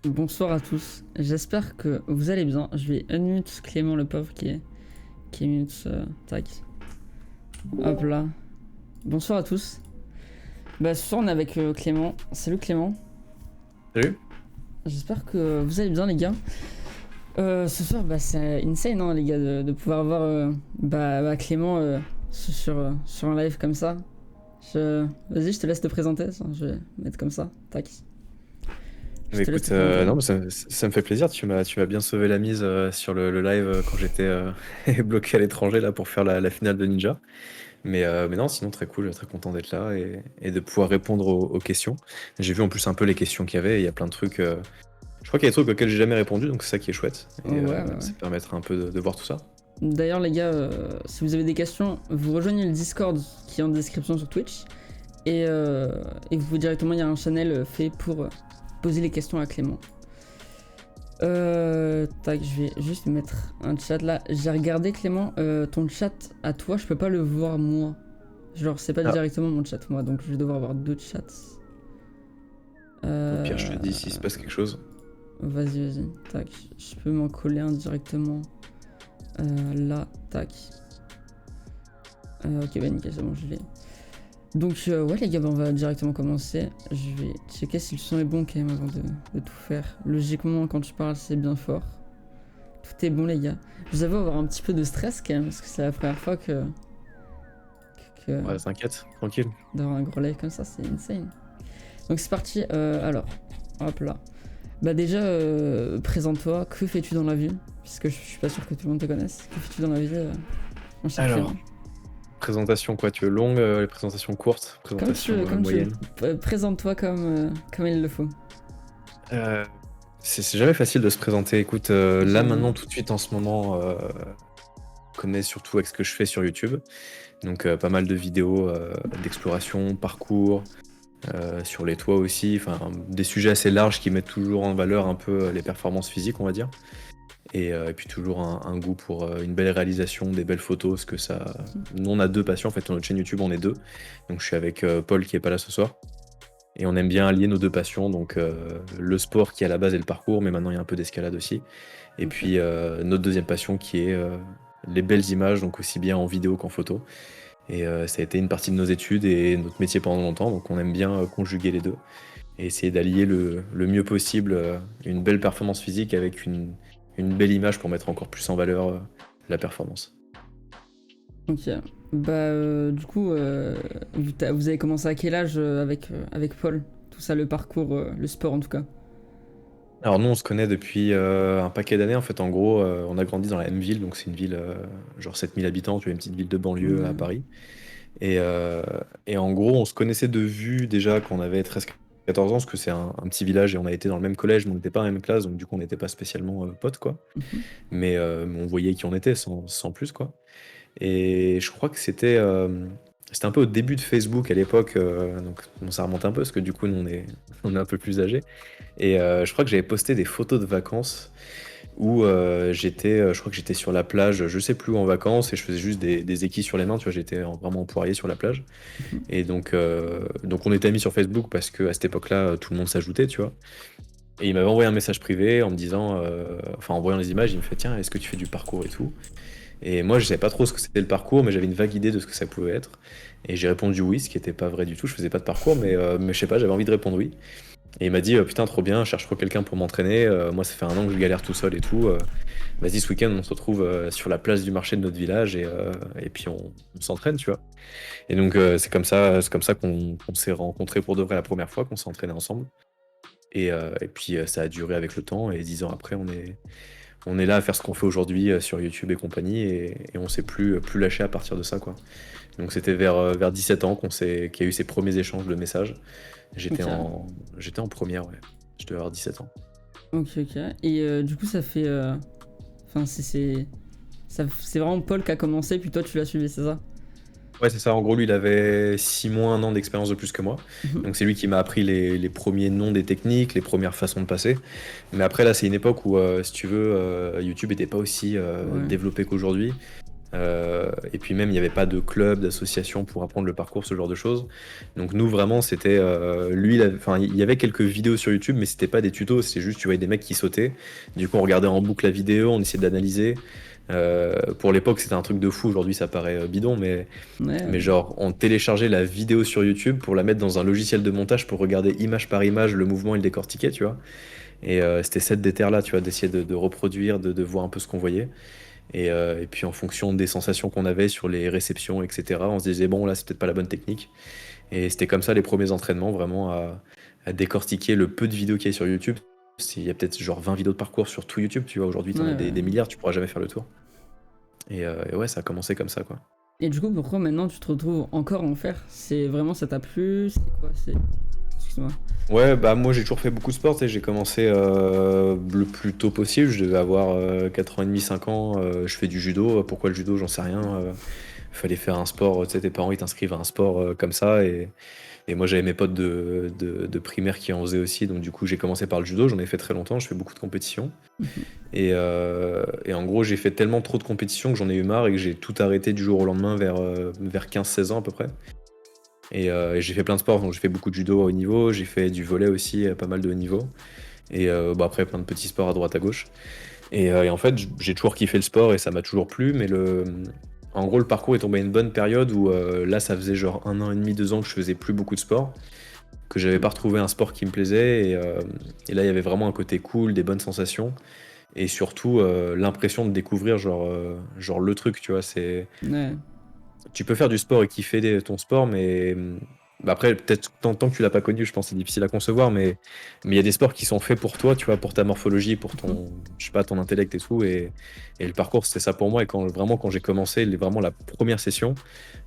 Bonsoir à tous, j'espère que vous allez bien. Je vais unmute Clément le pauvre qui est mute. Tac. Hop là. Bonsoir à tous. Bah ce soir on est avec Clément. Salut Clément. Salut. J'espère que vous allez bien les gars. Ce soir bah c'est insane hein, les gars de pouvoir avoir Clément sur un live comme ça. Vas-y je te laisse te présenter, ça. Je vais mettre comme ça. Tac. Je Mais te laisse écoute, te présenter. non, mais ça me fait plaisir. Tu m'as bien sauvé la mise sur le live quand j'étais bloqué à l'étranger là pour faire la finale de Ninja. Mais non, sinon très cool, très content d'être là et de pouvoir répondre aux questions. J'ai vu en plus un peu les questions qu'il y avait. Il y a plein de trucs. Je crois qu'il y a des trucs auxquels j'ai jamais répondu, donc c'est ça qui est chouette. Ouais, Et ouais, ouais. ça permettra un peu de voir tout ça. D'ailleurs, les gars, si vous avez des questions, vous rejoignez le Discord qui est en description sur Twitch. Et vous directement, il y a un channel fait pour poser les questions à Clément. Tac, je vais juste mettre un chat là. J'ai regardé Clément, ton chat à toi, je peux pas le voir moi. Genre, c'est pas Ah, directement mon chat moi, donc je vais devoir avoir deux chats. au pire, je te Euh, dis s'il se passe quelque chose. vas-y. Tac, je peux m'en coller un directement. Là, tac. Ok, bah nickel, c'est bon, je l'ai. Donc, ouais, les gars, bah, on va directement commencer. Je vais checker si le son est bon quand même avant de tout faire. Logiquement, quand tu parles, c'est bien fort. Tout est bon, les gars. Vous allez avoir un petit peu de stress quand même, parce que c'est la première fois que Ouais, t'inquiète, tranquille. d'avoir un gros live comme ça, c'est insane. Donc, c'est parti. Alors, hop là. Bah, déjà, présente-toi. Que fais-tu dans la vie? Puisque je suis pas sûr que tout le monde te connaisse. Que fais-tu dans la vie, mon cher Clément? Alors, présentation quoi, tu veux longue, les présentations courtes, Comme tu présentation veux, comme tu moyenne. veux. Présente-toi comme il le faut. Euh, c'est jamais facile de se présenter. Écoute, là J'avoue. maintenant, tout de suite en ce moment, je connais surtout avec ce que je fais sur YouTube. Donc pas mal de vidéos d'exploration, parcours, sur les toits aussi. Enfin, des sujets assez larges qui mettent toujours en valeur un peu les performances physiques, on va dire. Et puis toujours un goût pour une belle réalisation, des belles photos, parce que ça. Nous, on a deux passions. En fait, sur notre chaîne YouTube, on est deux. Donc je suis avec Paul qui est pas là ce soir. Et on aime bien allier nos deux passions, donc le sport qui à la base est le parcours, mais maintenant il y a un peu d'escalade aussi. Et Ok. puis notre deuxième passion qui est les belles images, donc aussi bien en vidéo qu'en photo. Et ça a été une partie de nos études et notre métier pendant longtemps, donc on aime bien conjuguer les deux et essayer d'allier le mieux possible une belle performance physique avec une belle image pour mettre encore plus en valeur la performance. Ok. Bah, du coup, vous avez commencé à quel âge avec Paul? Tout ça, le parcours, le sport en tout cas. Alors nous on se connaît depuis un paquet d'années en fait, en gros on a grandi dans la même ville, donc c'est une ville genre 7000 habitants, tu vois, une petite ville de banlieue à Ouais. Paris. Et, euh, et en gros on se connaissait de vue déjà quand on avait 13-14 ans, parce que c'est un petit village et on a été dans le même collège, mais on n'était pas dans la même classe, donc du coup on n'était pas spécialement potes quoi. Mhm. Mais on voyait qui on était sans plus quoi. Et je crois que c'était un peu au début de Facebook à l'époque, donc bon, ça remonte un peu parce que du coup nous on est un peu plus âgés. Et je crois que j'avais posté des photos de vacances où je crois que j'étais sur la plage, je sais plus où en vacances, et je faisais juste des équis sur les mains, tu vois, j'étais vraiment en poirier sur la plage. Mhm. Et donc on était amis sur Facebook parce qu'à cette époque-là, tout le monde s'ajoutait, tu vois. Et il m'avait envoyé un message privé en me disant, enfin en voyant les images, il me fait tiens, est-ce que tu fais du parcours et tout? Et moi je savais pas trop ce que c'était le parcours, mais j'avais une vague idée de ce que ça pouvait être. Et j'ai répondu oui, ce qui était pas vrai du tout, je faisais pas de parcours, mais je sais pas, j'avais envie de répondre oui. Et il m'a dit putain trop bien, je cherche trop quelqu'un pour m'entraîner, moi ça fait un an que je galère tout seul et tout, vas-y ce week-end on se retrouve sur la place du marché de notre village et puis on s'entraîne tu vois. Et donc c'est comme ça qu'on s'est rencontrés pour de vrai la première fois, qu'on s'est entraîné ensemble. Et puis ça a duré avec le temps et 10 ans après on est là à faire ce qu'on fait aujourd'hui sur YouTube et compagnie et on s'est plus lâché à partir de ça quoi. Donc c'était vers 17 ans qu'il y a eu ces premiers échanges de messages. J'étais Ok. en, j'étais en première, ouais. Je devais avoir 17 ans. Ok. Et du coup, ça fait. Enfin, c'est vraiment Paul qui a commencé, puis toi, tu l'as suivi, c'est ça? Ouais, c'est ça. En gros, lui, il avait 6 mois, un an d'expérience de plus que moi. Mhm. Donc, c'est lui qui m'a appris les premiers noms des techniques, les premières façons de passer. Mais après, là, c'est une époque où, si tu veux, YouTube n'était pas aussi Ouais. développé qu'aujourd'hui. Et puis même, il n'y avait pas de club, d'association pour apprendre le parcours, ce genre de choses. Donc nous, vraiment, c'était... lui, enfin, il y avait quelques vidéos sur YouTube, mais c'était pas des tutos, c'était juste, tu voyais des mecs qui sautaient. Du coup, on regardait en boucle la vidéo, on essayait d'analyser. Pour l'époque, c'était un truc de fou. Aujourd'hui, ça paraît bidon, Ouais, mais genre, on téléchargeait la vidéo sur YouTube pour la mettre dans un logiciel de montage pour regarder image par image le mouvement et le décortiquer, tu vois. Et c'était cette déterre-là, tu vois, d'essayer de reproduire, de voir un peu ce qu'on voyait. Et puis en fonction des sensations qu'on avait sur les réceptions, etc., on se disait, bon, là, c'est peut-être pas la bonne technique. Et c'était comme ça les premiers entraînements, vraiment à décortiquer le peu de vidéos qu'il y a sur YouTube. Il y a peut-être genre 20 vidéos de parcours sur tout YouTube, tu vois, aujourd'hui, ouais, t'en as ouais. des milliards, tu pourras jamais faire le tour. Et ouais, ça a commencé comme ça, quoi. Et du coup, pourquoi maintenant tu te retrouves encore à en faire? C'est vraiment, ça t'a plu? C'est quoi? Excuse-moi. Ouais, bah moi j'ai toujours fait beaucoup de sport, tu sais, j'ai commencé le plus tôt possible, je devais avoir 4 ans et demi, 5 ans, je fais du judo, pourquoi le judo, j'en sais rien, fallait faire un sport, tu sais, tes parents ils t'inscrivent à un sport comme ça, et moi j'avais mes potes de primaire qui en faisaient aussi, donc du coup j'ai commencé par le judo, j'en ai fait très longtemps, je fais beaucoup de compétitions, Mhm. et en gros j'ai fait tellement trop de compétitions que j'en ai eu marre et que j'ai tout arrêté du jour au lendemain vers 15-16 ans à peu près. Et j'ai fait plein de sports, donc j'ai fait beaucoup de judo à haut niveau, j'ai fait du volley aussi, pas mal de haut niveau. Et bah après, plein de petits sports à droite à gauche. Et en fait, j'ai toujours kiffé le sport et ça m'a toujours plu, mais en gros, le parcours est tombé à une bonne période où là, ça faisait genre 1 an et demi, 2 ans que je faisais plus beaucoup de sport, que j'avais pas retrouvé un sport qui me plaisait. Et là, il y avait vraiment un côté cool, des bonnes sensations. Et surtout, l'impression de découvrir genre le truc, tu vois. Ouais. Tu peux faire du sport et kiffer ton sport, mais bah après, peut-être tant que tu l'as pas connu, je pense que c'est difficile à concevoir, mais il y a des sports qui sont faits pour toi, tu vois, pour ta morphologie, pour Mhm. ton, je sais pas, ton intellect et tout. Et le parcours, c'était ça pour moi. Et quand j'ai commencé, vraiment la première session,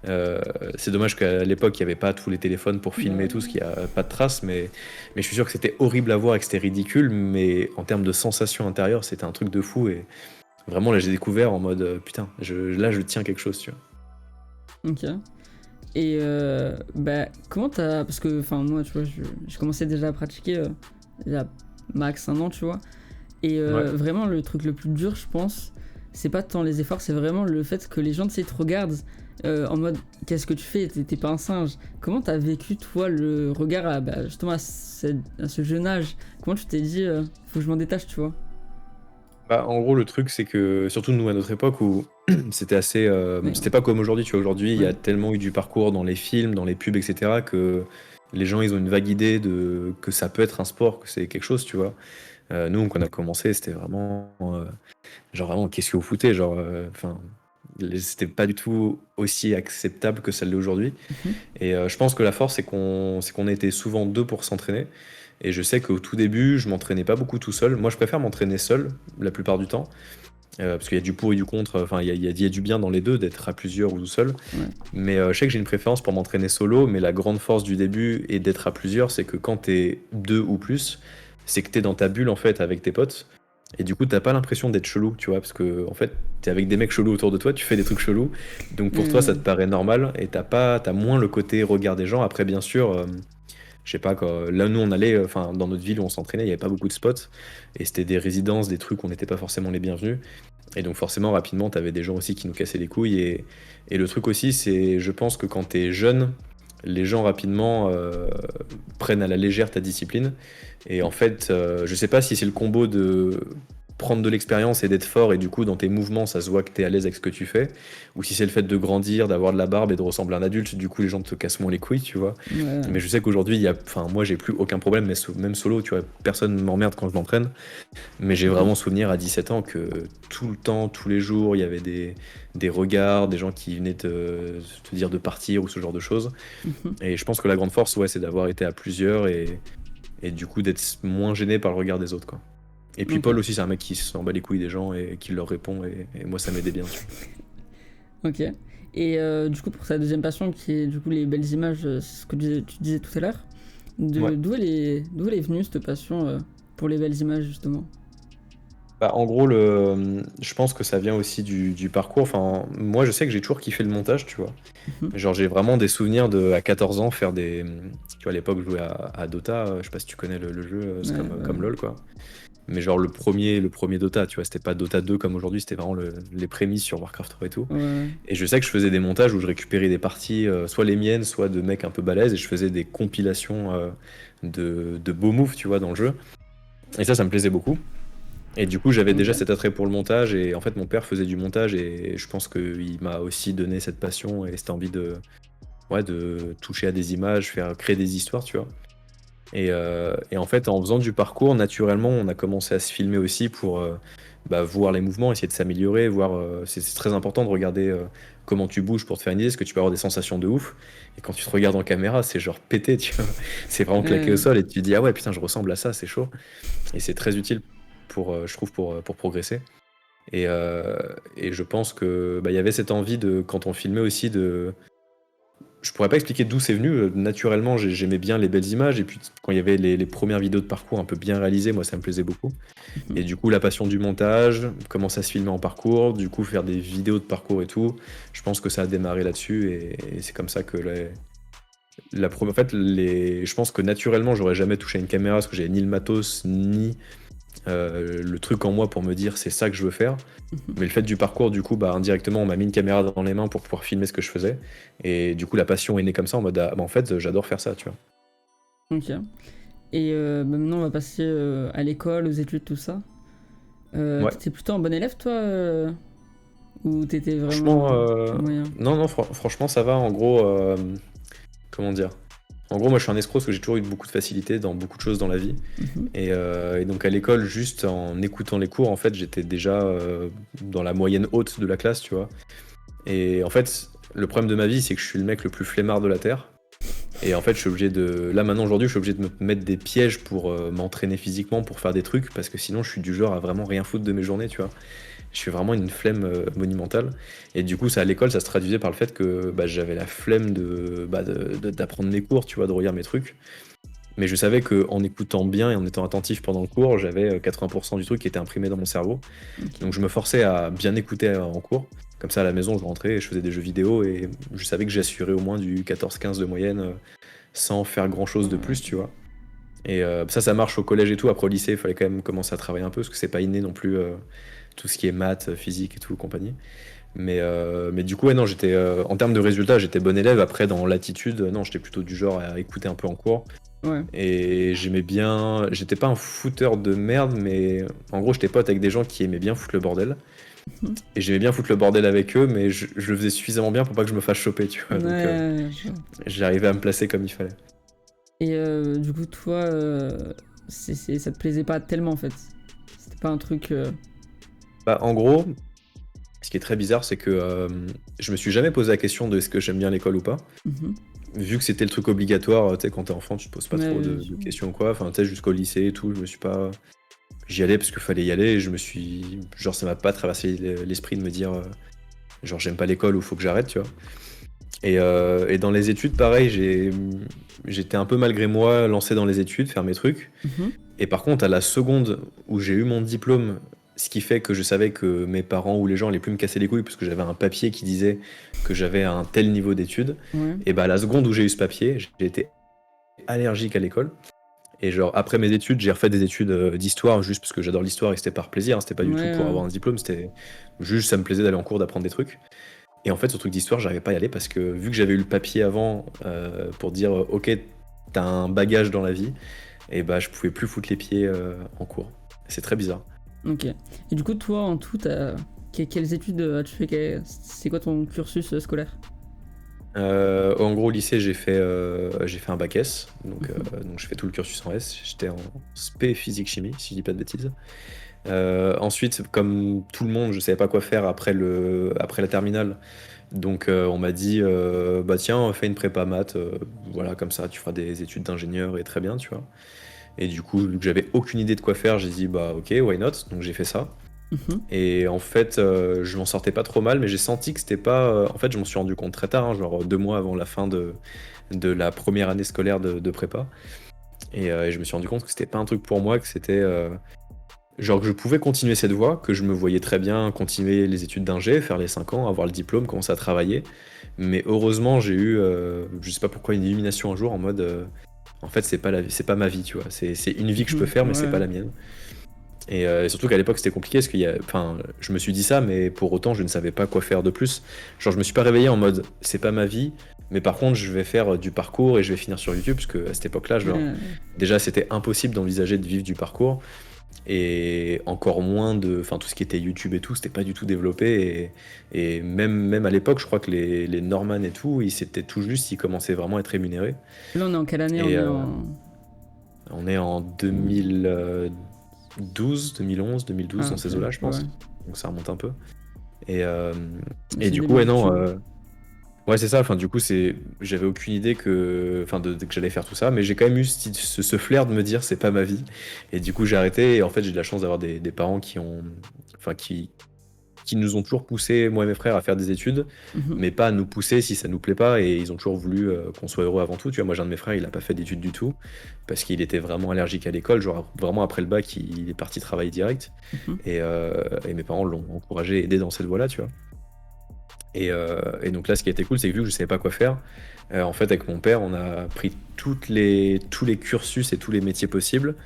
euh, c'est dommage qu'à l'époque, il n'y avait pas tous les téléphones pour filmer et tout, parce Ouais. qu'il n'y a pas de traces, mais je suis sûr que c'était horrible à voir et que c'était ridicule, mais en termes de sensations intérieures, c'était un truc de fou. Et vraiment, là, j'ai découvert en mode, putain, là, je tiens quelque chose, tu vois. Ok. Et bah, comment t'as. Parce que, enfin, moi, tu vois, j'ai commencé déjà à pratiquer il y a max 1 an, tu vois. Et Ouais. vraiment, le truc le plus dur, je pense, c'est pas tant les efforts, c'est vraiment le fait que les gens, tu sais, te regardent en mode qu'est-ce que tu fais? T'es pas un singe. Comment t'as vécu, toi, le regard à, bah, justement à ce jeune âge? Comment tu t'es dit, faut que je m'en détache, tu vois? Bah, en gros, le truc, c'est que, surtout nous, à notre époque, où c'était assez. Ouais, C'était pas comme aujourd'hui, tu vois. Aujourd'hui, il y a ouais, tellement eu du parcours dans les films, dans les pubs, etc., que les gens, ils ont une vague idée de que ça peut être un sport, que c'est quelque chose, tu vois. Nous, quand on a commencé, c'était vraiment. Genre, vraiment, qu'est-ce que vous foutez? Genre, enfin. C'était pas du tout aussi acceptable que ça l'est aujourd'hui. mhm, Et je pense que la force, c'est qu'on était souvent deux pour s'entraîner. Et je sais qu'au tout début, je m'entraînais pas beaucoup tout seul. Moi, je préfère m'entraîner seul la plupart du temps. Parce qu'il y a du pour et du contre, enfin il y a du bien dans les deux, d'être à plusieurs ou tout seul. ouais, Mais je sais que j'ai une préférence pour m'entraîner solo, mais la grande force du début et d'être à plusieurs, c'est que quand t'es deux ou plus, c'est que t'es dans ta bulle en fait avec tes potes. Et du coup, t'as pas l'impression d'être chelou, tu vois, parce que en fait, t'es avec des mecs chelous autour de toi, tu fais des trucs chelous. Donc pour toi, ça te ouais, paraît normal et t'as moins le côté regard des gens. Après, bien sûr, je sais pas, quoi. Là, nous, on allait, enfin, dans notre ville où on s'entraînait, il y avait pas beaucoup de spots. Et c'était des résidences, des trucs où on n'était pas forcément les bienvenus. Et donc forcément, rapidement, tu avais des gens aussi qui nous cassaient les couilles. Et le truc aussi, c'est, je pense que quand tu es jeune, les gens rapidement prennent à la légère ta discipline. Et en fait, je sais pas si c'est le combo de prendre de l'expérience et d'être fort, et du coup, dans tes mouvements, ça se voit que tu es à l'aise avec ce que tu fais, ou si c'est le fait de grandir, d'avoir de la barbe et de ressembler à un adulte, du coup, les gens te cassent moins les couilles, tu vois. ouais, Mais je sais qu'aujourd'hui, enfin, moi, j'ai plus aucun problème, mais même solo, tu vois, personne ne m'emmerde quand je m'entraîne. Mais j'ai mhm, vraiment souvenir à 17 ans que tout le temps, tous les jours, il y avait des regards, des gens qui venaient te dire de partir ou ce genre de choses. mhm. Et je pense que la grande force, ouais, c'est d'avoir été à plusieurs et du coup d'être moins gêné par le regard des autres, quoi. Et puis Ok, Paul aussi, c'est un mec qui s'en bat les couilles des gens et qui leur répond. Et moi, ça m'aidait bien, tu vois. ok. Et du coup, pour sa deuxième passion, qui est du coup les belles images, c'est ce que tu disais tout à l'heure, Ouais. d'où elle est venue cette passion pour les belles images, justement? Bah, en gros, je pense que ça vient aussi du parcours. Enfin, moi, je sais que j'ai toujours kiffé le montage, tu vois. Mhm. Genre, j'ai vraiment des souvenirs à 14 ans, faire des. Tu vois, à l'époque, je jouais à Dota, je sais pas si tu connais le jeu, c'est Ouais, comme ouais. LoL, quoi. mais genre le premier Dota, tu vois, c'était pas Dota 2 comme aujourd'hui, c'était vraiment les prémices sur Warcraft 3 et tout. Ouais. Et je sais que je faisais des montages où je récupérais des parties, soit les miennes, soit de mecs un peu balèzes, et je faisais des compilations de beaux moves, tu vois, dans le jeu. Et ça me plaisait beaucoup. Et du coup, j'avais déjà Ok. cet attrait pour le montage, et en fait, mon père faisait du montage, et je pense qu'il m'a aussi donné cette passion et cette envie ouais, de toucher à des images, faire créer des histoires, tu vois. Et en fait, en faisant du parcours, naturellement, on a commencé à se filmer aussi pour voir les mouvements, essayer de s'améliorer, voir. C'est très important de regarder comment tu bouges pour te faire une idée, parce que tu peux avoir des sensations de ouf. Et quand tu te regardes en caméra, c'est genre pété, tu vois. C'est vraiment claqué au Ouais. sol et tu te dis, ah ouais, putain, je ressemble à ça, c'est chaud. Et c'est très utile je trouve, pour progresser. Et je pense que il y avait cette envie de, quand on filmait aussi, de je pourrais pas expliquer d'où c'est venu. Naturellement, j'aimais bien les belles images. Et puis, quand il y avait les premières vidéos de parcours un peu bien réalisées, moi, ça me plaisait beaucoup. Mhm. Et du coup, la passion du montage, commencer à se filmer en parcours, du coup, faire des vidéos de parcours et tout, je pense que ça a démarré là-dessus. Et c'est comme ça que en fait, je pense que naturellement, j'aurais jamais touché à une caméra parce que j'avais ni le matos, ni le truc en moi pour me dire c'est ça que je veux faire. Mhm. Mais le fait du parcours, du coup, indirectement, on m'a mis une caméra dans les mains pour pouvoir filmer ce que je faisais. Et du coup, la passion est née comme ça, en mode, ah, en fait, j'adore faire ça, tu vois. Ok. Et maintenant, on va passer à l'école, aux études, tout ça. Ouais. T'étais plutôt un bon élève, toi ou t'étais vraiment Franchement, moyen? non, non, franchement, ça va. En gros, comment dire? En gros, moi, je suis un escroc parce que j'ai toujours eu beaucoup de facilité dans beaucoup de choses dans la vie. Mhm. Et donc, à l'école, juste en écoutant les cours, en fait, j'étais déjà dans la moyenne haute de la classe, tu vois. Et en fait, le problème de ma vie, c'est que je suis le mec le plus flemmard de la Terre. Et en fait, je suis obligé de. Là, maintenant, aujourd'hui, je suis obligé de me mettre des pièges pour m'entraîner physiquement, pour faire des trucs, parce que sinon, je suis du genre à vraiment rien foutre de mes journées, tu vois. Je suis vraiment une flemme monumentale. Et du coup, ça, à l'école, ça se traduisait par le fait que j'avais la flemme d'apprendre mes cours, tu vois, de relire mes trucs. Mais je savais qu'en écoutant bien et en étant attentif pendant le cours, j'avais 80% du truc qui était imprimé dans mon cerveau. Ok. Donc je me forçais à bien écouter en cours. Comme ça, à la maison, je rentrais et je faisais des jeux vidéo et je savais que j'assurais au moins du 14-15 de moyenne sans faire grand-chose de plus, tu vois. Et ça marche au collège et tout. Après, au lycée, il fallait quand même commencer à travailler un peu parce que c'est pas inné non plus tout ce qui est maths, physique et tout, compagnie. Mais du coup, ouais, non, en termes de résultats, j'étais bon élève. Après, dans l'attitude, non, j'étais plutôt du genre à écouter un peu en cours. Ouais. Et j'aimais bien. J'étais pas un fouteur de merde, mais en gros, j'étais pote avec des gens qui aimaient bien foutre le bordel. Mhm. Et j'aimais bien foutre le bordel avec eux, mais je le faisais suffisamment bien pour pas que je me fasse choper, tu vois. Donc Ouais, je vois. j'arrivais à me placer comme il fallait. Et du coup, toi, ça te plaisait pas tellement en fait. C'était pas un truc. En gros, ce qui est très bizarre, c'est que je me suis jamais posé la question de est-ce que j'aime bien l'école ou pas. Mhm. Vu que c'était le truc obligatoire, tu sais, quand t'es enfant, tu te poses pas Ouais, trop ouais, de questions ou quoi. Enfin, tu sais, jusqu'au lycée et tout, je me suis pas. J'y allais parce qu'il fallait y aller et je me suis. Genre, ça m'a pas traversé l'esprit de me dire, genre, j'aime pas l'école ou faut que j'arrête, tu vois. Et dans les études, pareil, j'étais un peu malgré moi lancé dans les études, faire mes trucs. Mhm. Et par contre, à la seconde où j'ai eu mon diplôme, ce qui fait que je savais que mes parents ou les gens allaient plus me casser les couilles parce que j'avais un papier qui disait que j'avais un tel niveau d'études, Ouais. et à la seconde où j'ai eu ce papier, j'ai été allergique à l'école. Et genre, après mes études, j'ai refait des études d'histoire juste parce que j'adore l'histoire et c'était par plaisir, hein, c'était pas Ouais, du tout pour ouais. avoir un diplôme, c'était juste ça me plaisait d'aller en cours, d'apprendre des trucs. Et en fait, ce truc d'histoire, j'arrivais pas à y aller parce que vu que j'avais eu le papier avant pour dire ok, t'as un bagage dans la vie, et je pouvais plus foutre les pieds en cours. C'est très bizarre. Ok. Et du coup, toi, en tout, quelles études as-tu fait? C'est quoi ton cursus scolaire? En gros, au lycée, j'ai fait un bac S, donc je fais tout le cursus en S. J'étais en spé physique chimie, si je dis pas de bêtises. Ensuite, comme tout le monde, je savais pas quoi faire après la terminale. Donc on m'a dit, bah tiens, fais une prépa maths, voilà, comme ça, tu feras des études d'ingénieur et très bien, tu vois. Et du coup, vu que j'avais aucune idée de quoi faire, j'ai dit, bah ok, why not? Donc j'ai fait ça. Mhm. Et en fait, je m'en sortais pas trop mal, mais j'ai senti que c'était pas. En fait, je m'en suis rendu compte très tard, hein, genre 2 mois avant la fin de la première année scolaire de prépa. Et je me suis rendu compte que c'était pas un truc pour moi, que c'était. Genre que je pouvais continuer cette voie, que je me voyais très bien continuer les études d'ingé, faire les 5 ans, avoir le diplôme, commencer à travailler. Mais heureusement, j'ai eu, je sais pas pourquoi, une illumination un jour en mode. En fait, c'est pas ma vie, tu vois. C'est une vie que je peux Mhm. faire, mais c'est pas Ouais. la mienne. Et surtout qu'à l'époque, c'était compliqué parce enfin, je me suis dit ça, mais pour autant, je ne savais pas quoi faire de plus. Genre, je me suis pas réveillé en mode, c'est pas ma vie, mais par contre, je vais faire du parcours et je vais finir sur YouTube parce que à cette époque-là, genre, Ouais. déjà, c'était impossible d'envisager de vivre du parcours et encore moins enfin, tout ce qui était YouTube et tout, c'était pas du tout développé. Et même à l'époque, je crois que les Norman et tout, c'était tout juste, ils commençaient vraiment à être rémunérés. Là, on est en quelle année? Et On est en. on est en 2012, 2011, 2012 Ah, dans ok, ces eaux-là, je ouais. pense. Donc ça remonte un peu. Et, euh, Mais et c'est le du coup, début ouais, de non. YouTube. Ouais, c'est ça. Enfin, du coup, j'avais aucune idée enfin, que j'allais faire tout ça, mais j'ai quand même eu ce flair de me dire c'est pas ma vie. Et du coup, j'ai arrêté. Et en fait, j'ai de la chance d'avoir des parents enfin, qui nous ont toujours poussé, moi et mes frères, à faire des études, Mhm. mais pas à nous pousser si ça nous plaît pas. Et ils ont toujours voulu qu'on soit heureux avant tout. Tu vois, moi, j'ai un de mes frères, il a pas fait d'études du tout parce qu'il était vraiment allergique à l'école. Genre, vraiment après le bac, il est parti travailler direct. Mhm. Et mes parents l'ont encouragé, aidé dans cette voie-là, tu vois. Et donc là, ce qui a été cool, c'est que vu que je savais pas quoi faire, en fait, avec mon père, on a pris tous les cursus et tous les métiers possibles,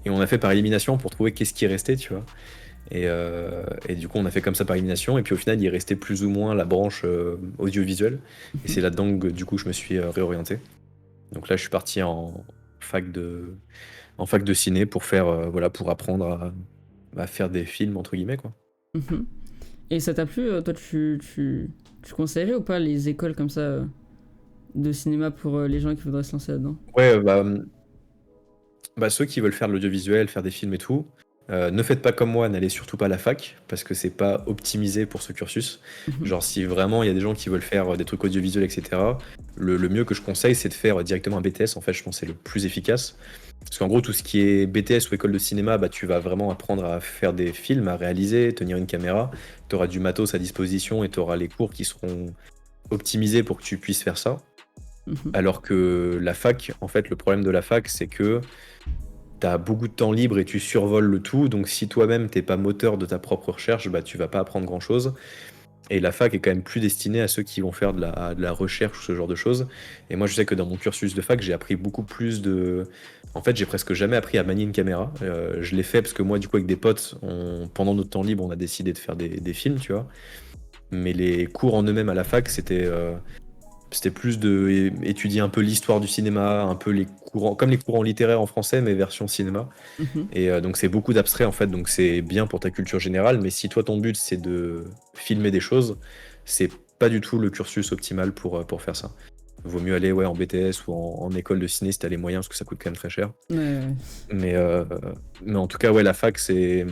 et on a fait par élimination pour trouver qu'est-ce qui restait, tu vois. Et du coup, on a fait comme ça par élimination, et puis au final, il restait plus ou moins la branche audiovisuelle, et Mhm. c'est là-dedans que du coup, je me suis réorienté. Donc là, je suis parti en fac de ciné pour faire, voilà, pour apprendre à faire des films, entre guillemets, quoi. Mhm. Et ça t'a plu, toi, tu conseillerais ou pas les écoles comme ça de cinéma pour les gens qui voudraient se lancer là-dedans? Ouais, bah, ceux qui veulent faire de l'audiovisuel, faire des films et tout, ne faites pas comme moi, n'allez surtout pas à la fac, parce que c'est pas optimisé pour ce cursus. Mhm. Genre, si vraiment il y a des gens qui veulent faire des trucs audiovisuels, etc., le mieux que je conseille, c'est de faire directement un BTS. En fait, je pense que c'est le plus efficace. Parce qu'en gros, tout ce qui est BTS ou école de cinéma, bah, tu vas vraiment apprendre à faire des films, à réaliser, tenir une caméra. Tu auras du matos à disposition et tu auras les cours qui seront optimisés pour que tu puisses faire ça. Mhm. Alors que la fac, en fait, le problème de la fac, c'est que t'as beaucoup de temps libre et tu survoles le tout. Donc, si toi-même t'es pas moteur de ta propre recherche, bah, tu vas pas apprendre grand-chose. Et la fac est quand même plus destinée à ceux qui vont faire de la recherche ou ce genre de choses. Et moi, je sais que dans mon cursus de fac, j'ai appris beaucoup plus de. En fait, j'ai presque jamais appris à manier une caméra. Je l'ai fait parce que moi, du coup, avec des potes, pendant notre temps libre, on a décidé de faire des films, tu vois. Mais les cours en eux-mêmes à la fac, c'était plus de étudier un peu l'histoire du cinéma, un peu les courants, comme les courants littéraires en français, mais version cinéma. Mhm. Donc c'est beaucoup d'abstrait en fait, donc c'est bien pour ta culture générale, mais si toi ton but c'est de filmer des choses, c'est pas du tout le cursus optimal pour faire ça. Vaut mieux aller ouais, en BTS ou en école de ciné si t'as les moyens, parce que ça coûte quand même très cher. Ouais, ouais. Mais, euh, mais en tout cas, ouais, la fac, c'est.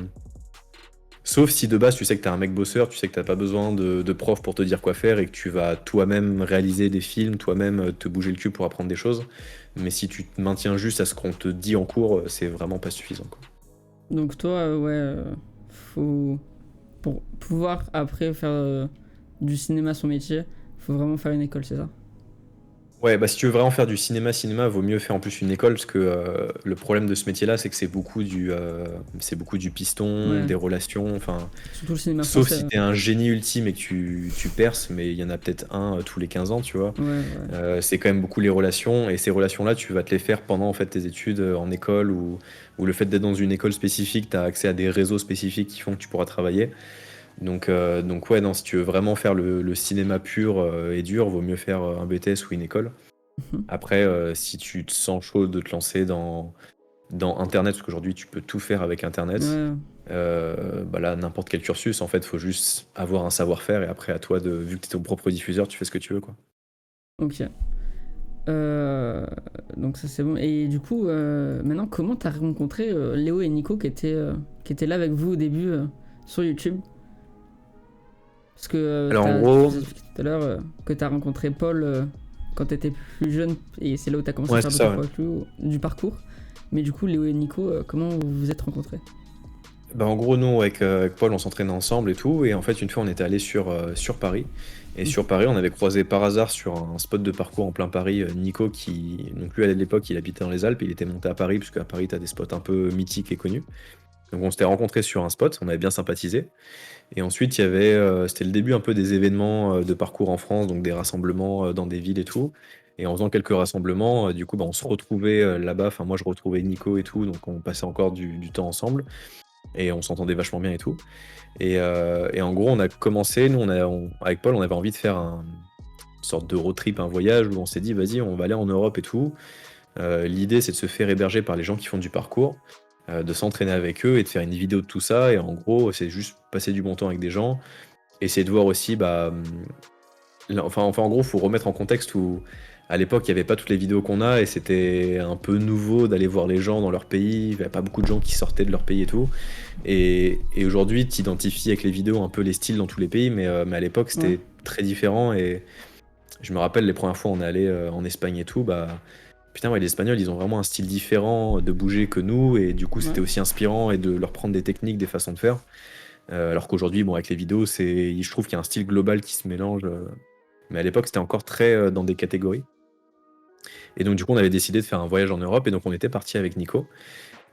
Sauf si de base tu sais que t'es un mec bosseur, tu sais que t'as pas besoin de prof pour te dire quoi faire et que tu vas toi-même réaliser des films, toi-même te bouger le cul pour apprendre des choses. Mais si tu te maintiens juste à ce qu'on te dit en cours, c'est vraiment pas suffisant, quoi. Donc toi, ouais, faut pour pouvoir après faire du cinéma son métier, faut vraiment faire une école, c'est ça? Ouais, bah si tu veux vraiment faire du cinéma, vaut mieux faire en plus une école parce que le problème de ce métier-là, c'est que c'est beaucoup du piston, Ouais, des relations, enfin, surtout le cinéma sauf français. si t'es un génie ultime et que tu perces, mais il y en a peut-être un tous les 15 ans, tu vois. Ouais, ouais. C'est quand même beaucoup les relations et ces relations-là, tu vas te les faire pendant en fait tes études en école ou le fait d'être dans une école spécifique, tu as accès à des réseaux spécifiques qui font que tu pourras travailler. Donc ouais, non, si tu veux vraiment faire le cinéma pur et dur, vaut mieux faire un BTS ou une école. Mhm. Après, si tu te sens chaud de te lancer dans Internet, parce qu'aujourd'hui tu peux tout faire avec Internet, Ouais, bah là, n'importe quel cursus, en fait, faut juste avoir un savoir-faire et après à toi vu que tu es ton propre diffuseur, tu fais ce que tu veux, quoi. ok. Euh, donc ça c'est bon. Et du coup, maintenant, comment t'as rencontré Léo et Nico qui étaient là avec vous au début sur YouTube? Parce que Alors en tu gros, nous as expliqué tout à l'heure que t'as rencontré Paul quand t'étais plus jeune et c'est là où t'as commencé à ouais, faire c'est ça, ouais. du parcours. Mais du coup, Léo et Nico, comment vous vous êtes rencontrés? Bah, en gros, nous, avec Paul, on s'entraînait ensemble et tout. Et en fait, une fois, on était allé sur Paris. Et Mhm. sur Paris, on avait croisé par hasard sur un spot de parcours en plein Paris, Nico, donc lui, à l'époque, il habitait dans les Alpes. Il était monté à Paris, puisque à Paris, tu as des spots un peu mythiques et connus. Donc, on s'était rencontrés sur un spot, on avait bien sympathisé. Et ensuite, c'était le début un peu des événements de parcours en France, donc des rassemblements dans des villes et tout. Et en faisant quelques rassemblements, du coup, bah, on se retrouvait là-bas. Enfin, moi, je retrouvais Nico et tout, donc on passait encore du temps ensemble. et on s'entendait vachement bien et tout. Et en gros, on a commencé, nous, avec Paul, on avait envie de faire une sorte de road trip, un voyage où on s'est dit, vas-y, on va aller en Europe et tout. L'idée, c'est de se faire héberger par les gens qui font du parcours, de s'entraîner avec eux et de faire une vidéo de tout ça. Et en gros, c'est juste passer du bon temps avec des gens, essayer de voir aussi, enfin, en gros, faut remettre en contexte où à l'époque, il n'y avait pas toutes les vidéos qu'on a et c'était un peu nouveau d'aller voir les gens dans leur pays. Il n'y avait pas beaucoup de gens qui sortaient de leur pays et tout. Et aujourd'hui, tu identifies avec les vidéos un peu les styles dans tous les pays, mais à l'époque, Ouais. c'était très différent. Et je me rappelle les premières fois on est allé en Espagne et tout, putain, ouais, les Espagnols, ils ont vraiment un style différent de bouger que nous. Et du coup, Ouais. c'était aussi inspirant et de leur prendre des techniques, des façons de faire. Alors qu'aujourd'hui, bon, avec les vidéos, je trouve qu'il y a un style global qui se mélange. Mais à l'époque, c'était encore très dans des catégories. Et donc, du coup, on avait décidé de faire un voyage en Europe. Et donc, on était parti avec Nico. Ouais.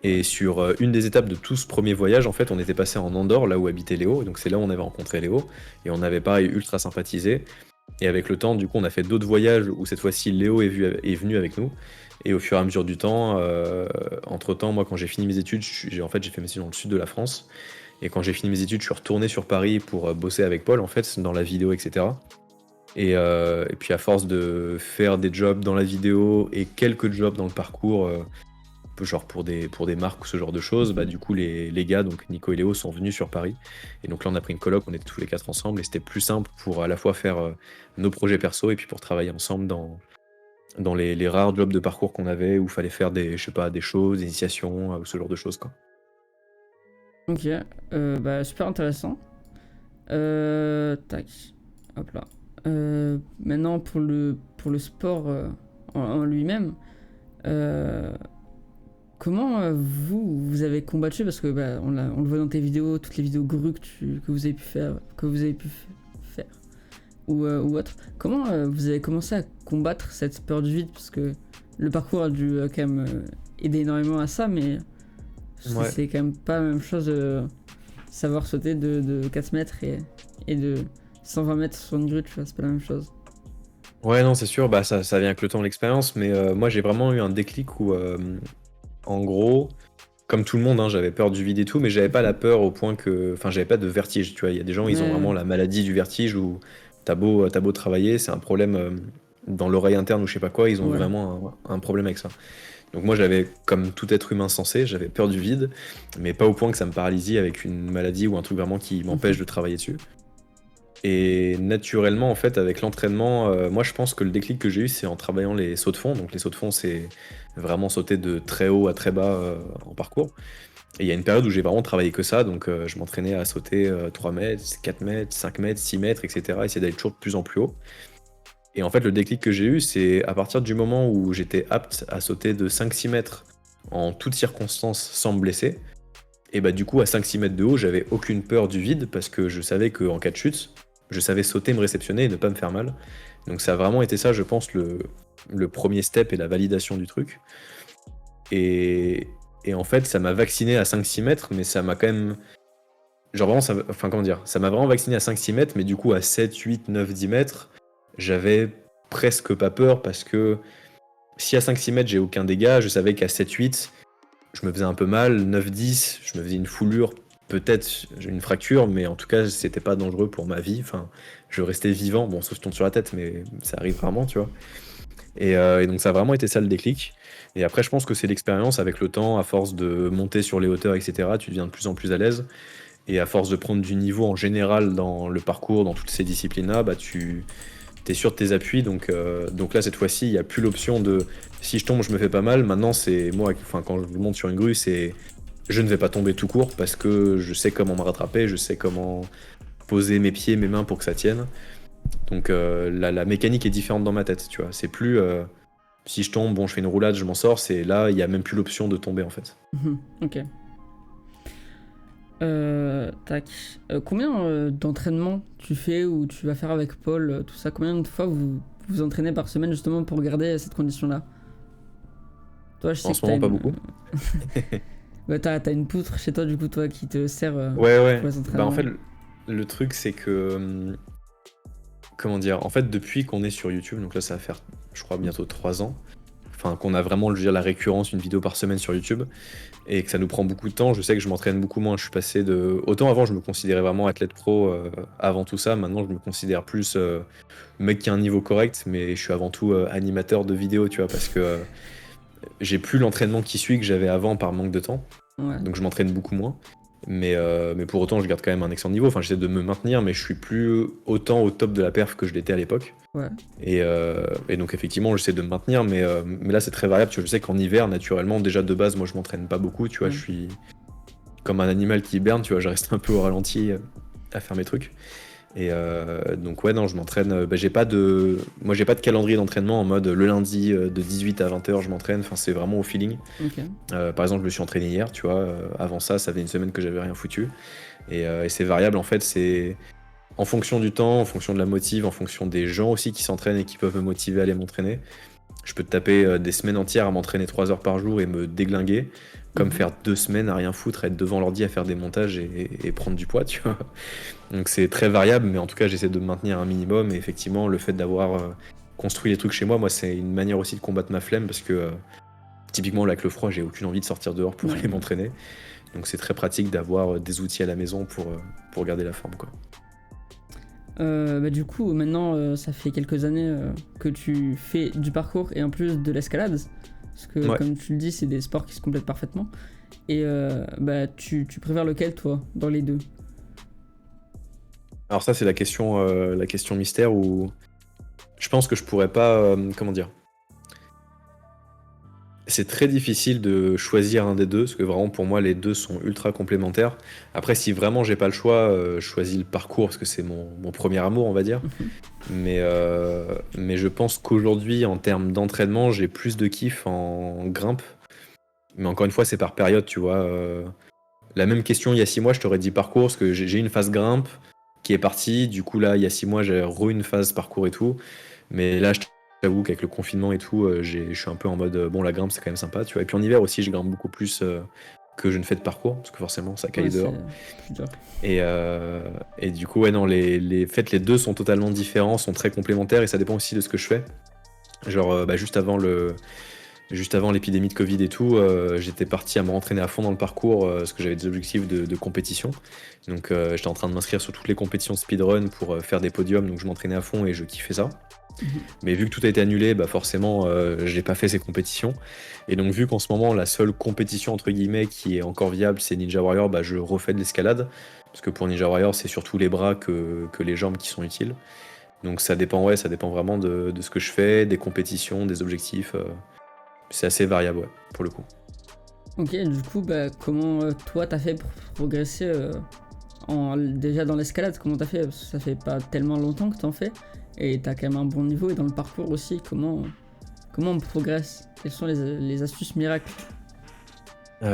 Et sur une des étapes de tout ce premier voyage, en fait, on était passé en Andorre, là où habitait Léo. Et donc, c'est là où on avait rencontré Léo. Et on avait pareil ultra sympathisé. Et avec le temps, du coup, on a fait d'autres voyages où cette fois-ci, Léo est venu avec nous. Et au fur et à mesure du temps, entre-temps, moi, quand j'ai fini mes études, en fait, j'ai fait mes études dans le sud de la France. Et quand j'ai fini mes études, je suis retourné sur Paris pour bosser avec Paul, en fait, dans la vidéo, etc. Et puis à force de faire des jobs dans la vidéo et quelques jobs dans le parcours, genre pour des marques ou ce genre de choses, Mhm. du coup les gars, donc Nico et Léo, sont venus sur Paris. Et donc là on a pris une coloc, on était tous les quatre ensemble et c'était plus simple pour à la fois faire nos projets perso et puis pour travailler ensemble dans les rares jobs de parcours qu'on avait où il fallait faire je sais pas, des choses, des initiations ou ce genre de choses quoi. Ok, super intéressant. Tac, hop là. Maintenant pour le sport en lui-même, euh, comment vous avez combattu parce que on le voit dans tes vidéos, toutes les vidéos grues que vous avez pu faire ou autre. Comment vous avez commencé à combattre cette peur du vide parce que le parcours a dû quand même aider énormément à ça, mais Ouais. c'est quand même pas la même chose de savoir sauter de 4 mètres et de 120 mètres sur une grue, tu vois, c'est pas la même chose. Ouais, non, c'est sûr, ça vient avec le temps, l'expérience, mais moi j'ai vraiment eu un déclic où, en gros, comme tout le monde, hein, j'avais peur du vide et tout, mais j'avais pas la peur au point que. Enfin, j'avais pas de vertige, tu vois. Il y a des gens, ils ont Ouais, vraiment la maladie du vertige où t'as beau travailler, c'est un problème dans l'oreille interne ou je sais pas quoi, ils ont ouais. vraiment un problème avec ça. Donc moi, j'avais, comme tout être humain sensé, j'avais peur du vide, mais pas au point que ça me paralysie avec une maladie ou un truc vraiment qui m'empêche Mhm. de travailler dessus. Et naturellement, en fait, avec l'entraînement, moi je pense que le déclic que j'ai eu, c'est en travaillant les sauts de fond. Donc les sauts de fond, c'est vraiment sauter de très haut à très bas en parcours. Et il y a une période où j'ai vraiment travaillé que ça, donc je m'entraînais à sauter 3 mètres, 4 mètres, 5 mètres, 6 mètres, etc. Essayer d'aller toujours de plus en plus haut. Et en fait, le déclic que j'ai eu, c'est à partir du moment où j'étais apte à sauter de 5-6 mètres en toutes circonstances sans me blesser. Et du coup, à 5-6 mètres de haut, j'avais aucune peur du vide parce que je savais qu'en cas de chute, je savais sauter, me réceptionner et ne pas me faire mal. Donc ça a vraiment été ça, je pense, le premier step et la validation du truc. Et, et en fait, ça m'a vacciné à 5-6 mètres, mais ça m'a quand même. Genre vraiment, enfin comment dire, ça m'a vraiment vacciné à 5-6 mètres, mais du coup à 7, 8, 9, 10 mètres, j'avais presque pas peur parce que si à 5-6 mètres j'ai aucun dégât, je savais qu'à 7-8, je me faisais un peu mal, 9-10, je me faisais une foulure, peut-être j'ai une fracture, mais en tout cas c'était pas dangereux pour ma vie, enfin je restais vivant, bon sauf que je tombe sur la tête, mais ça arrive rarement, tu vois. Et donc ça a vraiment été ça le déclic. Et après je pense que c'est l'expérience avec le temps, à force de monter sur les hauteurs, etc., tu deviens de plus en plus à l'aise. Et à force de prendre du niveau en général dans le parcours, dans toutes ces disciplines-là, tu es sûr de tes appuis. Donc là, cette fois-ci, il n'y a plus l'option de si je tombe, je me fais pas mal. Maintenant, c'est moi, enfin, quand je monte sur une grue, c'est je ne vais pas tomber tout court parce que je sais comment me rattraper, je sais comment poser mes pieds, mes mains pour que ça tienne. Donc la mécanique est différente dans ma tête, tu vois. C'est plus si je tombe, bon, je fais une roulade, je m'en sors. C'est là, il n'y a même plus l'option de tomber en fait. Mhm. Ok. Tac. Combien d'entraînements tu fais ou tu vas faire avec Paul, tout ça? Combien de fois vous vous entraînez par semaine justement pour garder cette condition-là? Toi, je En sais que ce moment, pas beaucoup. t'as une poutre chez toi, du coup, toi, qui te sert Ouais, pour ouais. les En fait, entraînements. le truc, c'est que. Comment dire? En fait, depuis qu'on est sur YouTube, donc là, ça va faire, je crois, bientôt 3 ans. enfin qu'on a vraiment, je veux dire, la récurrence, une vidéo par semaine sur YouTube, et que ça nous prend beaucoup de temps. Je sais que je m'entraîne beaucoup moins. Je suis passé de... Autant avant, je me considérais vraiment athlète pro avant tout ça. Maintenant, je me considère plus mec qui a un niveau correct, mais je suis avant tout animateur de vidéos, tu vois, parce que j'ai plus l'entraînement qui suit que j'avais avant par manque de temps. Ouais. Donc je m'entraîne beaucoup moins. Mais pour autant, je garde quand même un excellent niveau. Enfin, j'essaie de me maintenir, mais je suis plus autant au top de la perf que je l'étais à l'époque. Ouais. Et donc, effectivement, j'essaie de me maintenir, mais là, c'est très variable. Tu vois, je sais qu'en hiver, naturellement, déjà de base, moi, je m'entraîne pas beaucoup. Tu vois, Mm. je suis comme un animal qui hiberne. Tu vois, je reste un peu au ralenti à faire mes trucs. Donc, ouais, non, je m'entraîne. Moi, j'ai pas de calendrier d'entraînement en mode le lundi de 18 à 20h, je m'entraîne. Enfin, c'est vraiment au feeling. Ok. Par exemple, je me suis entraîné hier, tu vois. Avant ça, ça fait une semaine que j'avais rien foutu. Et c'est variable, en fait, c'est en fonction du temps, en fonction de la motive, en fonction des gens aussi qui s'entraînent et qui peuvent me motiver à aller m'entraîner. Je peux te taper des semaines entières à m'entraîner 3 heures par jour et me déglinguer, comme Mhm. faire 2 semaines à rien foutre, à être devant l'ordi à faire des montages et prendre du poids, tu vois. Donc c'est très variable, mais en tout cas, j'essaie de me maintenir un minimum. Et effectivement, le fait d'avoir construit les trucs chez moi, c'est une manière aussi de combattre ma flemme parce que typiquement, là, avec le froid, j'ai aucune envie de sortir dehors pour Ouais. aller m'entraîner. Donc c'est très pratique d'avoir des outils à la maison pour garder la forme, quoi. Bah, du coup, maintenant, ça fait quelques années que tu fais du parcours et en plus de l'escalade. Parce que, Ouais. comme tu le dis, c'est des sports qui se complètent parfaitement. Et bah, tu préfères lequel, toi, dans les deux? Alors ça, c'est la question mystère où je pense que je pourrais pas, comment dire? C'est très difficile de choisir un des deux, parce que vraiment pour moi les deux sont ultra complémentaires. Après, si vraiment j'ai pas le choix, je choisis le parcours parce que c'est mon premier amour, on va dire. Mhm. Mais je pense qu'aujourd'hui, en termes d'entraînement, j'ai plus de kiff en grimpe. Mais encore une fois, c'est par période, tu vois. La même question il y a 6 mois, je t'aurais dit parcours, parce que j'ai une phase grimpe qui est partie. Du coup, là, il y a 6 mois, j'ai une phase parcours et tout. Mais là, je t'avoue qu'avec le confinement et tout, je suis un peu en mode bon, la grimpe, c'est quand même sympa, tu vois. Et puis en hiver aussi, je grimpe beaucoup plus que je ne fais de parcours, parce que forcément, ça Ouais, caille c'est dehors. plus dur. Et du coup, ouais, non, les deux sont totalement différents, sont très complémentaires, et ça dépend aussi de ce que je fais. Genre, juste avant l'épidémie de Covid et tout, j'étais parti à me rentraîner à fond dans le parcours parce que j'avais des objectifs de compétition. Donc j'étais en train de m'inscrire sur toutes les compétitions de speedrun pour faire des podiums, donc je m'entraînais à fond et je kiffais ça. Mhm. Mais vu que tout a été annulé, bah forcément, j'ai pas fait ces compétitions. Et donc vu qu'en ce moment, la seule compétition entre guillemets qui est encore viable, c'est Ninja Warrior, bah je refais de l'escalade. Parce que pour Ninja Warrior, c'est surtout les bras que les jambes qui sont utiles. Donc ça dépend, ouais, ça dépend vraiment de ce que je fais, des compétitions, des objectifs. C'est assez variable, ouais, pour le coup. Ok, du coup, bah, comment toi t'as fait pour progresser déjà dans l'escalade? Comment t'as fait? Parce que ça fait pas tellement longtemps que t'en fais et t'as quand même un bon niveau. Et dans le parcours aussi, comment on progresse? Quelles sont les astuces miracles? Bah,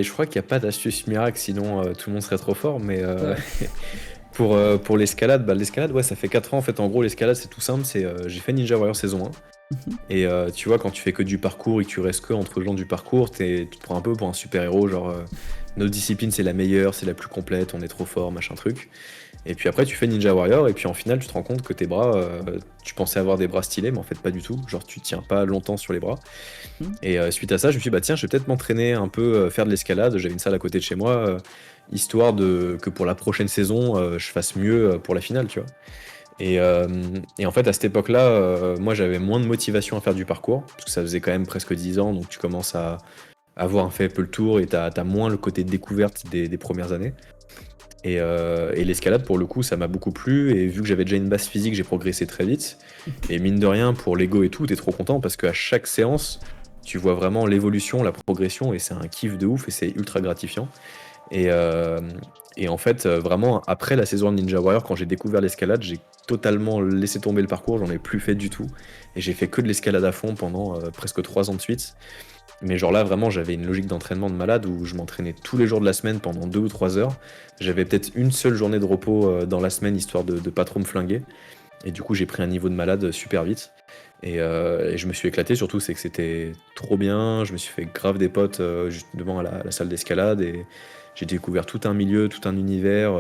je crois qu'il n'y a pas d'astuce miracle, sinon tout le monde serait trop fort. Mais Ouais. pour l'escalade, bah, l'escalade, ouais, ça fait 4 ans. En fait, en gros, l'escalade, c'est tout simple. J'ai fait Ninja Warrior saison 1. Mhm. Et tu vois, quand tu fais que du parcours et que tu restes que entre gens du parcours, tu te prends un peu pour un super-héros. Genre, notre discipline, c'est la meilleure, c'est la plus complète, on est trop fort, machin truc. Et puis après, tu fais Ninja Warrior, et puis en final, tu te rends compte que tes bras, tu pensais avoir des bras stylés, mais en fait, pas du tout. Genre, tu tiens pas longtemps sur les bras. Mhm. Et suite à ça, je me suis dit, bah tiens, je vais peut-être m'entraîner un peu, faire de l'escalade. J'avais une salle à côté de chez moi, histoire que pour la prochaine saison, je fasse mieux pour la finale, tu vois. Et en fait, à cette époque-là, moi, j'avais moins de motivation à faire du parcours, parce que ça faisait quand même presque 10 ans, donc tu commences à avoir fait un peu le tour et t'as moins le côté de découverte des premières années. Et l'escalade, pour le coup, ça m'a beaucoup plu. Et vu que j'avais déjà une base physique, j'ai progressé très vite. Et mine de rien, pour l'ego et tout, t'es trop content parce qu'à chaque séance, tu vois vraiment l'évolution, la progression, et c'est un kiff de ouf et c'est ultra gratifiant. Et, euh, et en fait, vraiment, après la saison de Ninja Warrior, quand j'ai découvert l'escalade, j'ai totalement laissé tomber le parcours, j'en ai plus fait du tout. Et j'ai fait que de l'escalade à fond pendant presque 3 ans de suite. Mais genre là, vraiment, j'avais une logique d'entraînement de malade où je m'entraînais tous les jours de la semaine pendant 2 ou 3 heures. J'avais peut-être une seule journée de repos dans la semaine, histoire de pas trop me flinguer. Et du coup, j'ai pris un niveau de malade super vite. Et je me suis éclaté, surtout, c'est que c'était trop bien. Je me suis fait grave des potes juste devant la salle d'escalade. Et j'ai découvert tout un milieu, tout un univers.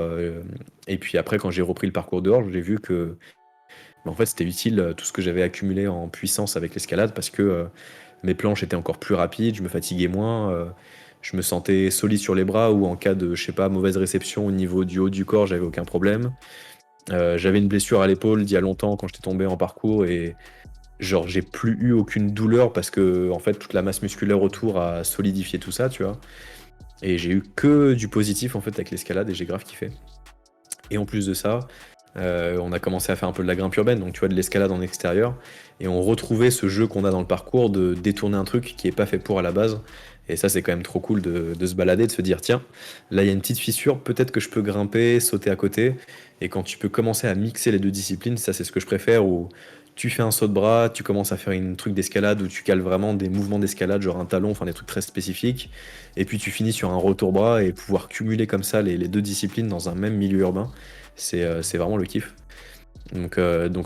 Et puis après, quand j'ai repris le parcours dehors, j'ai vu que Mais en fait, c'était utile tout ce que j'avais accumulé en puissance avec l'escalade parce que mes planches étaient encore plus rapides, je me fatiguais moins, je me sentais solide sur les bras ou en cas de, je sais pas, mauvaise réception au niveau du haut du corps, j'avais aucun problème. J'avais une blessure à l'épaule d'il y a longtemps quand j'étais tombé en parcours et genre j'ai plus eu aucune douleur parce que en fait toute la masse musculaire autour a solidifié tout ça, tu vois. Et j'ai eu que du positif en fait avec l'escalade et j'ai grave kiffé. Et en plus de ça, on a commencé à faire un peu de la grimpe urbaine, donc tu vois, de l'escalade en extérieur. Et on retrouvait ce jeu qu'on a dans le parcours de détourner un truc qui est pas fait pour à la base. Et ça, c'est quand même trop cool de se balader, de se dire, tiens, là, il y a une petite fissure, peut-être que je peux grimper, sauter à côté. Et quand tu peux commencer à mixer les deux disciplines, ça, c'est ce que je préfère, où tu fais un saut de bras, tu commences à faire une truc d'escalade où tu cales vraiment des mouvements d'escalade, genre un talon, enfin des trucs très spécifiques. Et puis tu finis sur un retour bras et pouvoir cumuler comme ça les deux disciplines dans un même milieu urbain, c'est vraiment le kiff. Donc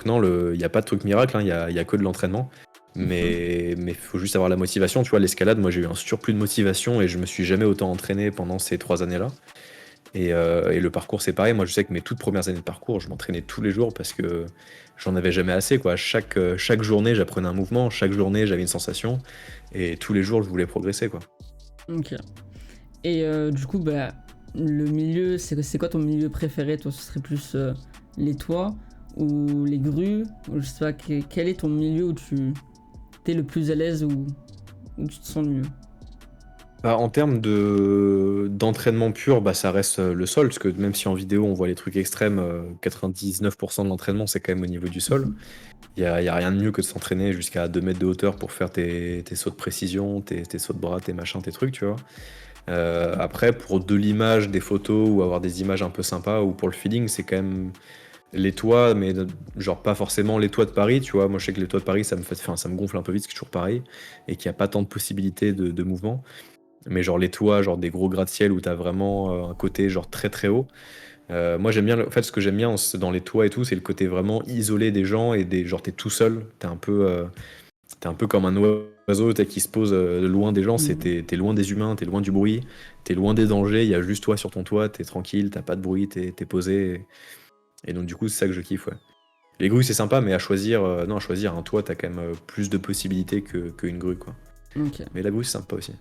non, il n'y a pas de truc miracle, hein, il y a que de l'entraînement. Mhm. Mais faut juste avoir la motivation. Tu vois, l'escalade, moi j'ai eu un surplus de motivation et je me suis jamais autant entraîné pendant ces 3 années-là. Et le parcours, c'est pareil. Moi, je sais que mes toutes premières années de parcours, je m'entraînais tous les jours parce que j'en avais jamais assez, quoi. Chaque journée, j'apprenais un mouvement, chaque journée, j'avais une sensation. Et tous les jours, je voulais progresser, quoi. Ok. Et du coup, bah, le milieu, c'est quoi ton milieu préféré? Toi, ce serait plus les toits ou les grues? Ou je sais pas, quel est ton milieu où tu t'es le plus à l'aise ou où tu te sens le mieux? Bah, en termes d'entraînement pur, bah, ça reste le sol, parce que même si en vidéo on voit les trucs extrêmes, 99% de l'entraînement c'est quand même au niveau du sol. Mhm. Y a rien de mieux que de s'entraîner jusqu'à 2 mètres de hauteur pour faire tes sauts de précision, tes sauts de bras, tes machins, tes trucs, tu vois. Après, pour de l'image, des photos ou avoir des images un peu sympas ou pour le feeling, c'est quand même les toits, mais genre pas forcément les toits de Paris, tu vois. Moi je sais que les toits de Paris enfin, ça me gonfle un peu vite, c'est toujours pareil, et qu'il n'y a pas tant de possibilités de mouvement. Mais genre les toits, genre des gros gratte-ciel où t'as vraiment un côté genre très très haut. Moi j'aime bien, en fait ce que j'aime bien dans les toits et tout, c'est le côté vraiment isolé des gens et genre t'es tout seul, t'es un peu comme un oiseau qui se pose loin des gens, Mhm. t'es loin des humains, t'es loin du bruit, t'es loin des dangers, il y a juste toi sur ton toit, t'es tranquille, t'as pas de bruit, t'es posé. Et donc du coup c'est ça que je kiffe, ouais. Les grues c'est sympa, mais non, à choisir un toit, t'as quand même plus de possibilités qu'une grue, quoi. Ok. Mais la grue c'est sympa aussi.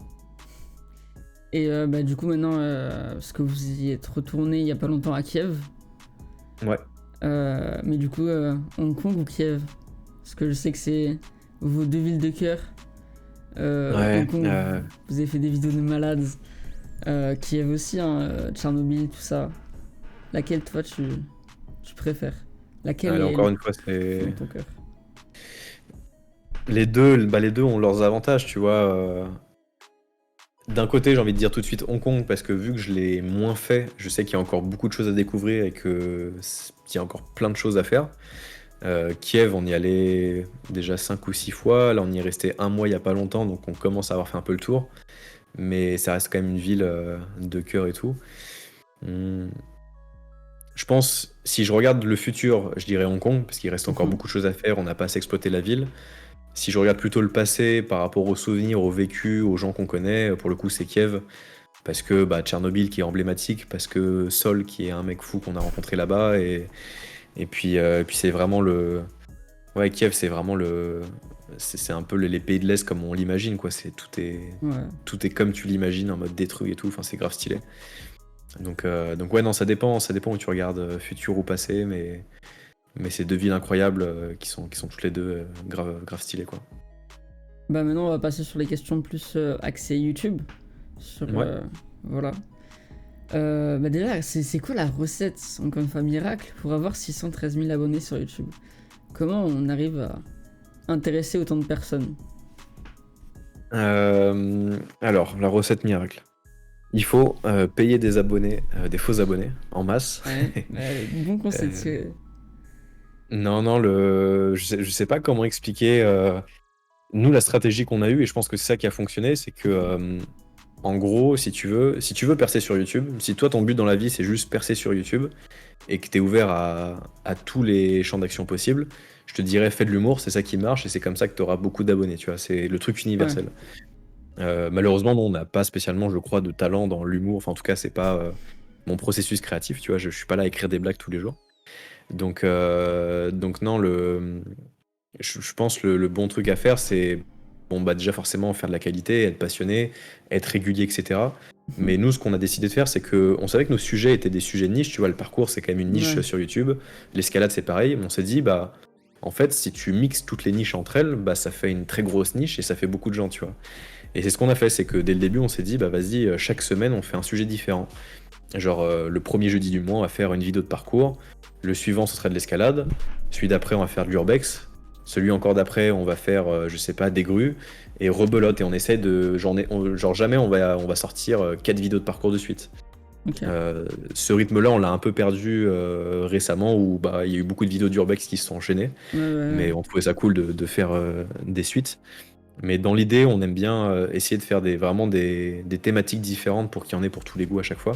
Et bah, du coup, maintenant, parce que vous y êtes retourné il y a pas longtemps à Kiev, Ouais. mais du coup, Hong Kong ou Kiev? Parce que je sais que c'est vos deux villes de cœur. Hong Ouais, Kong, vous avez fait des vidéos de malades. Kiev aussi, hein, Tchernobyl, tout ça. Laquelle, toi, tu préfères? Laquelle allez, est encore le une fois, fond de c'est ton cœur? les deux ont leurs avantages, tu vois. D'un côté, j'ai envie de dire tout de suite Hong Kong parce que vu que je l'ai moins fait, je sais qu'il y a encore beaucoup de choses à découvrir et qu'il y a encore plein de choses à faire. Kiev, on y allait déjà 5 ou 6 fois. Là, on y est resté un mois il y a pas longtemps, donc on commence à avoir fait un peu le tour. Mais ça reste quand même une ville de cœur et tout. Hum, Je pense, si je regarde le futur, je dirais Hong Kong, parce qu'il reste encore Mhm. beaucoup de choses à faire, on n'a pas assez exploité la ville. Si je regarde plutôt le passé par rapport aux souvenirs, au vécu, aux gens qu'on connaît, pour le coup c'est Kiev, parce que bah, Tchernobyl qui est emblématique, parce que Sol qui est un mec fou qu'on a rencontré là-bas, et puis c'est vraiment le... Ouais, Kiev c'est vraiment le... C'est un peu les pays de l'Est comme on l'imagine, quoi. Ouais. Tout est comme tu l'imagines, en mode détruit et tout, enfin c'est grave stylé. Donc ouais, non, ça dépend où tu regardes, futur ou passé, mais c'est deux villes incroyables qui sont toutes les deux grave stylées, quoi. Bah, maintenant, on va passer sur les questions plus axées YouTube. Sur, Ouais. voilà. Bah, déjà, c'est quoi la recette, encore une fois, miracle, pour avoir 613 000 abonnés sur YouTube? Comment on arrive à intéresser autant de personnes? Alors, la recette miracle. Il faut payer des abonnés, des faux abonnés, en masse. Ouais, bon conseil. Euh, non, non, je sais pas comment expliquer. Nous, la stratégie qu'on a eue, et je pense que c'est ça qui a fonctionné, c'est que, en gros, si tu veux percer sur YouTube, si toi, ton but dans la vie, c'est juste percer sur YouTube, et que tu es ouvert à tous les champs d'action possibles, je te dirais, fais de l'humour, c'est ça qui marche, et c'est comme ça que tu auras beaucoup d'abonnés, tu vois, c'est le truc Ouais. universel. Malheureusement, non, on n'a pas spécialement, je crois, de talent dans l'humour. Enfin, en tout cas, c'est pas mon processus créatif, tu vois. Je suis pas là à écrire des blagues tous les jours. Donc non, je pense le bon truc à faire, c'est bon, bah déjà forcément faire de la qualité, être passionné, être régulier, etc. Mhm. Mais nous, ce qu'on a décidé de faire, c'est que on savait que nos sujets étaient des sujets de niche. Tu vois, le parcours, c'est quand même une niche Ouais, sur YouTube. L'escalade, c'est pareil. On s'est dit, bah, en fait, si tu mixes toutes les niches entre elles, bah, ça fait une très grosse niche et ça fait beaucoup de gens, tu vois. Et c'est ce qu'on a fait, c'est que dès le début, on s'est dit, bah, vas-y, chaque semaine, on fait un sujet différent. Genre, le premier jeudi du mois, on va faire une vidéo de parcours. Le suivant, ce serait de l'escalade. Celui d'après, on va faire de l'urbex. Celui encore d'après, on va faire, je sais pas, des grues. Et rebelote. Et on essaie de. Genre, jamais on va sortir 4 vidéos de parcours de suite. ok. Ce rythme-là, on l'a un peu perdu récemment, où bah, il y a eu beaucoup de vidéos d'urbex qui se sont enchaînées. Ouais, ouais, ouais. Mais on trouvait ça cool de faire des suites. Mais dans l'idée, on aime bien essayer de faire vraiment des thématiques différentes pour qu'il y en ait pour tous les goûts à chaque fois.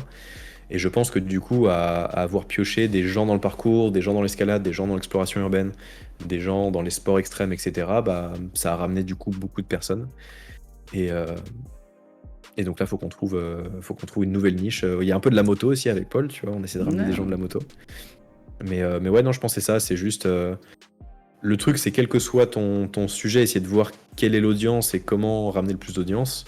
Et je pense que du coup, à avoir pioché des gens dans le parcours, des gens dans l'escalade, des gens dans l'exploration urbaine, des gens dans les sports extrêmes, etc., bah, ça a ramené du coup beaucoup de personnes. Et, euh, et donc là, faut qu'on trouve une nouvelle niche. Il y a un peu de la moto aussi avec Paul, tu vois, on essaie de ramener des gens de la moto. Mais ouais, non, je pense que c'est ça, c'est juste. Le truc, c'est quel que soit ton sujet, essayer de voir quelle est l'audience et comment ramener le plus d'audience.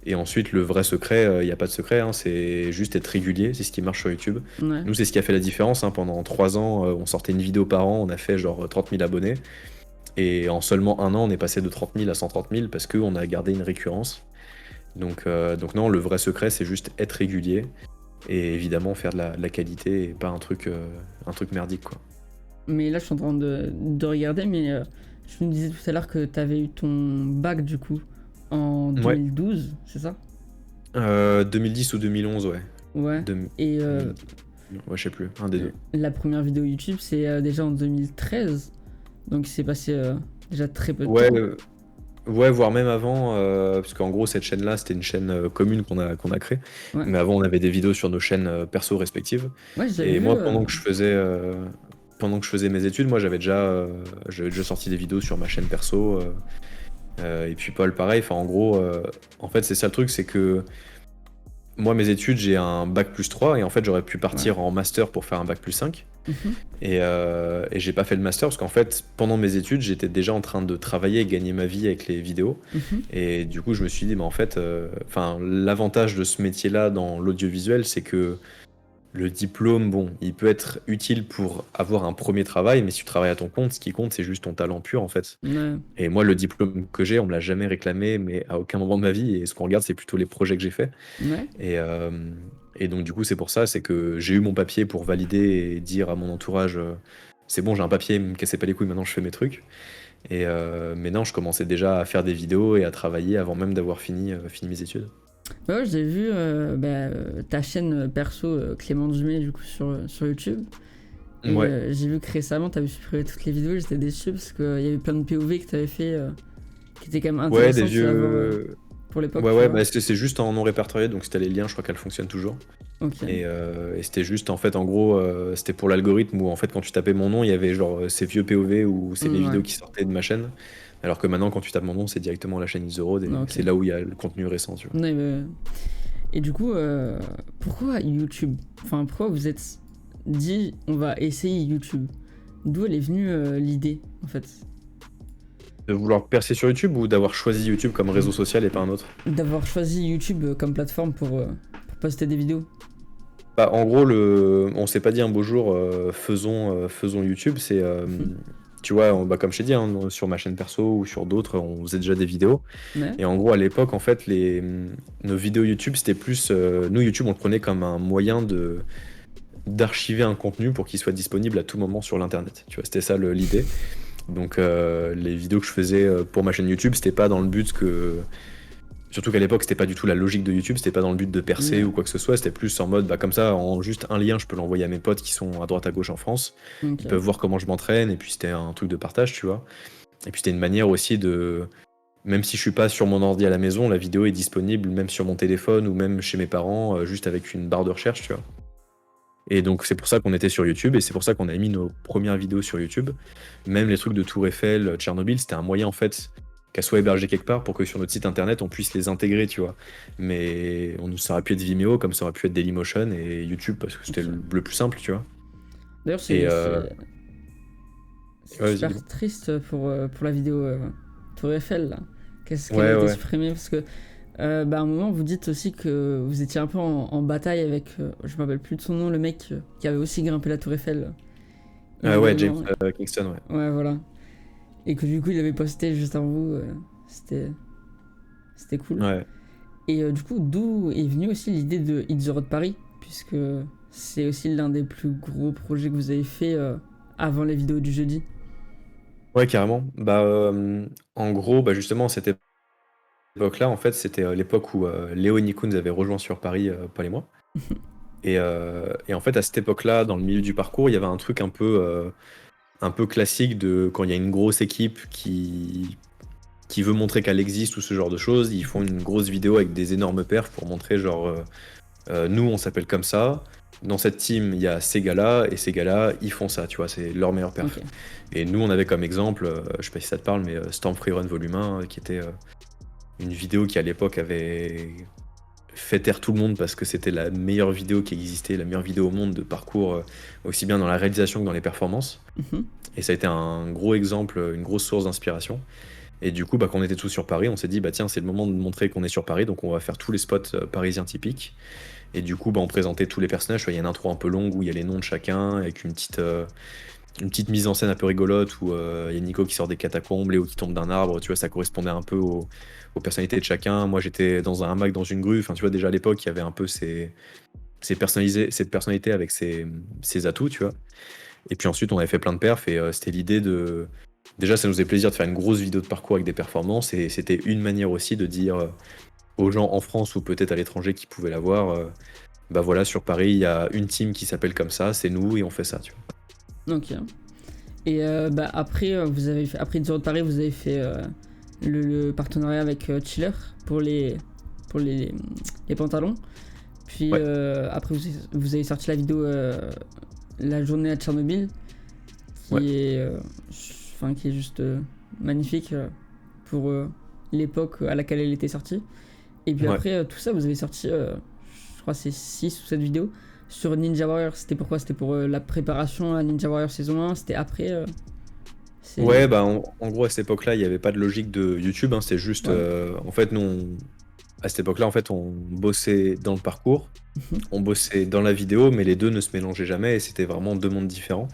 Et ensuite, le vrai secret, il n'y a pas de secret, hein, c'est juste être régulier, c'est ce qui marche sur YouTube. Ouais. Nous, c'est ce qui a fait la différence, hein. Pendant 3 ans, on sortait une vidéo par an, on a fait genre 30 000 abonnés. Et en seulement un an, on est passé de 30 000 à 130 000 parce qu'on a gardé une récurrence. Donc non, le vrai secret, c'est juste être régulier et évidemment faire de la qualité et pas un truc merdique, quoi. Mais là, je suis en train de regarder, mais je me disais tout à l'heure que tu avais eu ton bac du coup en Ouais, 2012, c'est ça? 2010 ou 2011, ouais. Ouais. Et Ouais, je sais plus, un des deux. la première vidéo YouTube, c'est déjà en 2013. Donc il s'est passé déjà très peu de Ouais, temps. ouais, voire même avant, parce qu'en gros, cette chaîne-là, c'était une chaîne commune qu'on a créée. Ouais. Mais avant, on avait des vidéos sur nos chaînes perso respectives. Ouais, j'avais Et vu. moi, pendant que je faisais mes études, moi, j'avais déjà sorti des vidéos sur ma chaîne perso. Et puis Paul, pareil. Enfin, en gros, en fait, c'est ça le truc, c'est que moi, mes études, j'ai un bac plus 3 et en fait, j'aurais pu Ouais. partir en master pour faire un bac plus 5. Mhm. Et j'ai pas fait le master parce qu'en fait, pendant mes études, j'étais déjà en train de travailler et gagner ma vie avec les vidéos. Mhm. Et du coup, je me suis dit, mais en fait, enfin, l'avantage de ce métier-là dans l'audiovisuel, c'est que le diplôme, bon, il peut être utile pour avoir un premier travail, mais si tu travailles à ton compte, ce qui compte, c'est juste ton talent pur, en fait. Ouais. Et moi, le diplôme que j'ai, on me l'a jamais réclamé, mais à aucun moment de ma vie. Et ce qu'on regarde, c'est plutôt les projets que j'ai faits. Ouais. Et, euh, et donc, du coup, c'est pour ça, c'est que j'ai eu mon papier pour valider et dire à mon entourage, c'est bon, j'ai un papier, me cassez pas les couilles, maintenant je fais mes trucs. Mais non, je commençais déjà à faire des vidéos et à travailler avant même d'avoir fini mes études. Ouais, j'ai vu ta chaîne perso Clément Dumais du coup sur YouTube. Et Ouais, j'ai vu que récemment, tu avais supprimé toutes les vidéos. J'étais déçu parce qu'il y avait plein de POV que tu avais fait qui étaient quand même ouais, des intéressantes à voir vieux. pour l'époque, Ouais, tu ouais, vois. bah, c'est juste en non répertorié, donc si t'as les liens, je crois qu'elle fonctionne toujours. Ok. Et c'était juste, en fait, en gros, c'était pour l'algorithme où, en fait, quand tu tapais mon nom, il y avait genre ces vieux POV ou c'est mes Ouais. vidéos qui sortaient de ma chaîne. Alors que maintenant, quand tu tapes mon nom, c'est directement la chaîne Is The Road et Non, ok. c'est là où il y a le contenu récent, tu vois. Non, et du coup, pourquoi YouTube? Enfin, pourquoi vous êtes dit on va essayer YouTube? D'où elle est venue l'idée en fait? De vouloir percer sur YouTube ou d'avoir choisi YouTube comme réseau social et pas un autre? D'avoir choisi YouTube comme plateforme pour poster des vidéos? Bah, en gros, on s'est pas dit un beau jour, faisons YouTube. Tu vois, bah, comme je t'ai dit, hein, sur ma chaîne perso ou sur d'autres, on faisait déjà des vidéos. Ouais. Et en gros, à l'époque, en fait, nos vidéos YouTube, c'était plus. Nous, YouTube, on le prenait comme un moyen d'archiver un contenu pour qu'il soit disponible à tout moment sur l'internet. Tu vois, c'était ça l'idée. Donc, les vidéos que je faisais pour ma chaîne YouTube, c'était pas dans le but que. Surtout qu'à l'époque, c'était pas du tout la logique de YouTube, c'était pas dans le but de percer Ouais. ou quoi que ce soit, c'était plus en mode, bah, comme ça, en juste un lien, je peux l'envoyer à mes potes qui sont à droite à gauche en France. Ils Ok. peuvent voir comment je m'entraîne, et puis c'était un truc de partage, tu vois. Et puis c'était une manière aussi de. Même si je suis pas sur mon ordi à la maison, la vidéo est disponible même sur mon téléphone ou même chez mes parents, juste avec une barre de recherche, tu vois. Et donc c'est pour ça qu'on était sur YouTube et c'est pour ça qu'on a mis nos premières vidéos sur YouTube. Même les trucs de Tour Eiffel, Tchernobyl, c'était un moyen en fait qu'elles soient hébergées quelque part pour que sur notre site internet on puisse les intégrer, tu vois. Mais ça aurait pu être Vimeo comme ça aurait pu être Dailymotion et YouTube parce que c'était Ok. le plus simple, tu vois. D'ailleurs, Et c'est ouais, vas-y, super dis-moi. triste pour la vidéo Tour Eiffel, là. Qu'est-ce qu'elle a Ouais, été ouais. supprimée parce que bah, à un moment, vous dites aussi que vous étiez un peu en bataille avec, je me rappelle plus de son nom, le mec qui avait aussi grimpé la Tour Eiffel. Ah ouais, James Évidemment. Kingston, ouais. Ouais, voilà. Et que du coup, il avait posté juste avant vous. C'était, c'était cool. Ouais. Et du coup, d'où est venue aussi l'idée de Hit the Road Paris, puisque c'est aussi l'un des plus gros projets que vous avez fait avant les vidéos du jeudi. Ouais, carrément. Bah, en gros, bah, justement, cette époque-là, en fait, c'était l'époque où Léo et Nico nous avaient rejoints sur Paris, Paul et moi. Et en fait, à cette époque-là, dans le milieu du parcours, il y avait un peu classique de quand il y a une grosse équipe qui veut montrer qu'elle existe ou ce genre de choses, ils font une grosse vidéo avec des énormes perfs pour montrer genre nous on s'appelle comme ça, dans cette team il y a ces gars-là et ces gars-là ils font ça, tu vois, c'est leur meilleur perf. Ok. Et nous on avait comme exemple, je sais pas si ça te parle, mais Storm Freerun Volume 1 qui était une vidéo qui à l'époque avait fait taire tout le monde parce que c'était la meilleure vidéo qui existait, la meilleure vidéo au monde de parcours, aussi bien dans la réalisation que dans les performances. Mhm. Et ça a été un gros exemple, une grosse source d'inspiration. Et du coup, bah, quand on était tous sur Paris, on s'est dit, bah tiens, c'est le moment de montrer qu'on est sur Paris, donc on va faire tous les spots parisiens typiques. Et du coup, bah, on présentait tous les personnages. Il y a une intro un peu longue où il y a les noms de chacun, avec une petite mise en scène un peu rigolote où il y a Nico qui sort des catacombes, Léo qui tombe d'un arbre. Tu vois, ça correspondait un peu aux personnalités de chacun. Moi, j'étais dans un hamac, dans une grue. Enfin, tu vois, déjà à l'époque, il y avait un peu cette personnalité avec ses atouts, tu vois. Et puis ensuite, on avait fait plein de perfs et c'était l'idée de. Déjà, ça nous faisait plaisir de faire une grosse vidéo de parcours avec des performances et c'était une manière aussi de dire aux gens en France ou peut-être à l'étranger qui pouvaient la voir, bah voilà, sur Paris, il y a une team qui s'appelle comme ça, c'est nous et on fait ça, tu vois. Ok. Et bah, après, après Hit the Road Paris, vous avez fait le partenariat avec Chiller pour pour les pantalons. Puis Ouais, après, vous avez sorti la vidéo La journée à Tchernobyl, ouais, qui est juste magnifique pour l'époque à laquelle elle était sortie. Et puis ouais. après, tout ça, vous avez sorti, je crois, c'est 6 ou 7 vidéos sur Ninja Warrior. C'était pourquoi? C'était pour la préparation à Ninja Warrior saison 1. C'était après. C'est. Ouais, bah en gros, à cette époque-là, il n'y avait pas de logique de YouTube, hein, c'est juste, Ouais. en fait, nous, à cette époque-là, en fait, on bossait dans le parcours, Mhm. on bossait dans la vidéo, mais les deux ne se mélangeaient jamais et c'était vraiment deux mondes différents.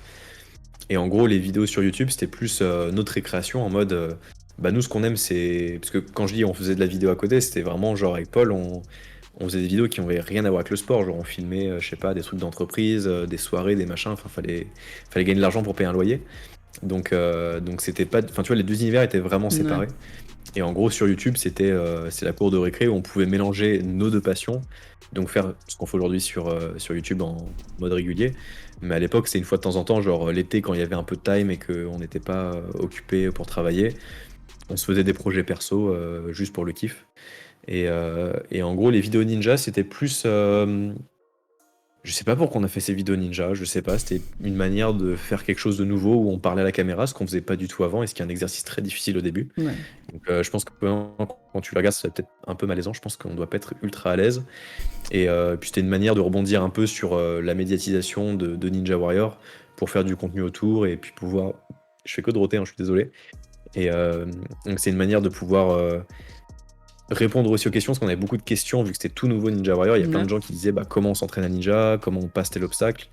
Et en gros, les vidéos sur YouTube, c'était plus notre récréation en mode. Bah, nous, ce qu'on aime, c'est. Parce que quand je dis on faisait de la vidéo à côté, c'était vraiment genre avec Paul, on faisait des vidéos qui n'avaient rien à voir avec le sport. Genre, on filmait, je sais pas, des trucs d'entreprise, des soirées, des machins. Enfin, fallait gagner de l'argent pour payer un loyer. Donc c'était pas. Enfin, tu vois, les deux univers étaient vraiment Ouais. séparés. Et en gros, sur YouTube, c'est la cour de récré où on pouvait mélanger nos deux passions, donc faire ce qu'on fait aujourd'hui sur YouTube en mode régulier. Mais à l'époque, c'est une fois de temps en temps, genre l'été, quand il y avait un peu de time et qu'on n'était pas occupé pour travailler, on se faisait des projets perso juste pour le kiff. Et en gros, les vidéos ninja, c'était plus. Je sais pas pourquoi on a fait ces vidéos ninja, je sais pas, c'était une manière de faire quelque chose de nouveau où on parlait à la caméra, ce qu'on faisait pas du tout avant et ce qui est un exercice très difficile au début. Ouais. Donc je pense que quand tu la regardes, c'est peut-être un peu malaisant. Je pense qu'on doit pas être ultra à l'aise. Et puis c'était une manière de rebondir un peu sur la médiatisation de Ninja Warrior pour faire du contenu autour et puis pouvoir. Je fais que de roter, hein, je suis désolé. Et donc c'est une manière de pouvoir répondre aussi aux questions parce qu'on avait beaucoup de questions vu que c'était tout nouveau Ninja Warrior. Il y a plein Ouais. de gens qui disaient bah, comment on s'entraîne à Ninja, comment on passe tel obstacle.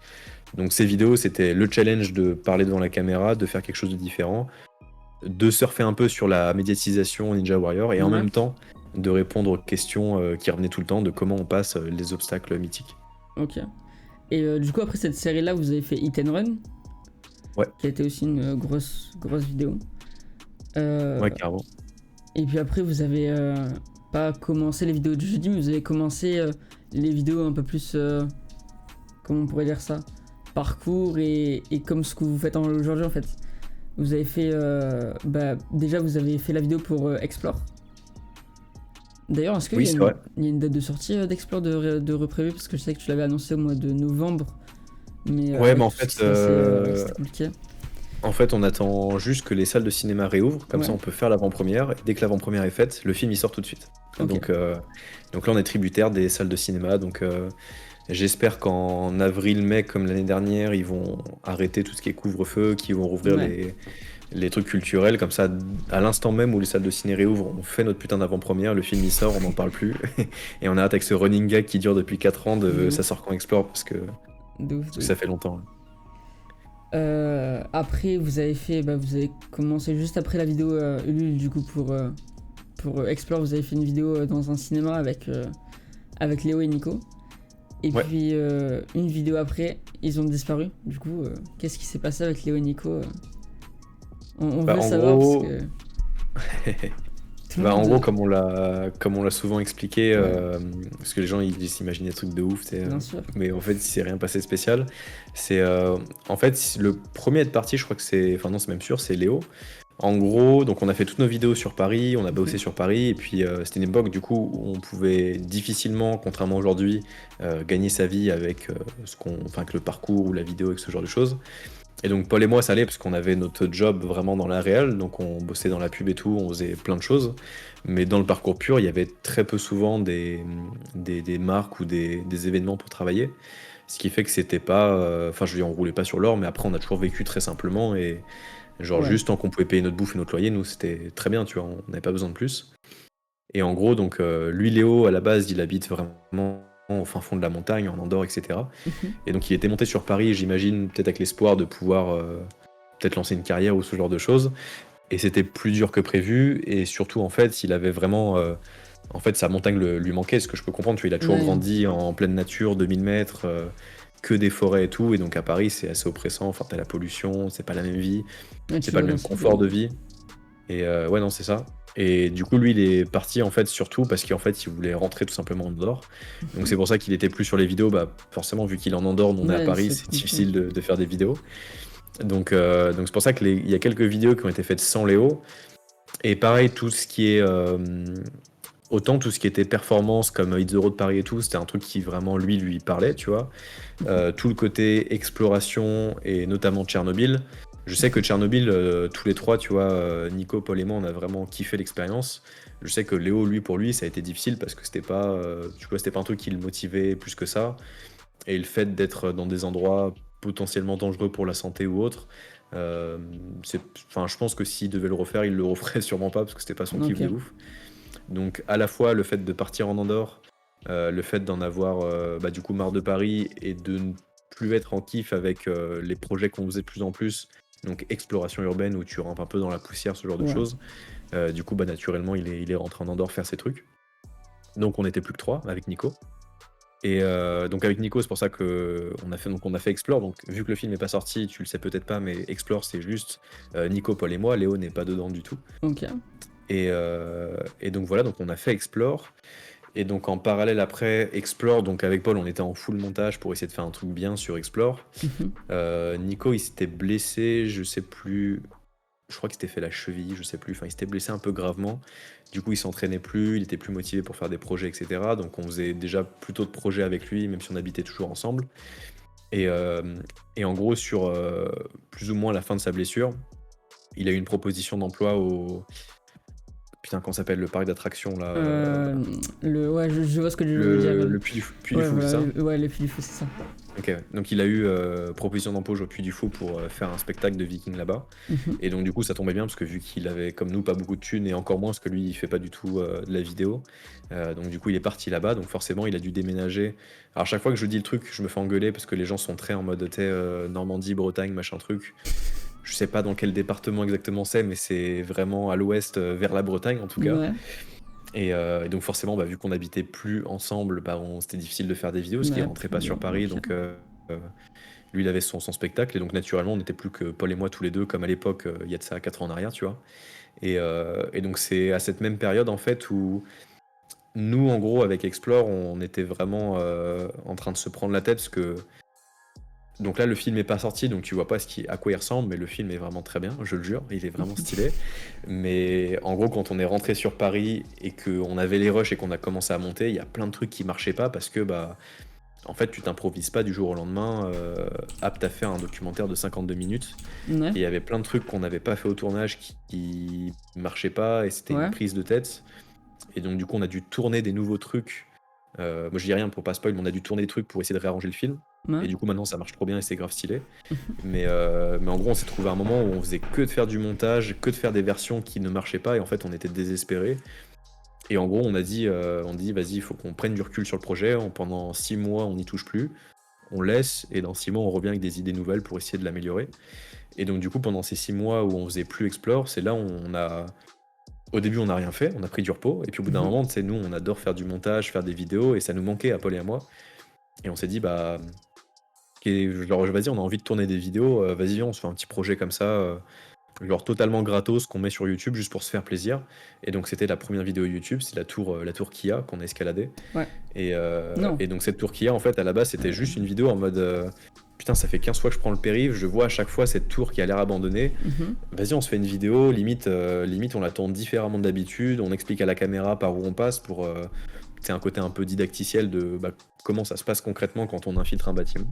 Donc ces vidéos, c'était le challenge de parler devant la caméra, de faire quelque chose de différent, de surfer un peu sur la médiatisation Ninja Warrior et en Ouais. même temps de répondre aux questions qui revenaient tout le temps de comment on passe les obstacles mythiques. Ok. Et du coup, après cette série-là, vous avez fait Hit and Run, Ouais, qui a été aussi une grosse vidéo. Euh, ouais, carrément. et puis après, vous avez pas commencé les vidéos du jeudi, mais vous avez commencé les vidéos un peu plus. Comment on pourrait dire ça? Parcours et comme ce que vous faites aujourd'hui en fait. Vous avez fait. Déjà, vous avez fait la vidéo pour Explore. D'ailleurs, est-ce qu'il Oui, y a c'est vrai. il y a une date de sortie d'Explore de reprévu? Parce que je sais que tu l'avais annoncé au mois de novembre. Mais Ouais, mais avec tout ce qui se passait, c'était compliqué. en fait, on attend juste que les salles de cinéma réouvrent, comme ça Ouais, on peut faire l'avant-première. Et dès que l'avant-première est faite, le film il sort tout de suite. ok. Donc là, on est tributaire des salles de cinéma. Donc J'espère qu'en avril-mai, comme l'année dernière, ils vont arrêter tout ce qui est couvre-feu, qu'ils vont rouvrir Ouais. les trucs culturels. Comme ça, à l'instant même où les salles de ciné réouvrent, on fait notre putain d'avant-première, le film il sort, on n'en parle plus. Et on arrête avec ce running gag qui dure depuis 4 ans de De ça ouf. sort quand Explore, De ouf, parce de que ça ouf. fait longtemps. Après, vous avez commencé juste après la vidéo Ulule, du coup, pour Explore, vous avez fait une vidéo dans un cinéma avec Léo et Nico. Et Ouais. puis, une vidéo après, ils ont disparu. Du coup, qu'est-ce qui s'est passé avec Léo et Nico on Bah, veut en savoir parce gros, que tout le bah, en gros, monde. comme on l'a souvent expliqué, Ouais, parce que les gens ils s'imaginent des trucs de ouf, bien sûr. mais en fait, il s'est rien passé de spécial. C'est en fait le premier à être parti, je crois que c'est, enfin non, c'est même sûr, c'est Léo. En gros, donc on a fait toutes nos vidéos sur Paris, on a bossé Mhm. sur Paris, et puis c'était une époque du coup où on pouvait difficilement, contrairement à aujourd'hui, gagner sa vie avec enfin, avec le parcours ou la vidéo, avec ce genre de choses. Et donc Paul et moi, ça allait parce qu'on avait notre job vraiment dans la réal, donc on bossait dans la pub et tout, on faisait plein de choses. Mais dans le parcours pur, il y avait très peu souvent des marques ou des événements pour travailler. Ce qui fait que c'était pas. Enfin, je veux dire, on roulait pas sur l'or, mais après, on a toujours vécu très simplement. Et genre, Ouais, juste tant qu'on pouvait payer notre bouffe et notre loyer, nous, c'était très bien, tu vois, on n'avait pas besoin de plus. Et en gros, donc, lui, Léo, à la base, il habite vraiment au fin fond de la montagne, en Andorre, etc. mhm. Et donc il était monté sur Paris, j'imagine, peut-être avec l'espoir de pouvoir peut-être lancer une carrière ou ce genre de choses. Et c'était plus dur que prévu. Et surtout, en fait, il avait vraiment. En fait, sa montagne lui manquait, ce que je peux comprendre. Tu vois, il a toujours Ouais, grandi en pleine nature, 2000 mètres, que des forêts et tout. Et donc à Paris, c'est assez oppressant. Enfin, t'as la pollution, c'est pas la même vie, ouais, c'est tu pas vas le dans même cette confort bulle. de vie. Et ouais, non, c'est ça. Et du coup, lui, il est parti en fait surtout parce qu'en fait, il voulait rentrer tout simplement en Andorre. Donc c'est pour ça qu'il était plus sur les vidéos. Bah, forcément, vu qu'il est en Andorre, nous on est à Ouais, Paris, ça te c'est comprend. difficile de faire des vidéos. Donc c'est pour ça qu'il y a quelques vidéos qui ont été faites sans Léo. Et pareil, tout ce qui est autant tout ce qui était performance comme Hit the Road Paris et tout, c'était un truc qui vraiment lui parlait, tu vois. Tout le côté exploration et notamment Tchernobyl. Je sais que Tchernobyl, tous les trois, tu vois, Nico, Paul et moi, on a vraiment kiffé l'expérience. Je sais que Léo, lui, pour lui, ça a été difficile parce que c'était pas, tu vois, c'était pas un truc qui le motivait plus que ça. Et le fait d'être dans des endroits potentiellement dangereux pour la santé ou autre, euh, enfin, je pense que s'il devait le refaire, il le referait sûrement pas parce que c'était pas son kiff de Ok. ouf. Donc à la fois le fait de partir en Andorre, le fait d'en avoir bah, du coup marre de Paris et de ne plus être en kiff avec les projets qu'on faisait de plus en plus, donc exploration urbaine où tu rampes un peu dans la poussière, ce genre de Ouais. choses. Du coup, bah, naturellement, il est rentré en Andorre faire ses trucs. Donc on était plus que trois avec Nico. Et donc avec Nico, c'est pour ça que on a fait Explore. Donc vu que le film n'est pas sorti, tu le sais peut-être pas, mais Explore c'est juste Nico, Paul et moi. Léo n'est pas dedans du tout. Ok. Et donc voilà, donc on a fait Explore. Et donc en parallèle après Explore, donc avec Paul, on était en full montage pour essayer de faire un truc bien sur Explore. Mhm. Nico, il s'était blessé, je sais plus. Je crois qu'il s'était fait la cheville, je sais plus. Enfin, il s'était blessé un peu gravement. Du coup, il s'entraînait plus, il était plus motivé pour faire des projets, etc. Donc, on faisait déjà plutôt de projets avec lui, même si on habitait toujours ensemble. Et, euh, et en gros, sur plus ou moins la fin de sa blessure, il a eu une proposition d'emploi au. Putain, comment ça s'appelle le parc d'attractions là Ouais, je vois ce que je veux dire. le Puy du Ouais, Fou, c'est voilà, ça? ouais, les filles, c'est ça. Ok, ouais. Donc il a eu proposition d'embauche au Puy du Fou pour faire un spectacle de Vikings là-bas. Mhm. Et donc du coup ça tombait bien parce que vu qu'il avait comme nous pas beaucoup de thunes et encore moins parce que lui il fait pas du tout de la vidéo. Donc du coup il est parti là-bas, donc forcément il a dû déménager. Alors chaque fois que je dis le truc, je me fais engueuler parce que les gens sont très en mode tu sais, Normandie, Bretagne, machin truc. Je sais pas dans quel département exactement c'est, mais c'est vraiment à l'ouest vers la Bretagne en tout cas. Ouais, Et donc forcément, bah, vu qu'on n'habitait plus ensemble, bah, c'était difficile de faire des vidéos, parce qu'il ouais, rentrait pas sur Paris, ok. donc lui il avait son spectacle, et donc naturellement on n'était plus que Paul et moi tous les deux, comme à l'époque, il y a de ça 4 ans en arrière, tu vois. Et donc c'est à cette même période en fait où nous en gros avec Explore, on était vraiment en train de se prendre la tête, parce que donc là le film est pas sorti, donc tu vois pas à quoi il ressemble, mais le film est vraiment très bien, je le jure, il est vraiment stylé. Mais en gros, quand on est rentré sur Paris et qu'on avait les rushs et qu'on a commencé à monter, il y a plein de trucs qui marchaient pas parce que bah en fait tu t'improvises pas du jour au lendemain apte à faire un documentaire de 52 minutes. Ouais, Et il y avait plein de trucs qu'on n'avait pas fait au tournage qui marchaient pas et c'était une ouais, prise de tête. Et donc du coup on a dû tourner des nouveaux trucs Moi je dis rien pour pas spoil, mais on a dû tourner des trucs pour essayer de réarranger le film. Ouais. Et du coup maintenant ça marche trop bien et c'est grave stylé. Mais en gros on s'est trouvé un moment où on faisait que de faire du montage, que de faire des versions qui ne marchaient pas et en fait on était désespérés. Et en gros on dit vas-y il faut qu'on prenne du recul sur le projet, pendant 6 mois on n'y touche plus, on laisse et dans 6 mois on revient avec des idées nouvelles pour essayer de l'améliorer. Et donc du coup pendant ces 6 mois où on faisait plus Explore, c'est là où on a au début, on n'a rien fait, on a pris du repos, et puis au bout d'un Mhm. moment, tu sais, nous, on adore faire du montage, faire des vidéos, et ça nous manquait à Paul et à moi. Et on s'est dit, bah, genre, vas-y, on a envie de tourner des vidéos, vas-y, on se fait un petit projet comme ça, genre totalement gratos, qu'on met sur YouTube juste pour se faire plaisir. Et donc, c'était la première vidéo YouTube, c'est la tour Kia qu'on a escaladée. Ouais. Et, Non. et donc, cette tour Kia, en fait, à la base, c'était juste une vidéo en mode, putain, ça fait 15 fois que je prends le périph', je vois à chaque fois cette tour qui a l'air abandonnée. Mhm. Vas-y, on se fait une vidéo, limite on la tourne différemment de d'habitude, on explique à la caméra par où on passe pour c'est un côté un peu didacticiel de comment ça se passe concrètement quand on infiltre un bâtiment.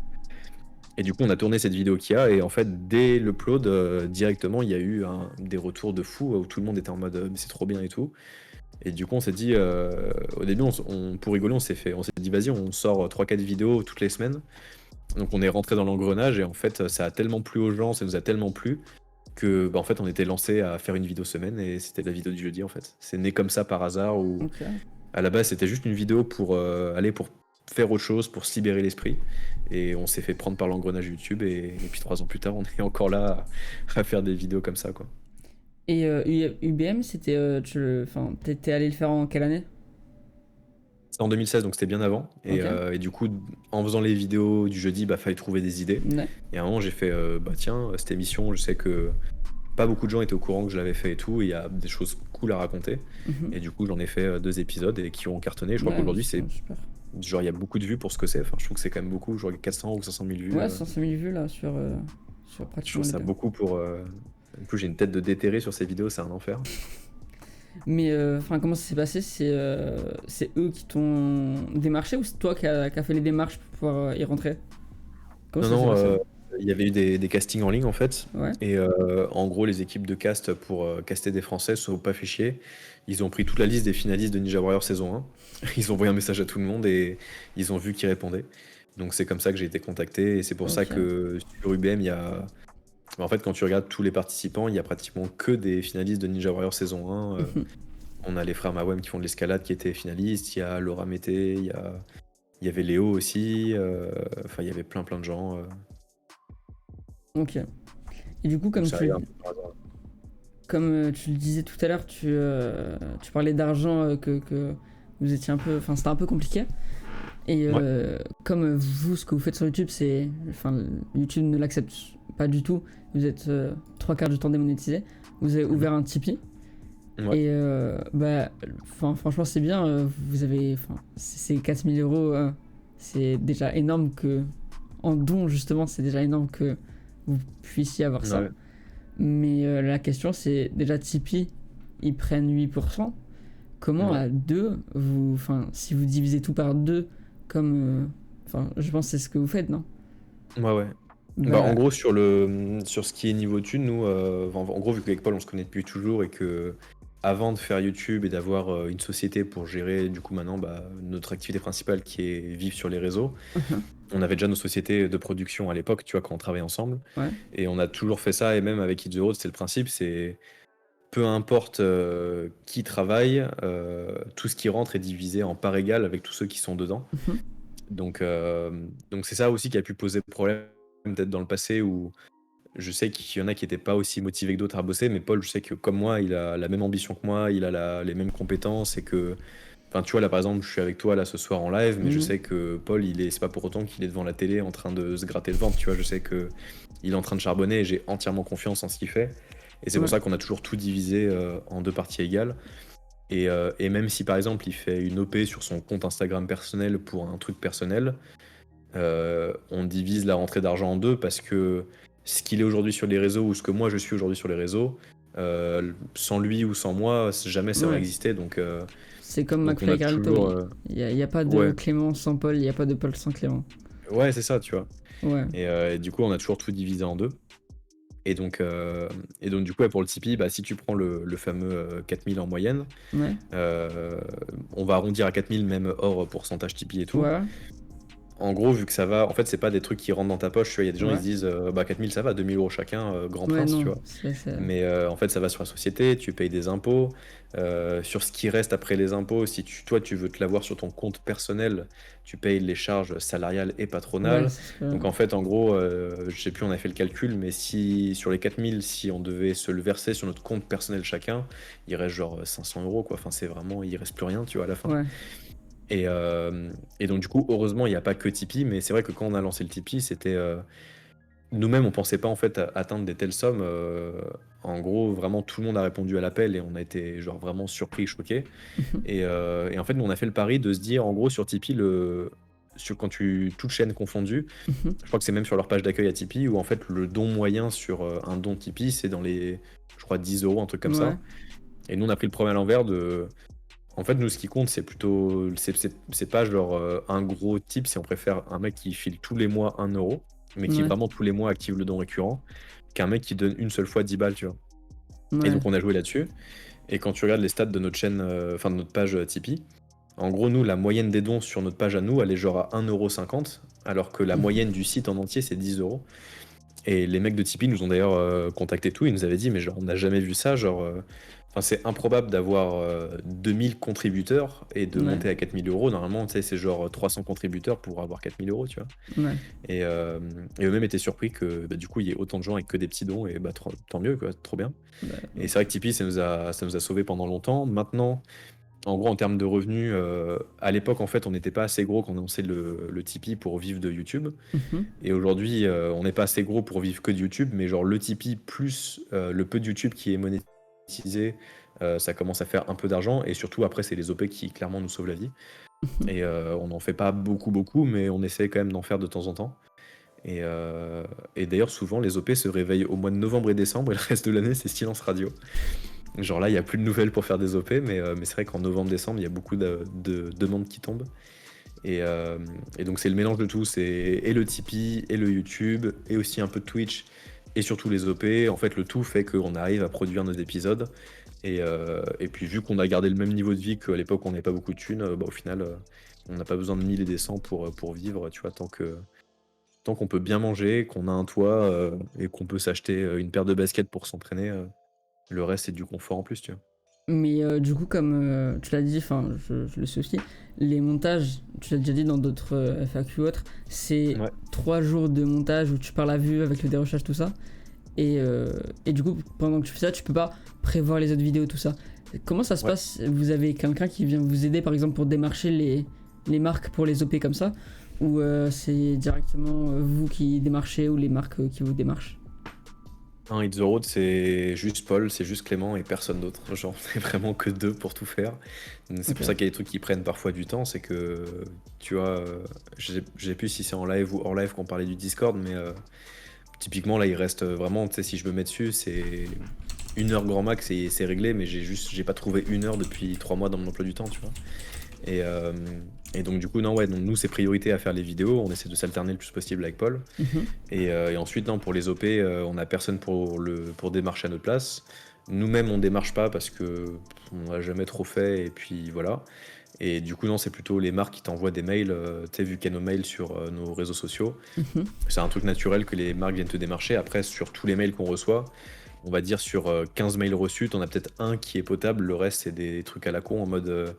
Et du coup, on a tourné cette vidéo qu'il y a, et en fait, dès l'upload, directement, il y a eu des retours de fou où tout le monde était en mode mais c'est trop bien et tout. Et du coup, on s'est dit, au début, pour rigoler, on s'est dit vas-y, on sort 3-4 vidéos toutes les semaines. Donc on est rentré dans l'engrenage et en fait, ça a tellement plu aux gens, ça nous a tellement plu que en fait on était lancé à faire une vidéo semaine et c'était la vidéo du jeudi en fait. C'est né comme ça par hasard où Ok. à la base c'était juste une vidéo pour pour faire autre chose, pour se libérer l'esprit et on s'est fait prendre par l'engrenage YouTube et puis 3 ans plus tard on est encore là à faire des vidéos comme ça quoi. Et UBM, c'était. Enfin, t'étais allé le faire en quelle année? C'était en 2016 donc c'était bien avant Ok. et du coup en faisant les vidéos du jeudi fallait trouver des idées Ouais. et à un moment j'ai fait tiens cette émission je sais que pas beaucoup de gens étaient au courant que je l'avais fait et tout, et il y a des choses cool à raconter. Mhm. Et du coup, j'en ai fait 2 épisodes et qui ont cartonné. Je crois Ouais, qu'aujourd'hui, c'est super. genre il y a beaucoup de vues pour ce que c'est. Enfin, je trouve que c'est quand même beaucoup, genre 400 ou 500 000 vues. Ouais, 500 000 vues là sur Je pratiquement trouve les ça deux. beaucoup pour. En plus, j'ai une tête de déterré sur ces vidéos, c'est un enfer. Mais enfin, comment ça s'est passé? C'est eux qui t'ont démarché ou c'est toi qui a fait les démarches pour pouvoir y rentrer? Comment Non, ça s'est non, passé? il y avait eu des castings en ligne en fait. Ouais. Et en gros, les équipes de cast pour caster des Français se sont pas fait chier. Ils ont pris toute la liste des finalistes de Ninja Warrior saison 1. Ils ont envoyé un message à tout le monde et ils ont vu qui répondait. Donc c'est comme ça que j'ai été contacté. Et c'est pour ça Ok. que sur UBM, il y a. En fait, quand tu regardes tous les participants, il y a pratiquement que des finalistes de Ninja Warrior saison 1. On a les frères Mawem qui font de l'escalade qui étaient finalistes. Il y a Laura Mété, il y avait Léo aussi. Enfin, il y avait plein de gens. Ok. Et du coup, Donc ça arrive un peu par hasard. comme tu le disais tout à l'heure, tu parlais d'argent que vous étiez un peu, enfin c'était un peu compliqué. Et Ouais. comme vous, ce que vous faites sur YouTube, enfin YouTube ne l'accepte pas du tout. Vous êtes 3/4 du temps démonétisé. Vous avez ouvert un Tipeee. Ouais. Et franchement c'est bien. Vous avez, c'est 4000 euros. C'est déjà énorme que en don justement, c'est déjà énorme que vous puissiez avoir ça. Ouais. Mais la question c'est déjà Tipeee, ils prennent 8%. Comment Ouais. à deux, si vous divisez tout par deux, comme, je pense que c'est ce que vous faites, non? Ouais. En gros, sur ce qui est niveau thunes, nous, en gros, vu qu'avec Paul, on se connaît depuis toujours et que avant de faire YouTube et d'avoir une société pour gérer, du coup, maintenant, notre activité principale qui est vivre sur les réseaux, on avait déjà nos sociétés de production à l'époque, tu vois, quand on travaillait ensemble. Ouais. Et on a toujours fait ça, et même avec It's the Road, c'est le principe, c'est peu importe qui travaille, tout ce qui rentre est divisé en parts égales avec tous ceux qui sont dedans. Mhm. Donc c'est ça aussi qui a pu poser problème peut-être dans le passé où je sais qu'il y en a qui n'étaient pas aussi motivés que d'autres à bosser, mais Paul, je sais que comme moi, il a la même ambition que moi, il a les mêmes compétences et que, enfin, tu vois, là par exemple, je suis avec toi là ce soir en live, mais je Mhm. sais que Paul, c'est pas pour autant qu'il est devant la télé en train de se gratter le ventre, tu vois, je sais que il est en train de charbonner et j'ai entièrement confiance en ce qu'il fait. Et c'est pour Ouais. ça qu'on a toujours tout divisé en 2 parties égales. Et même si par exemple il fait une OP sur son compte Instagram personnel pour un truc personnel, on divise la rentrée d'argent en 2 parce que ce qu'il est aujourd'hui sur les réseaux ou ce que moi je suis aujourd'hui sur les réseaux, sans lui ou sans moi, jamais ça aurait Ouais. existé. C'est comme Donc on McFly a et Carlito. toujours. Il y a pas de Ouais, Clément sans Paul, il n'y a pas de Paul sans Clément. ouais, c'est ça, tu vois. Ouais. Et du coup, on a toujours tout divisé en 2. Et donc, euh, et donc du coup, ouais, pour le Tipeee, bah, si tu prends le fameux 4000 en moyenne, Ouais. euh, on va arrondir à 4000 même hors pourcentage Tipeee et tout. Ouais. En gros, vu que ça va, en fait, c'est pas des trucs qui rentrent dans ta poche, tu vois. Il y a des gens, ils Ouais. se disent, bah 4000 ça va, 2000 euros chacun, grand Ouais, prince, tu non. vois. C'est... Mais en fait, ça va sur la société, tu payes des impôts. Sur ce qui reste après les impôts, si toi, tu veux te l'avoir sur ton compte personnel, tu payes les charges salariales et Ouais, patronales. c'est ce que... Donc en fait, en gros, je sais plus, on a fait le calcul, mais si sur les 4000, si on devait se le verser sur notre compte personnel chacun, il reste genre 500 euros, quoi. Enfin, c'est vraiment, il reste plus rien, tu vois, à la fin. Ouais. Et, euh, et donc du coup, heureusement, il n'y a pas que Tipeee, mais c'est vrai que quand on a lancé le Tipeee, c'était nous-mêmes, on pensait pas en fait atteindre des telles sommes. En gros, vraiment, tout le monde a répondu à l'appel et on a été genre vraiment surpris, choqués. Et en fait, nous, on a fait le pari de se dire, en gros, sur Tipeee, quand toutes chaînes confondues, je crois que c'est même sur leur page d'accueil à Tipeee, où en fait, le don moyen sur un don Tipeee, c'est dans les, je crois, 10 euros, un truc comme Ouais. ça. Et nous, on a pris le problème à l'envers de. En fait, nous, ce qui compte, c'est plutôt. C'est pas genre un gros tip si on préfère un mec qui file tous les mois 1 euro, mais qui Ouais. vraiment tous les mois active le don récurrent, qu'un mec qui donne une seule fois 10 balles, tu vois. Et Ouais. donc, on a joué là-dessus. Et quand tu regardes les stats de notre chaîne, enfin de notre page Tipeee, en gros, nous, la moyenne des dons sur notre page à nous, elle est genre à 1,50 €, alors que la moyenne du site en entier, c'est 10 euros. Et les mecs de Tipeee nous ont d'ailleurs contacté tout, ils nous avaient dit, mais genre, on n'a jamais vu ça, genre, enfin, c'est improbable d'avoir 2000 contributeurs et de Ouais. monter à 4000 euros. Normalement, tu sais, c'est genre 300 contributeurs pour avoir 4000 euros, tu vois. Ouais. Et, euh, et eux-mêmes étaient surpris que bah, du coup, il y ait autant de gens avec que des petits dons, et bah, tant mieux, quoi, trop bien. Bah, Et c'est vrai que Tipeee, ça nous a sauvés pendant longtemps. Maintenant, en gros, en termes de revenus, à l'époque, en fait, on n'était pas assez gros quand on lançait le Tipeee pour vivre de YouTube. Et aujourd'hui, on n'est pas assez gros pour vivre que de YouTube, mais genre le Tipeee plus le peu de YouTube qui est monétisé, ça commence à faire un peu d'argent. Et surtout, après, c'est les OP qui clairement nous sauvent la vie. Et on n'en fait pas beaucoup, beaucoup, mais on essaie quand même d'en faire de temps en temps. Et, euh, et d'ailleurs, souvent, les OP se réveillent au mois de novembre et décembre, et le reste de l'année, c'est silence radio. Genre là, il n'y a plus de nouvelles pour faire des OP, mais c'est vrai qu'en novembre-décembre, il y a beaucoup de demandes qui tombent. Et donc c'est le mélange de tout, c'est et le Tipeee, et le YouTube, et aussi un peu de Twitch, et surtout les OP. En fait, le tout fait qu'on arrive à produire nos épisodes. Et puis vu qu'on a gardé le même niveau de vie qu'à l'époque, on n'avait pas beaucoup de thunes, bah, au final, on n'a pas besoin de 1000 et des 100 pour vivre, tu vois, tant qu'on peut bien manger, qu'on a un toit, et qu'on peut s'acheter une paire de baskets pour s'entraîner, le reste c'est du confort en plus, tu vois. Mais du coup, comme tu l'as dit, enfin, je le sais aussi, les montages, tu l'as déjà dit dans d'autres FAQ ou autres, c'est Ouais. 3 jours de montage où tu parles à vue avec le dérochage, tout ça. Et du coup, pendant que tu fais ça, tu peux pas prévoir les autres vidéos, tout ça. Comment ça se Ouais. passe? Vous avez quelqu'un qui vient vous aider, par exemple, pour démarcher les marques pour les OP comme ça? Ou c'est directement vous qui démarchez ou les marques qui vous démarchent? Un Hit the Road, c'est juste Paul, c'est juste Clément et personne d'autre. Genre, c'est vraiment que deux pour tout faire. C'est Ok. pour ça qu'il y a des trucs qui prennent parfois du temps. C'est que, tu vois, je sais plus si c'est en live ou hors live qu'on parlait du Discord, mais typiquement, là, il reste vraiment, tu sais, si je me mets dessus, c'est 1 heure grand max et c'est réglé, mais j'ai pas trouvé 1 heure depuis 3 mois dans mon emploi du temps, tu vois. Et, euh, et donc, du coup, non, ouais, donc nous, c'est priorité à faire les vidéos. On essaie de s'alterner le plus possible avec Paul. Mhm. Et ensuite, non, pour les OP, on a personne pour démarcher à notre place. Nous-mêmes, on démarche pas parce que on n'a jamais trop fait, et puis voilà. Et du coup, non, c'est plutôt les marques qui t'envoient des mails, tu sais, vu qu'il y a nos mails sur nos réseaux sociaux. Mhm. C'est un truc naturel que les marques viennent te démarcher. Après, sur tous les mails qu'on reçoit, on va dire sur 15 mails reçus, t'en as peut-être un qui est potable, le reste, c'est des trucs à la con en mode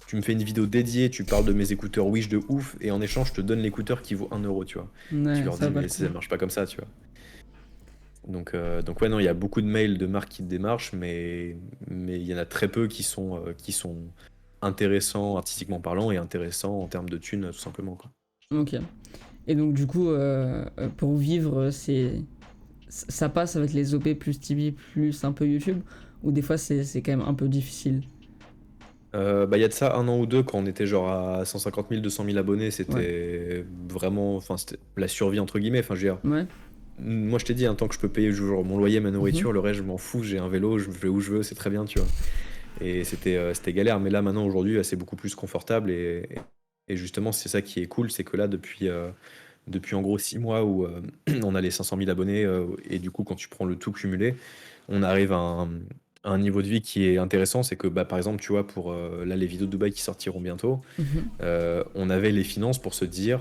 tu me fais une vidéo dédiée, tu parles de mes écouteurs Wish de ouf, et en échange, je te donne l'écouteur qui vaut 1 euro, tu vois. Tu Ouais, leur ça dis, va pas le mais coup. ça marche pas comme ça, tu vois. Donc ouais, non, il y a beaucoup de mails de marques qui te démarchent, mais il y en a très peu qui sont intéressants artistiquement parlant et intéressants en termes de thunes, tout simplement, quoi. Ok. Et donc du coup, pour vivre, ça passe avec les OP plus TV plus un peu YouTube, ou des fois c'est quand même un peu difficile. Bah, il y a de ça 1 an ou 2, quand on était genre à 150 000, 200 000 abonnés, Ouais. c'était vraiment, enfin, c'était la survie entre guillemets. Enfin, je veux dire, Ouais. moi je t'ai dit, tant que je peux payer genre, mon loyer, ma Mhm. nourriture, le reste je m'en fous, j'ai un vélo, je vais où je veux, c'est très bien, tu vois. Et c'était galère, mais là maintenant aujourd'hui, c'est beaucoup plus confortable, et justement c'est ça qui est cool, c'est que là depuis en gros 6 mois où on a les 500 000 abonnés et du coup, quand tu prends le tout cumulé, on arrive à un niveau de vie qui est intéressant. C'est que, bah, par exemple, tu vois, pour là, les vidéos de Dubaï qui sortiront bientôt, Mhm. on avait les finances pour se dire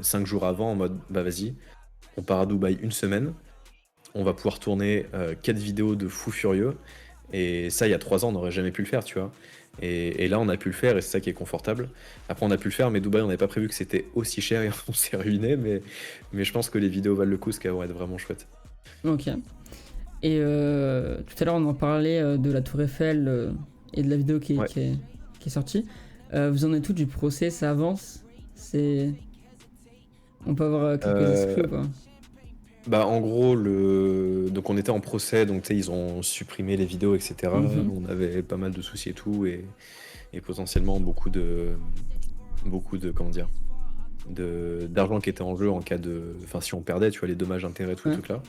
5 jours avant en mode, bah vas-y, on part à Dubaï une semaine, on va pouvoir tourner 4 vidéos de fou furieux. Et ça, il y a 3 ans, on n'aurait jamais pu le faire, tu vois. Et là, on a pu le faire et c'est ça qui est confortable. Après, on a pu le faire, mais Dubaï, on n'avait pas prévu que c'était aussi cher et on s'est ruiné. Mais je pense que les vidéos valent le coup, ce qui va être vraiment chouette. Ok. Et tout à l'heure, on en parlait de la Tour Eiffel et de la vidéo Ouais. qui est sortie. Vous en êtes tout du procès, ça avance? C'est... On peut avoir quelques Euh, exclus ou pas? Bah, en gros, donc on était en procès, donc tu sais, ils ont supprimé les vidéos, etc. Mhm. On avait pas mal de soucis et tout, et potentiellement beaucoup de, comment dire, d'argent qui était en jeu en cas de, enfin, si on perdait, tu vois, les dommages intérêts, tout le Ouais. truc là.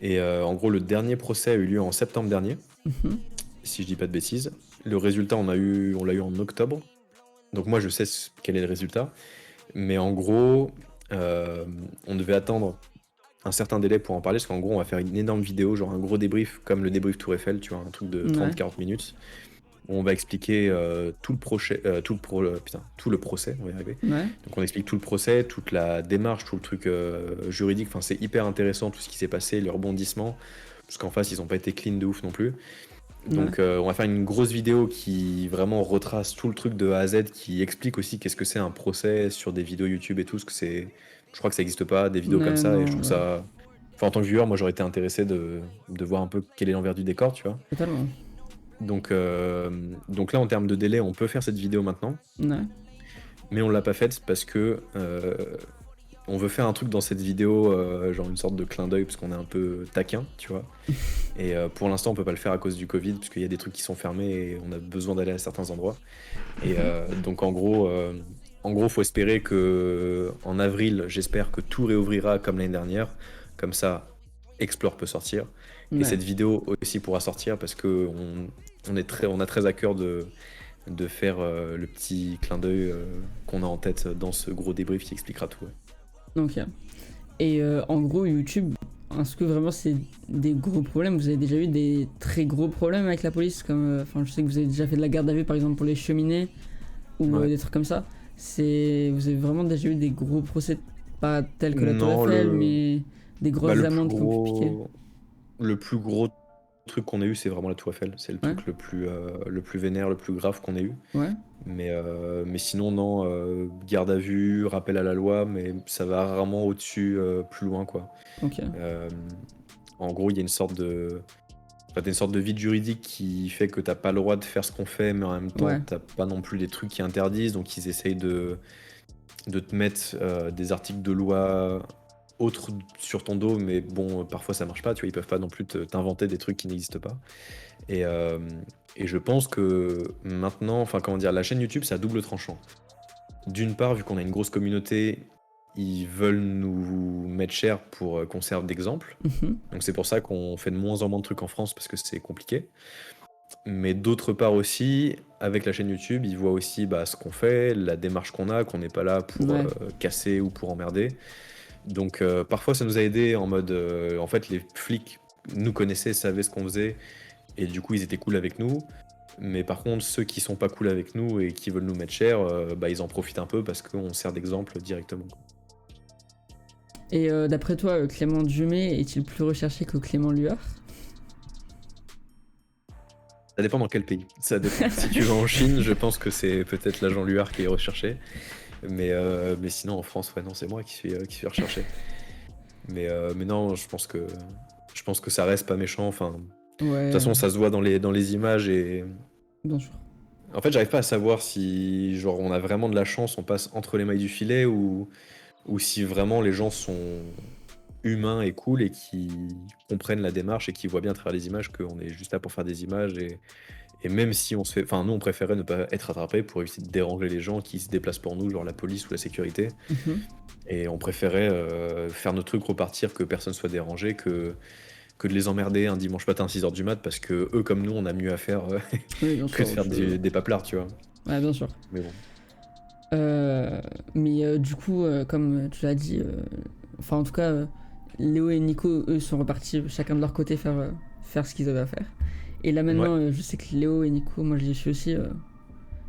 Et en gros, le dernier procès a eu lieu en septembre dernier, Mhm. si je dis pas de bêtises. Le résultat, on l'a eu en octobre. Donc moi, je sais quel est le résultat, mais en gros, euh, on devait attendre un certain délai pour en parler, parce qu'en gros, on va faire une énorme vidéo, genre un gros débrief, comme le débrief Tour Eiffel, tu vois, un truc de Ouais. 30-40 minutes, où on va expliquer tout le procès, on va y arriver. Ouais. Donc on explique tout le procès, toute la démarche, tout le truc juridique, enfin c'est hyper intéressant tout ce qui s'est passé, les rebondissements, parce qu'en face, ils n'ont pas été clean de ouf non plus. Ouais. Donc on va faire une grosse vidéo qui vraiment retrace tout le truc de A à Z, qui explique aussi qu'est-ce que c'est un procès sur des vidéos YouTube et tout, parce que je crois que ça n'existe pas, des vidéos comme Ouais, ça, et je non, trouve ouais. ça... Enfin, en tant que viewer, moi j'aurais été intéressé de voir un peu quel est l'envers du décor, tu vois. Totalement. Donc là, en termes de délai, on peut faire cette vidéo maintenant, Ouais. mais on l'a pas faite parce que on veut faire un truc dans cette vidéo, genre une sorte de clin d'œil, parce qu'on est un peu taquin, tu vois. Et pour l'instant, on peut pas le faire à cause du Covid, parce qu'il y a des trucs qui sont fermés et on a besoin d'aller à certains endroits. Et Mhm. donc en gros, faut espérer que en avril, j'espère que tout réouvrira comme l'année dernière. Comme ça, Explore peut sortir. Et Ouais. cette vidéo aussi pourra sortir parce que on a très à cœur de faire le petit clin d'œil qu'on a en tête dans ce gros débrief qui expliquera tout. Ouais. Ok. Et en gros, YouTube, est-ce que vraiment c'est des gros problèmes? Vous avez déjà eu des très gros problèmes avec la police, comme, enfin, je sais que vous avez déjà fait de la garde à vue, par exemple, pour les cheminées, ou Ouais. des trucs comme ça. Vous avez vraiment déjà eu des gros procès, pas tels que la Tour Non, Eiffel, mais des bah, grosses amendes qui ont pu piquer. le plus gros truc qu'on a eu, c'est vraiment la Tour Eiffel. C'est le Ouais, truc le plus vénère, le plus grave qu'on ait eu. ouais, Mais sinon, non, garde à vue, rappel à la loi, mais ça va rarement au-dessus, plus loin, quoi. ok. Euh, En gros, il y a enfin, t'as une sorte de vide juridique qui fait que t'as pas le droit de faire ce qu'on fait, mais en même temps, Ouais, t'as pas non plus des trucs qui interdisent, donc ils essayent de te mettre des articles de loi autres sur ton dos, mais bon, parfois ça marche pas, tu vois, ils peuvent pas non plus t'inventer des trucs qui n'existent pas. Et, euh, et je pense que maintenant, enfin comment dire, la chaîne YouTube, c'est à double tranchant. D'une part, vu qu'on a une grosse communauté, ils veulent nous mettre cher pour qu'on serve d'exemple. mhm, Donc c'est pour ça qu'on fait de moins en moins de trucs en France parce que c'est compliqué. Mais d'autre part aussi, avec la chaîne YouTube, ils voient aussi bah, ce qu'on fait, la démarche qu'on n'est pas là pour ouais, casser ou pour emmerder. Donc parfois ça nous a aidé en mode, en fait les flics nous connaissaient, savaient ce qu'on faisait, et du coup ils étaient cool avec nous. Mais par contre, ceux qui sont pas cool avec nous et qui veulent nous mettre cher, bah, ils en profitent un peu parce qu'on sert d'exemple directement. Et d'après toi, Clément Dumet est-il plus recherché que Clément Luard? Ça dépend dans quel pays, ça dépend. Si tu vas en Chine, je pense que c'est peut-être l'agent Luard qui est recherché. Mais sinon, en France, ouais, non, c'est moi qui suis recherché. Mais non, je pense que ça reste pas méchant. Enfin, de toute Ouais, façon, ça se voit dans les images et bien sûr. en fait, j'arrive pas à savoir si genre on a vraiment de la chance, on passe entre les mailles du filet ou si vraiment les gens sont humains et cool et qui comprennent la démarche et qui voient bien à travers les images qu'on est juste là pour faire des images et même si on se fait, enfin nous on préférait ne pas être attrapés pour éviter de déranger les gens qui se déplacent pour nous, genre la police ou la sécurité. Mhm. Et on préférait faire notre truc, repartir, que personne soit dérangé, que de les emmerder un dimanche matin à 6 h du mat, parce que eux, comme nous, on a mieux à faire Oui, bien que de sûr. faire des paplards, tu vois. Ouais, bien sûr. Mais bon. Mais du coup, comme tu l'as dit, enfin en tout cas, Léo et Nico, eux, sont repartis chacun de leur côté faire ce qu'ils avaient à faire. Et là Ouais. maintenant, je sais que Léo et Nico, moi je les suis aussi,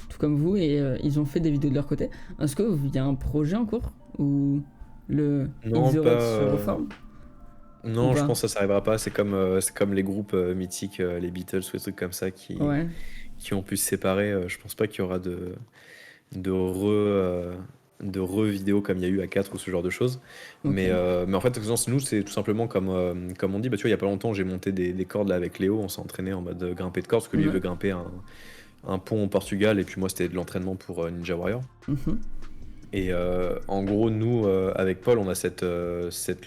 tout comme vous, et ils ont fait des vidéos de leur côté. Est-ce qu'il y a un projet en cours où le Non, pas. Xerox se reforme ou Non, je pas? pense que ça s'arrivera pas. C'est comme les groupes mythiques, les Beatles ou des trucs comme ça Ouais, qui ont pu se séparer. Je pense pas qu'il y aura de re-vidéos comme il y a eu à 4 ou ce genre de choses. ok. Mais en fait, nous, c'est tout simplement comme on dit. Bah, tu vois, il y a pas longtemps, j'ai monté des cordes là avec Léo. On s'est entraîné en mode grimper de cordes parce que lui, il Ouais. veut grimper un pont au Portugal. Et puis moi, c'était de l'entraînement pour Ninja Warrior. Mhm. Et en gros, nous, avec Paul, on a cette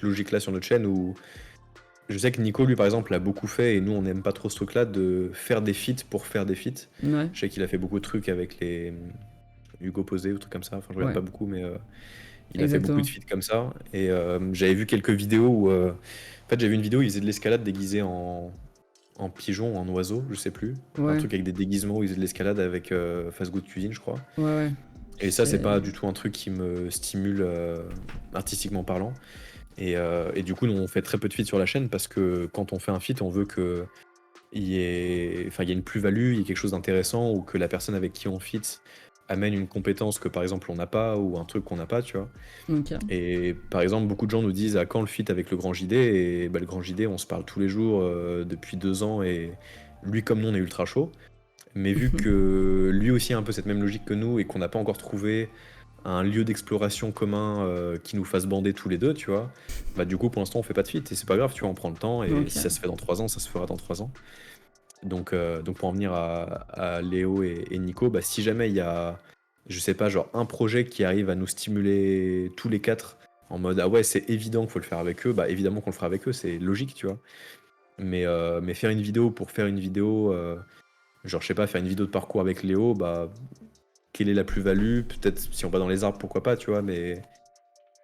logique-là sur notre chaîne où je sais que Nico, lui, par exemple, l'a beaucoup fait et nous, on n'aime pas trop ce truc-là de faire des feats pour faire des feats. Ouais, Je sais qu'il a fait beaucoup de trucs avec les Hugo Posé ou trucs comme ça. Enfin, je regarde ouais, pas beaucoup, mais il a fait beaucoup de exactement. feats comme ça. Et j'avais vu quelques vidéos où. En fait, j'avais vu une vidéo où il faisait de l'escalade déguisé en pigeon, en oiseau, je sais plus. Un Ouais, truc avec des déguisements où il faisait de l'escalade avec Fast Good Cuisine, je crois. ouais, ouais. Et ça, c'est C'est... pas du tout un truc qui me stimule artistiquement parlant. Et du coup, nous, on fait très peu de feats sur la chaîne parce que quand on fait un feat, on veut que il y ait une plus-value, il y ait quelque chose d'intéressant ou que la personne avec qui on feat amène une compétence que par exemple on n'a pas ou un truc qu'on n'a pas, tu vois. Ok. Et par exemple, beaucoup de gens nous disent à quand le feat avec le grand JD et bah, le grand JD, on se parle tous les jours depuis 2 ans et lui comme nous, on est ultra chaud. Mais vu Mhm. que lui aussi a un peu cette même logique que nous et qu'on n'a pas encore trouvé un lieu d'exploration commun qui nous fasse bander tous les deux, tu vois, bah du coup pour l'instant on fait pas de feat et c'est pas grave, tu vois, on prend le temps et si ça Ok. se fait dans 3 ans, ça se fera dans 3 ans. Donc pour en venir à Léo et Nico, bah si jamais il y a, je sais pas, genre un projet qui arrive à nous stimuler tous les quatre en mode ah ouais c'est évident qu'il faut le faire avec eux, bah évidemment qu'on le fera avec eux, c'est logique, tu vois. Mais faire une vidéo pour faire une vidéo, genre je sais pas, faire une vidéo de parcours avec Léo, bah quelle est la plus-value? Peut-être si on va dans les arbres, pourquoi pas, tu vois, mais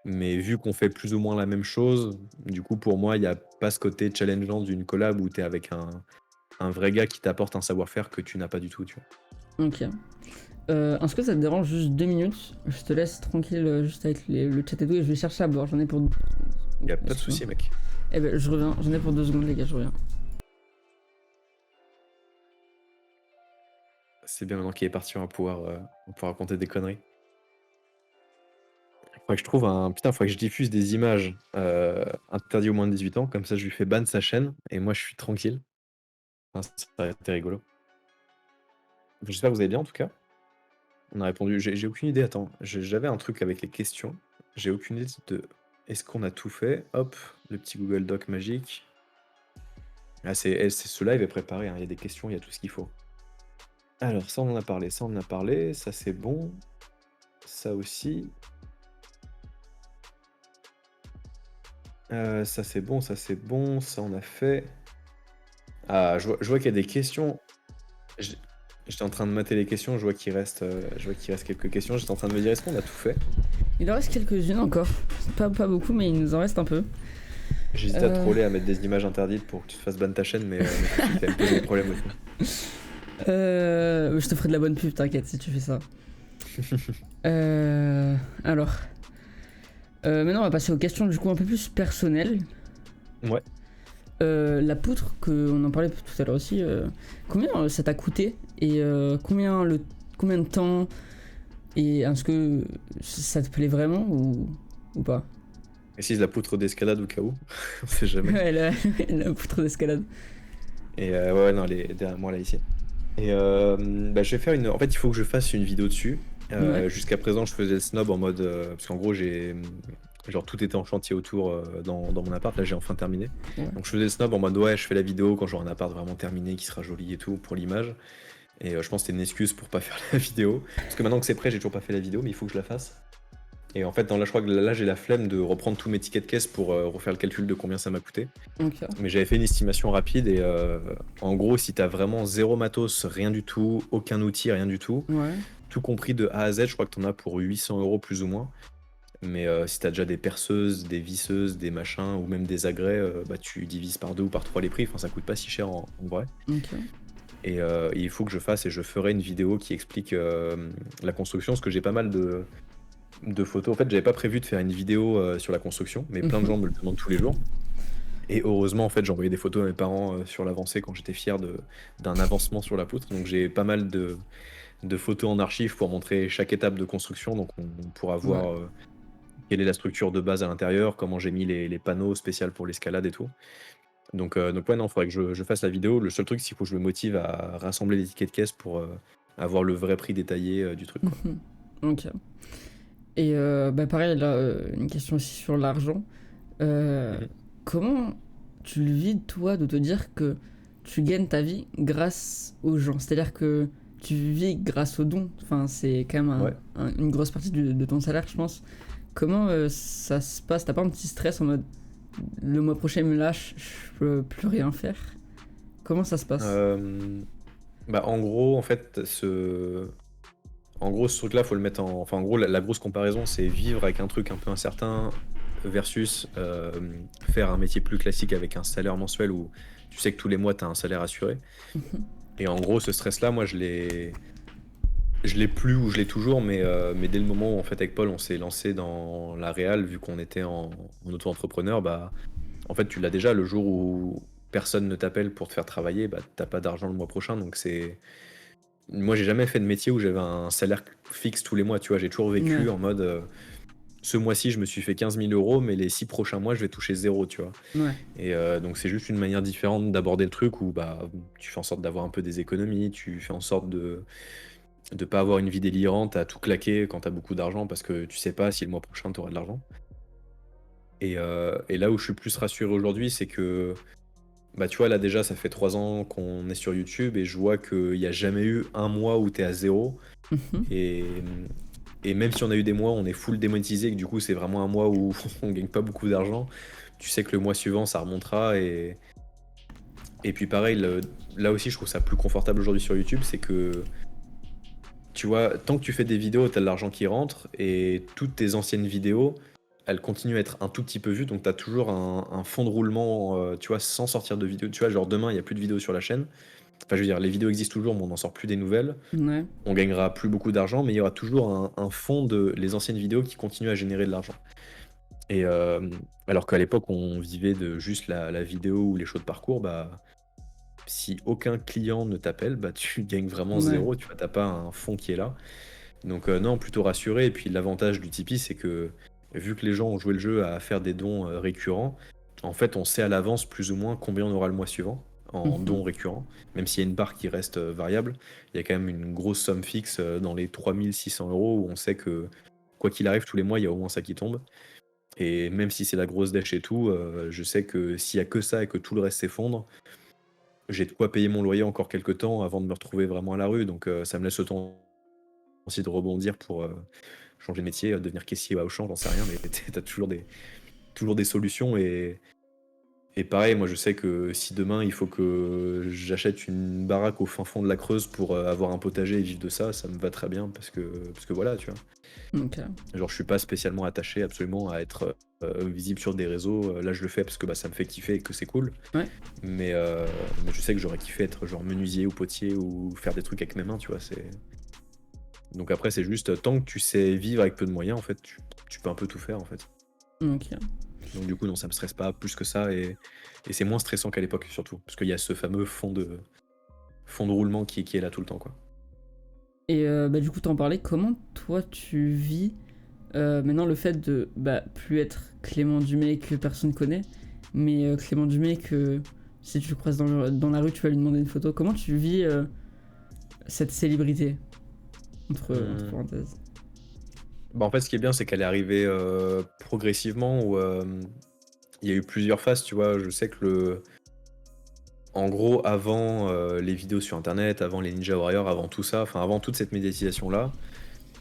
vu qu'on fait plus ou moins la même chose, du coup, pour moi, il n'y a pas ce côté challengeant d'une collab où tu es avec un vrai gars qui t'apporte un savoir-faire que tu n'as pas du tout, tu vois. Ok. Est-ce que ça te dérange juste 2 minutes? Je te laisse tranquille juste avec le chat et tout et je vais chercher à boire. J'en ai pour. Il n'y a pas de Excuse-moi. souci, mec. Eh ben, je reviens. J'en ai pour 2 secondes, les gars, je reviens. C'est bien maintenant qu'il est parti, on va pouvoir raconter des conneries. Faudrait que je trouve un. Putain, faudrait que je diffuse des images interdites aux moins de 18 ans, comme ça je lui fais ban sa chaîne et moi je suis tranquille. Enfin, ça aurait été rigolo. J'espère que vous allez bien en tout cas. On a répondu. J'ai aucune idée. Attends, j'avais un truc avec les questions. J'ai aucune idée de. Est-ce qu'on a tout fait? Hop, le petit Google Doc magique. Ah, ce live est préparé, hein, il y a des questions, il y a tout ce qu'il faut. Alors, ça on en a parlé, ça on en a parlé, ça c'est bon. Ça aussi. Ça c'est bon, ça c'est bon, ça on a fait. Ah, je vois qu'il y a des questions. J'- J'étais en train de mater les questions, je vois qu'il reste quelques questions. J'étais en train de me dire, est-ce qu'on a tout fait? Il en reste quelques-unes encore. Pas beaucoup, mais il nous en reste un peu. J'hésitais à Euh, troller, à mettre des images interdites pour que tu te fasses ban ta chaîne, mais je me suis quand même posé des problèmes aussi. je te ferai de la bonne pub, t'inquiète, si tu fais ça. Alors. Maintenant, on va passer aux questions du coup un peu plus personnelles. Ouais. La poutre, on en parlait tout à l'heure aussi, combien ça t'a coûté et combien de temps et est-ce que ça te plaît vraiment ou pas? Précise la poutre d'escalade au cas où, on sait jamais. Ouais, la poutre d'escalade. Et ouais, non, elle est derrière moi là ici. Et bah, je vais faire une. En fait, il faut que je fasse une vidéo dessus. Ouais, Jusqu'à présent, je faisais le snob en mode. Parce qu'en gros, genre, tout était en chantier autour dans mon appart. Là, j'ai enfin terminé. ouais. Donc, je faisais le snob en mode ouais, je fais la vidéo quand j'aurai un appart vraiment terminé qui sera joli et tout pour l'image. Et je pense que c'était une excuse pour pas faire la vidéo. Parce que maintenant que c'est prêt, j'ai toujours pas fait la vidéo, mais il faut que je la fasse. Et en fait, je crois que là, j'ai la flemme de reprendre tous mes tickets de caisse pour refaire le calcul de combien ça m'a coûté. Ok. Mais j'avais fait une estimation rapide et en gros, si t'as vraiment zéro matos, rien du tout, aucun outil, rien du tout, Ouais. tout compris de A à Z, je crois que t'en as pour 800 euros plus ou moins. Mais si t'as déjà des perceuses, des visseuses, des machins ou même des agrès, bah tu divises par 2 ou par 3 les prix. Enfin, ça coûte pas si cher en vrai. Ok. Et il faut que je fasse et je ferai une vidéo qui explique la construction, parce que j'ai pas mal de photos. En fait, j'avais pas prévu de faire une vidéo sur la construction, mais plein de Mhm. gens me le demandent tous les jours. Et heureusement, en fait, j'ai envoyé des photos à mes parents sur l'avancée quand j'étais fier d'un avancement sur la poutre. Donc j'ai pas mal de photos en archive pour montrer chaque étape de construction. Donc on pourra Ouais. voir quelle est la structure de base à l'intérieur, comment j'ai mis les panneaux spéciaux pour l'escalade et tout. Donc ouais, non, il faudrait que je fasse la vidéo. Le seul truc, c'est qu'il faut que je me motive à rassembler les tickets de caisse pour avoir le vrai prix détaillé du truc, quoi. Mhm. Ok. Et bah pareil, là, une question aussi sur l'argent. Euh, Mhm. Comment tu le vis, toi, de te dire que tu gagnes ta vie grâce aux gens? C'est-à-dire que tu vis grâce aux dons. Enfin, c'est quand même Ouais. une grosse partie de ton salaire, je pense. Comment ça se passe? T'as pas un petit stress en mode le mois prochain il me lâche, je peux plus rien faire? Comment ça se passe? Bah, en gros, en fait, ce truc-là, faut le mettre en. Enfin, en gros, la grosse comparaison, c'est vivre avec un truc un peu incertain versus faire un métier plus classique avec un salaire mensuel où tu sais que tous les mois, tu as un salaire assuré. Mhm. Et en gros, ce stress-là, moi, je l'ai plus ou je l'ai toujours, mais dès le moment où, en fait, avec Paul, on s'est lancé dans la réal, vu qu'on était en auto-entrepreneur, bah, en fait, tu l'as déjà. Le jour où personne ne t'appelle pour te faire travailler, bah, t'as pas d'argent le mois prochain. Donc, c'est. Moi, j'ai jamais fait de métier où j'avais un salaire fixe tous les mois, tu vois. J'ai toujours Ouais, vécu en mode, ce mois-ci, je me suis fait 15 000 euros, mais les 6 prochains mois, je vais toucher zéro, tu vois. ouais, Et donc, c'est juste une manière différente d'aborder le truc où bah, tu fais en sorte d'avoir un peu des économies, tu fais en sorte de pas avoir une vie délirante à tout claquer quand tu as beaucoup d'argent parce que tu sais pas si le mois prochain tu auras de l'argent. Et là où je suis plus rassuré aujourd'hui, c'est que bah, tu vois, là déjà, ça fait 3 ans qu'on est sur YouTube et je vois qu'il n'y a jamais eu un mois où tu es à zéro. mhm, Et, et même si on a eu des mois où on est full démonétisé, et que du coup, c'est vraiment un mois où on gagne pas beaucoup d'argent, tu sais que le mois suivant, ça remontera. Et puis pareil, là aussi, je trouve ça plus confortable aujourd'hui sur YouTube, c'est que tu vois, tant que tu fais des vidéos, tu as de l'argent qui rentre et toutes tes anciennes vidéos, elles continuent à être un tout petit peu vues. Donc tu as toujours un fond de roulement, tu vois, sans sortir de vidéo. Tu vois, genre demain, il n'y a plus de vidéos sur la chaîne. Enfin, je veux dire, les vidéos existent toujours, mais on n'en sort plus des nouvelles. ouais, On gagnera plus beaucoup d'argent, mais il y aura toujours un fond de les anciennes vidéos qui continuent à générer de l'argent. Et alors qu'à l'époque, on vivait de juste la vidéo ou les shows de parcours, bah, si aucun client ne t'appelle, bah, tu gagnes vraiment ouais. zéro. Tu vois, t'as pas un fond qui est là. Donc non, plutôt rassuré. Et puis l'avantage du Tipeee, c'est que vu que les gens ont joué le jeu à faire des dons récurrents, en fait, on sait à l'avance plus ou moins combien on aura le mois suivant en Mhm. dons récurrents. Même s'il y a une barre qui reste variable, il y a quand même une grosse somme fixe dans les 3 600 € où on sait que quoi qu'il arrive, tous les mois, il y a au moins ça qui tombe. Et même si c'est la grosse dèche et tout, je sais que s'il y a que ça et que tout le reste s'effondre, j'ai de quoi payer mon loyer encore quelques temps avant de me retrouver vraiment à la rue. Donc ça me laisse le temps aussi de rebondir pour changer de métier, devenir caissier à Auchan, j'en sais rien, mais tu as toujours des solutions. Et pareil, moi je sais que si demain il faut que j'achète une baraque au fin fond de la Creuse pour avoir un potager et vivre de ça, ça me va très bien parce que voilà, tu vois. Ok. Genre je suis pas spécialement attaché absolument à être visible sur des réseaux. Là je le fais parce que bah, ça me fait kiffer et que c'est cool. Ouais. Mais je sais que j'aurais kiffé être genre menuisier ou potier ou faire des trucs avec mes mains, tu vois. Donc après, c'est juste, tant que tu sais vivre avec peu de moyens, en fait, tu peux un peu tout faire, en fait. Ok. Donc du coup, non, ça me stresse pas plus que ça, et c'est moins stressant qu'à l'époque, surtout. Parce qu'il y a ce fameux fond de roulement qui est là tout le temps, quoi. Et bah, du coup, t'en parlais, comment toi tu vis maintenant le fait de bah, plus être Clément Dumais que personne connaît, mais Clément Dumais que si tu le croises dans la rue, tu vas lui demander une photo. Comment tu vis cette célébrité entre Hum. parenthèses? Bah, en fait, ce qui est bien, c'est qu'elle est arrivée progressivement, où il y a eu plusieurs phases, tu vois. Je sais que en gros, avant les vidéos sur Internet, avant les Ninja Warriors, avant tout ça, enfin avant toute cette médiatisation-là,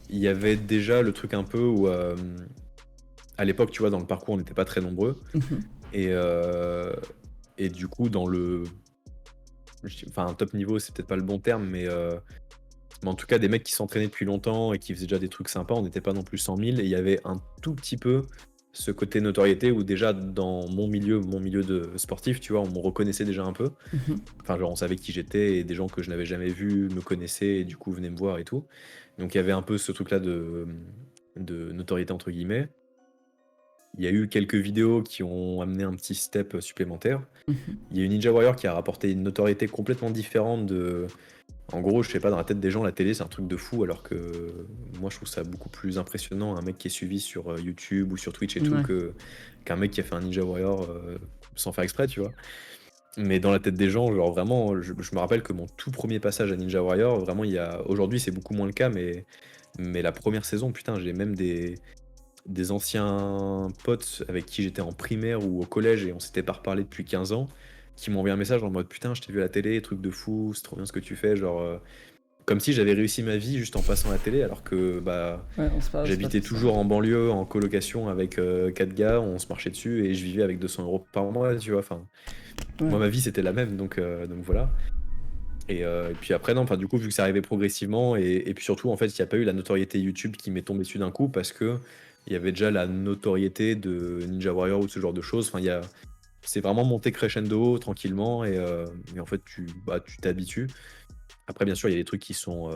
il y avait déjà le truc un peu où, à l'époque, tu vois, dans le parcours, on n'était pas très nombreux. Mhm. Et, et du coup, enfin, un top niveau, c'est peut-être pas le bon terme, mais en tout cas, des mecs qui s'entraînaient depuis longtemps et qui faisaient déjà des trucs sympas, on n'était pas non plus 100 000. Et il y avait un tout petit peu ce côté notoriété où déjà dans mon milieu de sportif, tu vois, on me reconnaissait déjà un peu. Mhm. Enfin, genre, on savait qui j'étais et des gens que je n'avais jamais vus me connaissaient et du coup venaient me voir et tout. Donc il y avait un peu ce truc-là de notoriété entre guillemets. Il y a eu quelques vidéos qui ont amené un petit step supplémentaire. Mhm. Il y a eu Ninja Warrior qui a rapporté une notoriété complètement différente de. En gros, je sais pas, dans la tête des gens, la télé, c'est un truc de fou, alors que moi, je trouve ça beaucoup plus impressionnant, un mec qui est suivi sur YouTube ou sur Twitch et tout, Ouais. qu'un mec qui a fait un Ninja Warrior sans faire exprès, tu vois. Mais dans la tête des gens, genre vraiment, je me rappelle que mon tout premier passage à Ninja Warrior, vraiment, il y a. Aujourd'hui, c'est beaucoup moins le cas, mais la première saison, putain, j'ai même des anciens potes avec qui j'étais en primaire ou au collège et on s'était pas reparlé depuis 15 ans, qui m'ont envoyé un message en mode putain, je t'ai vu à la télé, truc de fou, c'est trop bien ce que tu fais, genre comme si j'avais réussi ma vie juste en passant à la télé, alors que bah Ouais, on se passe j'habitais tout ça. toujours en banlieue, en colocation avec 4 gars, on se marchait dessus et je vivais avec 200 € par mois, tu vois. Enfin, Ouais. moi ma vie c'était la même, donc voilà. Et puis après, non, enfin, du coup, vu que ça arrivait progressivement, et puis surtout, en fait, il n'y a pas eu la notoriété YouTube qui m'est tombée dessus d'un coup parce que il y avait déjà la notoriété de Ninja Warrior ou de ce genre de choses. Enfin, c'est vraiment monté crescendo tranquillement et en fait, tu t'habitues. Après, bien sûr, il y a des trucs qui sont.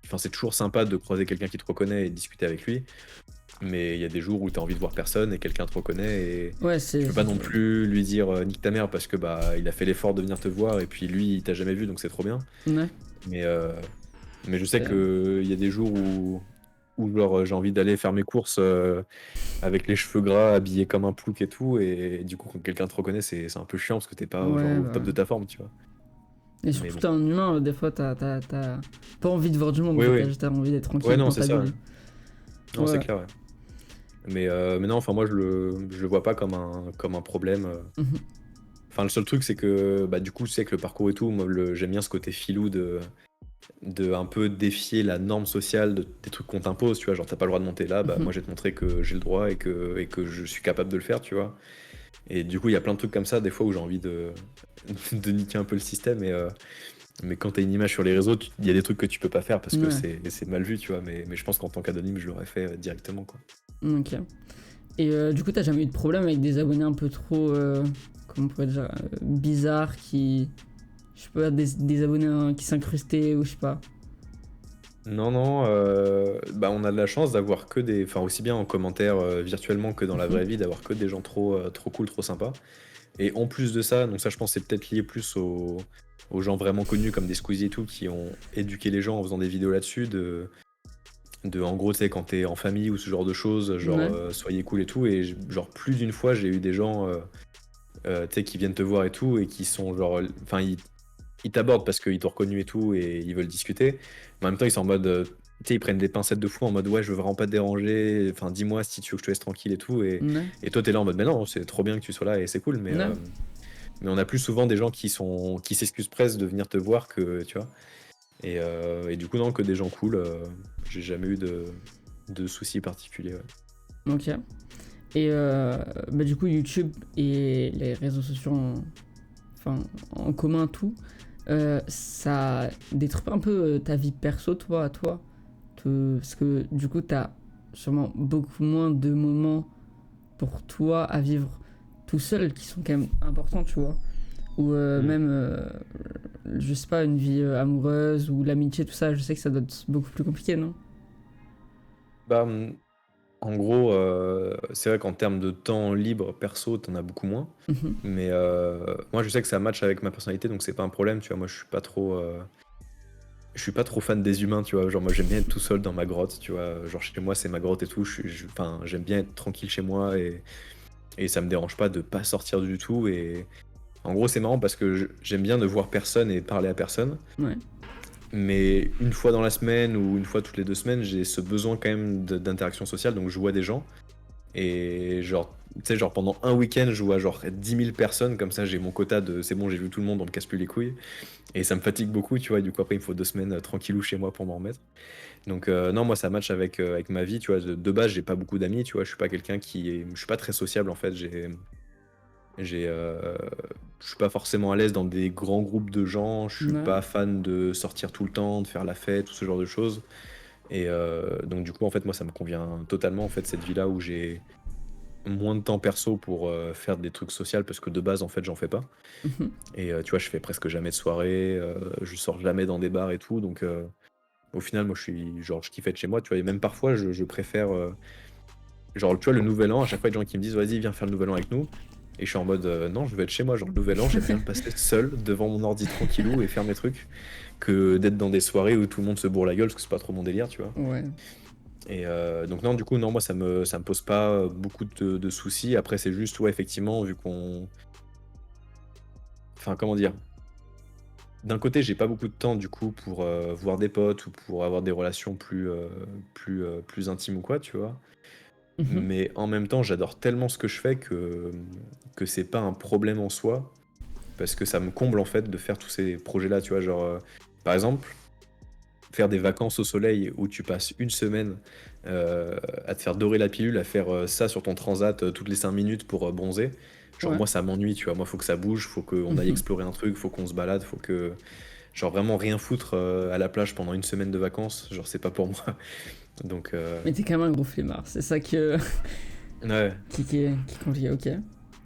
Enfin, c'est toujours sympa de croiser quelqu'un qui te reconnaît et de discuter avec lui. Mais il y a des jours où tu as envie de voir personne et quelqu'un te reconnaît et Ouais, tu peux pas non plus lui dire nique ta mère parce que bah il a fait l'effort de venir te voir et puis lui il t'a jamais vu donc c'est trop bien. Ouais. Mais, euh, mais je sais C'est- qu'il y a des jours où genre, j'ai envie d'aller faire mes courses avec les cheveux gras, habillé comme un plouc et tout. Et du coup, quand quelqu'un te reconnaît, c'est un peu chiant parce que t'es pas genre, Ouais, au bah top ouais. de ta forme, tu vois. Et Mais surtout, bon. t'es un humain, des fois, t'as pas envie de voir du monde, en Oui, fait, oui. t'as juste envie d'être Ouais, tranquille non, dans c'est ta ça. Ouais. bulle. Non, c'est Ouais. clair, ouais. Mais non, enfin, moi, je le vois pas comme un problème. Mhm. Enfin, le seul truc, c'est que bah, du coup, c'est que le parcours et tout, moi, j'aime bien ce côté filou de un peu défier la norme sociale des trucs qu'on t'impose, tu vois. Genre, t'as pas le droit de monter là, bah, Mhm. moi, je vais te montrer que j'ai le droit et que je suis capable de le faire, tu vois. Et du coup, il y a plein de trucs comme ça, des fois, où j'ai envie de niquer un peu le système. Mais quand t'as une image sur les réseaux, il y a des trucs que tu peux pas faire parce que Ouais. c'est mal vu, tu vois. Mais je pense qu'en tant qu'anonyme, je l'aurais fait directement, quoi. Ok. Et du coup, t'as jamais eu de problème avec des abonnés un peu trop, comment on pourrait dire, bizarres qui. Je sais pas, des abonnés qui s'incrustaient ou je sais pas. Non, non, bah on a de la chance d'avoir que des. Enfin, aussi bien en commentaire virtuellement que dans la Mhm. vraie vie, d'avoir que des gens trop cool, trop sympas. Et en plus de ça, donc ça, je pense, c'est peut-être lié plus aux gens vraiment connus comme des Squeezie et tout, qui ont éduqué les gens en faisant des vidéos là-dessus, en gros, tu sais, quand t'es en famille ou ce genre de choses, genre, Ouais. soyez cool et tout. Et genre, plus d'une fois, j'ai eu des gens, tu sais, qui viennent te voir et tout, et qui sont genre. Enfin, ils t'abordent parce qu'ils t'ont reconnu et tout, et ils veulent discuter. Mais en même temps, ils sont en mode. Tu sais, ils prennent des pincettes de fou en mode ouais, je veux vraiment pas te déranger, enfin dis-moi si tu veux que je te laisse tranquille et tout. Et, Ouais. et toi, t'es là en mode mais non, c'est trop bien que tu sois là et c'est cool, mais, Ouais. euh, mais on a plus souvent des gens qui s'excusent presque de venir te voir que, tu vois. Et du coup, non, que des gens cool, j'ai jamais eu de soucis particuliers. Ouais. Ok. Et bah, du coup, YouTube et les réseaux sociaux enfin, en commun, tout, ça détruit pas un peu ta vie perso, toi, à toi. Parce que du coup, t'as sûrement beaucoup moins de moments pour toi à vivre tout seul qui sont quand même importants, tu vois. Ou Mm. même, je sais pas, une vie amoureuse ou l'amitié, tout ça, je sais que ça doit être beaucoup plus compliqué, non? Bah, en gros, c'est vrai qu'en termes de temps libre perso, t'en as beaucoup moins. Mhm. Mais moi, je sais que ça match avec ma personnalité, donc c'est pas un problème, tu vois. Moi, je suis pas trop fan des humains, tu vois. Genre, moi, j'aime bien être tout seul dans ma grotte, tu vois. Genre, chez moi, c'est ma grotte et tout. Enfin, j'aime bien être tranquille chez moi et ça me dérange pas de pas sortir du tout. Et en gros, c'est marrant parce que j'aime bien ne voir personne et parler à personne. Ouais. Mais une fois dans la semaine ou une fois toutes les 2 semaines, j'ai ce besoin quand même d'interaction sociale, donc je vois des gens. Et genre, tu sais, genre pendant un week-end, je vois genre 10 000 personnes, comme ça j'ai mon quota de c'est bon, j'ai vu tout le monde, on me casse plus les couilles. Et ça me fatigue beaucoup, tu vois, et du coup après il me faut 2 semaines tranquillou chez moi pour m'en remettre. Donc non, moi ça match avec ma vie, tu vois, de base j'ai pas beaucoup d'amis, tu vois, je suis pas quelqu'un je suis pas très sociable en fait, j'ai, je suis pas forcément à l'aise dans des grands groupes de gens, je suis Ouais. pas fan de sortir tout le temps, de faire la fête, tout ce genre de choses. Et donc du coup en fait moi ça me convient totalement en fait cette vie-là où moins de temps perso pour faire des trucs sociaux parce que de base, en fait, j'en fais pas. Mhm. Et tu vois, je fais presque jamais de soirée, je sors jamais dans des bars et tout. Donc, au final, moi, je kiffe être chez moi, tu vois. Et même parfois, je préfère, genre, tu vois, le nouvel an, à chaque fois, il y a des gens qui me disent, vas-y, viens faire le nouvel an avec nous. Et je suis en mode, non, je vais être chez moi. Genre, le nouvel an, j'aime bien le passer seul devant mon ordi tranquillou et faire mes trucs que d'être dans des soirées où tout le monde se bourre la gueule parce que c'est pas trop mon délire, tu vois. Ouais. Et donc non, du coup, non, moi, ça me pose pas beaucoup de soucis. Après, c'est juste, ouais, effectivement, vu qu'on... Enfin, comment dire? D'un côté, j'ai pas beaucoup de temps, du coup, pour voir des potes ou pour avoir des relations plus intimes ou quoi, tu vois. Mhm. Mais en même temps, j'adore tellement ce que je fais que c'est pas un problème en soi, parce que ça me comble, en fait, de faire tous ces projets-là, tu vois. Genre, par exemple, faire des vacances au soleil où tu passes une semaine à te faire dorer la pilule, à faire ça sur ton transat toutes les 5 minutes pour bronzer. Genre, Ouais. moi, ça m'ennuie, tu vois. Moi, faut que ça bouge, faut qu'on aille Mhm. explorer un truc, faut qu'on se balade, faut que. Genre, vraiment rien foutre à la plage pendant une semaine de vacances, genre, c'est pas pour moi. Donc, Mais t'es quand même un gros flemmard, c'est ça ouais. qui est compliqué, ok.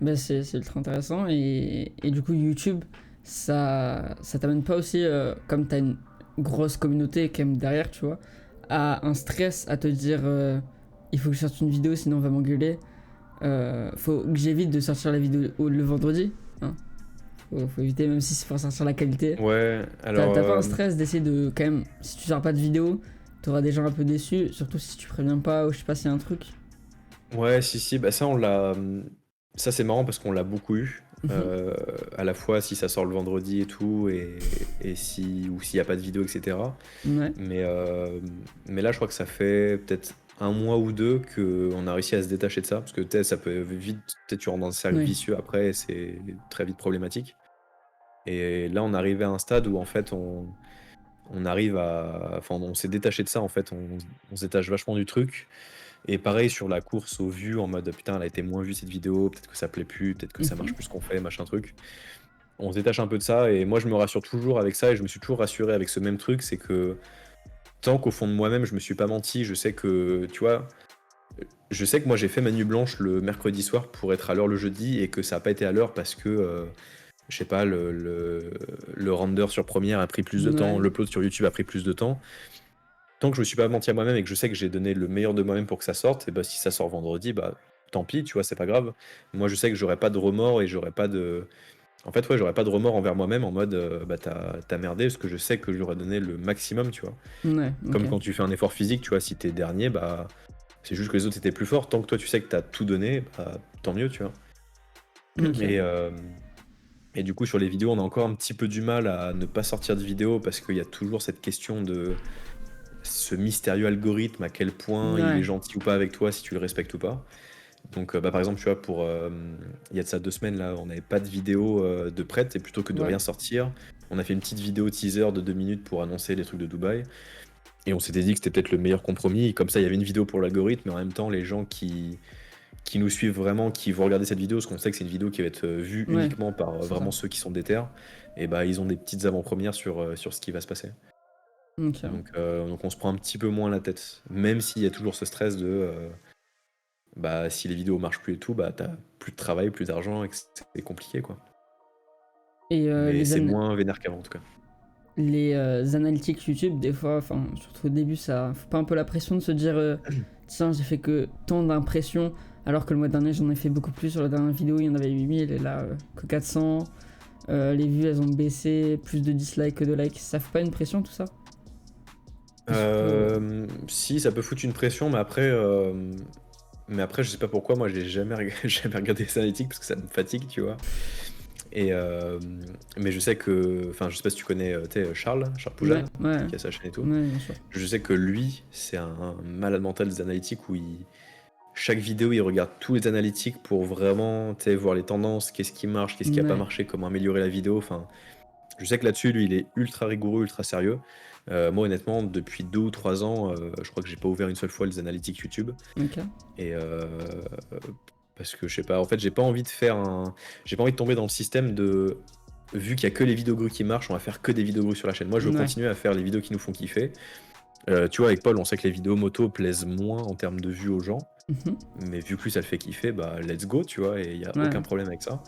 Bah, c'est ultra intéressant. Et du coup, YouTube, ça t'amène pas aussi, comme t'as une grosse communauté quand même derrière, tu vois, à un stress à te dire il faut que je sorte une vidéo sinon on va m'engueuler. Faut que j'évite de sortir la vidéo le vendredi. Hein. Faut éviter, même si c'est pour sortir la qualité. Ouais, T'as pas un alors, stress d'essayer de quand même, si tu sors pas de vidéo, t'auras des gens un peu déçus, surtout si tu préviens pas ou je sais pas s'il y a un truc. ouais, si, si, bah ça, on l'a. Ça, c'est marrant parce qu'on l'a beaucoup eu. Mhm. À la fois si ça sort le vendredi et tout, et si, ou s'il n'y a pas de vidéo, etc. Ouais, Mais là, je crois que ça fait peut-être un mois ou deux qu'on a réussi à se détacher de ça, parce que ça peut vite, peut-être tu rentres dans un cercle ouais. vicieux après, et c'est très vite problématique. Et là, on arrivait à un stade où en fait, on arrive à, enfin, on s'est détaché de ça en fait, on se détache vachement du truc. Et pareil sur la course aux vues, en mode putain, elle a été moins vue cette vidéo, peut-être que ça plaît plus, peut-être que ça marche Mhm. plus ce qu'on fait, machin truc. On se détache un peu de ça, et moi je me rassure toujours avec ça, et je me suis toujours rassuré avec ce même truc, c'est que tant qu'au fond de moi-même, je me suis pas menti, je sais que, tu vois, je sais que moi j'ai fait ma nuit blanche le mercredi soir pour être à l'heure le jeudi, et que ça a pas été à l'heure parce que, je sais pas, le render sur Premiere a pris plus de temps, Ouais, l'upload sur YouTube a pris plus de temps. Tant que je me suis pas menti à moi-même et que je sais que j'ai donné le meilleur de moi-même pour que ça sorte, et bah si ça sort vendredi, bah tant pis, tu vois, c'est pas grave. Moi je sais que j'aurais pas de remords et j'aurais pas de. En fait, ouais, j'aurais pas de remords envers moi-même en mode bah t'as merdé parce que je sais que j'aurais donné le maximum, tu vois. ouais, ok. Comme quand tu fais un effort physique, tu vois, si t'es dernier, bah c'est juste que les autres étaient plus forts. Tant que toi tu sais que t'as tout donné, bah tant mieux, tu vois. Ok. Et, euh, et du coup, sur les vidéos, on a encore un petit peu du mal à ne pas sortir de vidéo parce qu'il y a toujours cette question de ce mystérieux algorithme, à quel point il est Ouais, gentil ou pas avec toi, si tu le respectes ou pas. Donc, bah, par exemple, tu vois, il y a de ça 2 semaines, là, on n'avait pas de vidéo de prête, et plutôt que de ouais, rien sortir, on a fait une petite vidéo teaser de 2 minutes pour annoncer les trucs de Dubaï. Et on s'était dit que c'était peut-être le meilleur compromis. Comme ça, il y avait une vidéo pour l'algorithme, mais en même temps, les gens qui nous suivent vraiment, qui vont regarder cette vidéo, parce qu'on sait que c'est une vidéo qui va être vue ouais, uniquement par c'est ça. vraiment ceux qui sont déter, et bah, ils ont des petites avant-premières sur ce qui va se passer. Ok. Donc on se prend un petit peu moins la tête, même s'il y a toujours ce stress de bah si les vidéos marchent plus et tout, bah t'as plus de travail, plus d'argent, et que c'est compliqué quoi. Et Mais c'est moins vénère qu'avant en tout cas. les analytics YouTube, des fois, enfin, surtout au début, ça faut pas un peu la pression de se dire tiens, j'ai fait que tant d'impressions, alors que le mois dernier, j'en ai fait beaucoup plus. Sur la dernière vidéo, il y en avait 8000 et là, que 400. Les vues, elles ont baissé, plus de dislikes que de likes. Ça fait pas une pression tout ça? Et surtout, Si ça peut foutre une pression, mais après je sais pas pourquoi, moi j'ai jamais, jamais regardé les analytics parce que ça me fatigue, tu vois. Et mais je sais que, enfin je sais pas si tu connais tu sais, Charles ouais, Poujade, ouais, qui a sa chaîne et tout. ouais, bien sûr. Je sais que lui, c'est un malade mental des analytics où chaque vidéo, il regarde tous les analytics pour vraiment tu sais, voir les tendances, qu'est-ce qui marche, qu'est-ce qui a pas Ouais, marché, comment améliorer la vidéo. Enfin, je sais que là-dessus, lui, il est ultra rigoureux, ultra sérieux. Moi, honnêtement, depuis 2 ou 3 ans, je crois que j'ai pas ouvert une seule fois les analytics YouTube. ok. Et parce que je sais pas, en fait, j'ai pas envie de faire j'ai pas envie de tomber dans le système de. Vu qu'il y a que les vidéos grues qui marchent, on va faire que des vidéos grues sur la chaîne. Moi, je veux Ouais, continuer à faire les vidéos qui nous font kiffer. Tu vois, avec Paul, on sait que les vidéos moto plaisent moins en termes de vues aux gens. Mhm. Mais vu que lui, ça le fait kiffer, bah let's go, tu vois, et il y a Ouais. aucun problème avec ça.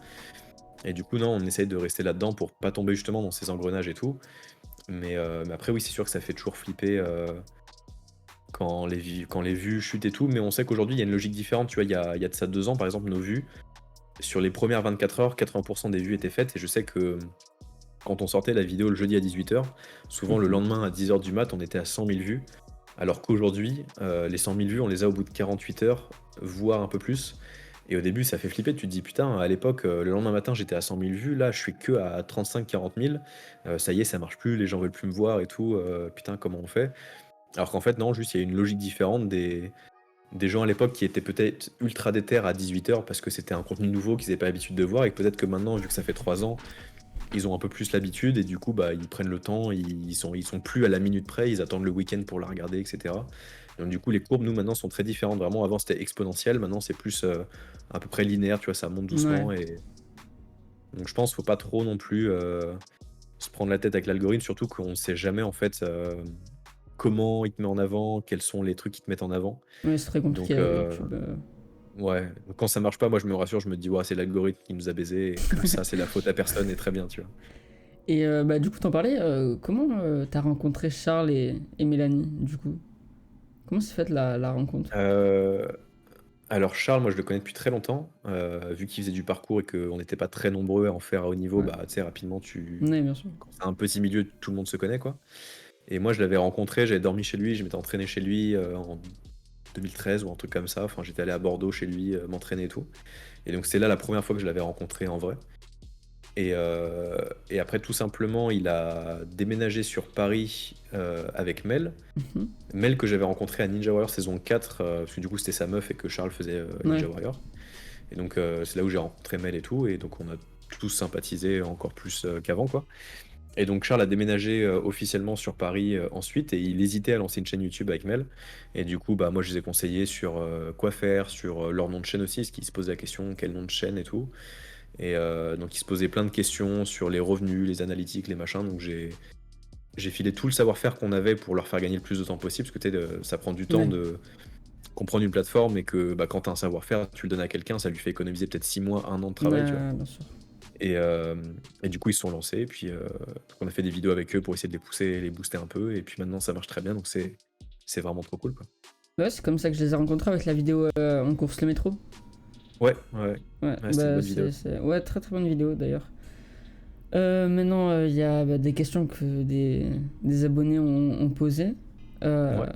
Et du coup, non, on essaye de rester là-dedans pour pas tomber justement dans ces engrenages et tout. Mais après, oui, c'est sûr que ça fait toujours flipper quand les vues chutent et tout. Mais on sait qu'aujourd'hui, il y a une logique différente. Tu vois, il y a de ça 2 ans, par exemple, nos vues, sur les premières 24 heures, 80% des vues étaient faites. Et je sais que quand on sortait la vidéo le jeudi à 18 h, souvent le Mhm. lendemain à 10 h du mat, on était à 100 000 vues. Alors qu'aujourd'hui, les 100 000 vues, on les a au bout de 48 heures, voire un peu plus. Et au début, ça fait flipper. Tu te dis, putain, à l'époque, le lendemain matin, j'étais à 100 000 vues. Là, je suis que à 35-40 000. Ça y est, ça marche plus. Les gens veulent plus me voir et tout. Putain, comment on fait? Alors qu'en fait, non, juste, il y a une logique différente des gens à l'époque qui étaient peut-être ultra déter à 18 h parce que c'était un contenu nouveau qu'ils n'avaient pas l'habitude de voir. Et peut-être que maintenant, vu que ça fait 3 ans, ils ont un peu plus l'habitude et du coup, bah, ils prennent le temps, ils sont plus à la minute près, ils attendent le week-end pour la regarder, etc. Et donc, du coup, les courbes, nous, maintenant, sont très différentes. Vraiment, avant, c'était exponentiel. Maintenant, c'est plus à peu près linéaire, tu vois, ça monte Ouais. doucement. Et donc, je pense qu'il faut pas trop non plus se prendre la tête avec l'algorithme, surtout qu'on ne sait jamais, en fait, comment il te met en avant, quels sont les trucs qui te mettent en avant. Ouais, c'est très compliqué Donc, avec YouTube. ouais, donc quand ça marche pas, moi, je me rassure, je me dis, ouais, c'est l'algorithme qui nous a baisé, et que ça, c'est la faute à personne, et très bien, tu vois. Et bah, du coup, t'en parlais, comment t'as rencontré Charles et Mélanie, du coup? Comment s'est faite la rencontre? Euh, Alors Charles, moi je le connais depuis très longtemps, vu qu'il faisait du parcours et qu'on n'était pas très nombreux à en faire à haut niveau, Ouais. bah tu sais rapidement Ouais, bien sûr. quand c'est un petit milieu, tout le monde se connaît quoi. Et moi je l'avais rencontré, j'avais dormi chez lui, je m'étais entraîné chez lui en 2013 ou un truc comme ça, enfin j'étais allé à Bordeaux chez lui m'entraîner et tout. Et donc c'est là la première fois que je l'avais rencontré en vrai. Et après tout simplement il a déménagé sur Paris avec Mel. Mhm. Mel que j'avais rencontré à Ninja Warrior saison 4, parce que du coup c'était sa meuf et que Charles faisait Ouais. Ninja Warrior. Et donc c'est là où j'ai rencontré Mel et tout, et donc on a tous sympathisé encore plus qu'avant quoi. Et donc Charles a déménagé officiellement sur Paris ensuite, et il hésitait à lancer une chaîne YouTube avec Mel. Et du coup bah moi je les ai conseillés sur quoi faire, sur leur nom de chaîne aussi, parce qu'ils se posaient la question quel nom de chaîne et tout. Et donc ils se posaient plein de questions sur les revenus, les analytiques, les machins. Donc j'ai filé tout le savoir-faire qu'on avait pour leur faire gagner le plus de temps possible, parce que tu sais, ça prend du temps Ouais. de comprendre une plateforme, et que bah, quand tu as un savoir-faire, tu le donnes à quelqu'un, ça lui fait économiser peut-être 6 mois, 1 an de travail, tu vois. Ouais, bien sûr. Et, euh, et du coup, ils se sont lancés, et puis on a fait des vidéos avec eux pour essayer de les pousser, les booster un peu, et puis maintenant ça marche très bien, donc c'est vraiment trop cool, quoi. Ouais, c'est comme ça que je les ai rencontrés avec la vidéo On course le métro. Ouais, ouais, Ouais, ouais, c'était une bah bonne vidéo. Ouais, très très bonne vidéo d'ailleurs. Maintenant, il y a bah, des questions que des abonnés ont posées. Euh, Ouais,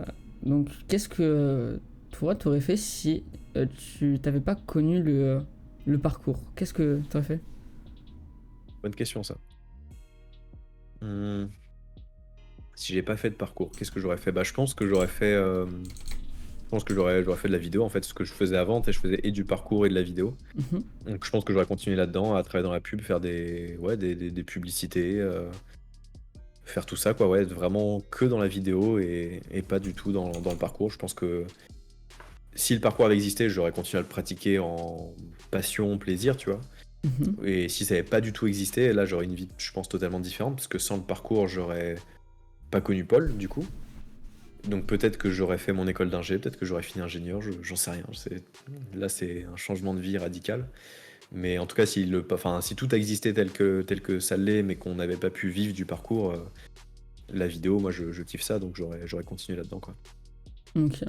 donc, qu'est-ce que toi, t'aurais fait si tu t'avais pas connu le parcours? Qu'est-ce que t'aurais fait? bonne question ça. Hmm, Si j'ai pas fait de parcours, qu'est-ce que j'aurais fait? Bah, je pense que j'aurais fait. Je pense que j'aurais fait de la vidéo, en fait, ce que je faisais avant, je faisais et du parcours et de la vidéo. Mhm. Donc je pense que j'aurais continué là-dedans, à travailler dans la pub, faire des publicités, faire tout ça, quoi, ouais, être vraiment que dans la vidéo et pas du tout dans le parcours. Je pense que si le parcours avait existé, j'aurais continué à le pratiquer en passion, plaisir, tu vois. Mhm. Et si ça n'avait pas du tout existé, là j'aurais une vie, je pense, totalement différente, parce que sans le parcours, j'aurais pas connu Paul, du coup. Donc peut-être que j'aurais fait mon école d'ingé, peut-être que j'aurais fini ingénieur, j'en sais rien. Là c'est un changement de vie radical. Mais en tout cas, si tout a existé tel que ça l'est, mais qu'on n'avait pas pu vivre du parcours, la vidéo, moi je kiffe ça, donc j'aurais continué là-dedans, quoi. Ok.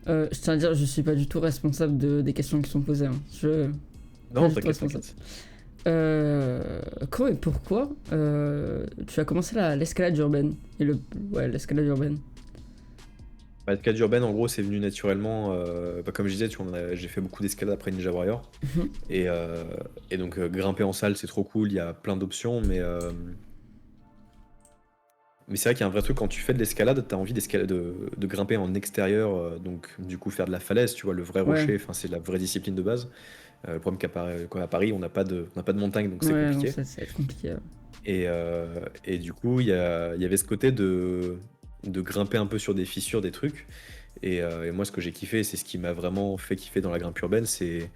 Je tiens à dire, je suis pas du tout responsable des questions qui sont posées. Hein. Je pas Non, du tout t'inquiète, responsable. t'inquiète. Quand et pourquoi tu as commencé l'escalade urbaine ouais, l'escalade urbaine. Bah, l'escalade urbaine, en gros, c'est venu naturellement. Bah, comme je disais, tu vois, j'ai fait beaucoup d'escalade après Ninja Warrior. Mhm. Et, euh, et donc, grimper en salle, c'est trop cool, il y a plein d'options, mais c'est vrai qu'il y a un vrai truc, quand tu fais de l'escalade, t'as envie de grimper en extérieur, donc du coup faire de la falaise, tu vois, le vrai Ouais, rocher, enfin c'est la vraie discipline de base. Le problème qu'à Paris, on n'a pas de montagne, donc c'est ouais, non, compliqué. ça va être compliqué. Ouais. Et du coup, il y avait ce côté de grimper un peu sur des fissures, des trucs. Et moi, ce que j'ai kiffé, c'est ce qui m'a vraiment fait kiffer dans la grimpe urbaine, c'est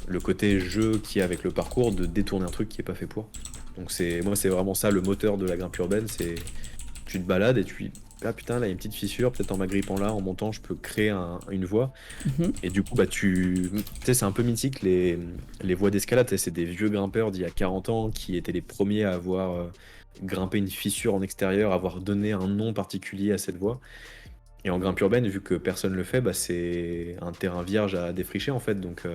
le côté jeu qui est avec le parcours, de détourner un truc qui est pas fait pour. Donc moi, c'est vraiment ça le moteur de la grimpe urbaine, c'est tu te balades et ah putain, là, il y a une petite fissure, peut-être en m'agrippant là, en montant, je peux créer une voie. Mhm. Et du coup, bah, tu sais, c'est un peu mythique, les voies d'escalade. Tu sais, c'est des vieux grimpeurs d'il y a 40 ans qui étaient les premiers à avoir grimpé une fissure en extérieur, avoir donné un nom particulier à cette voie. Et en grimpe urbaine, vu que personne le fait, bah, c'est un terrain vierge à défricher en fait. Donc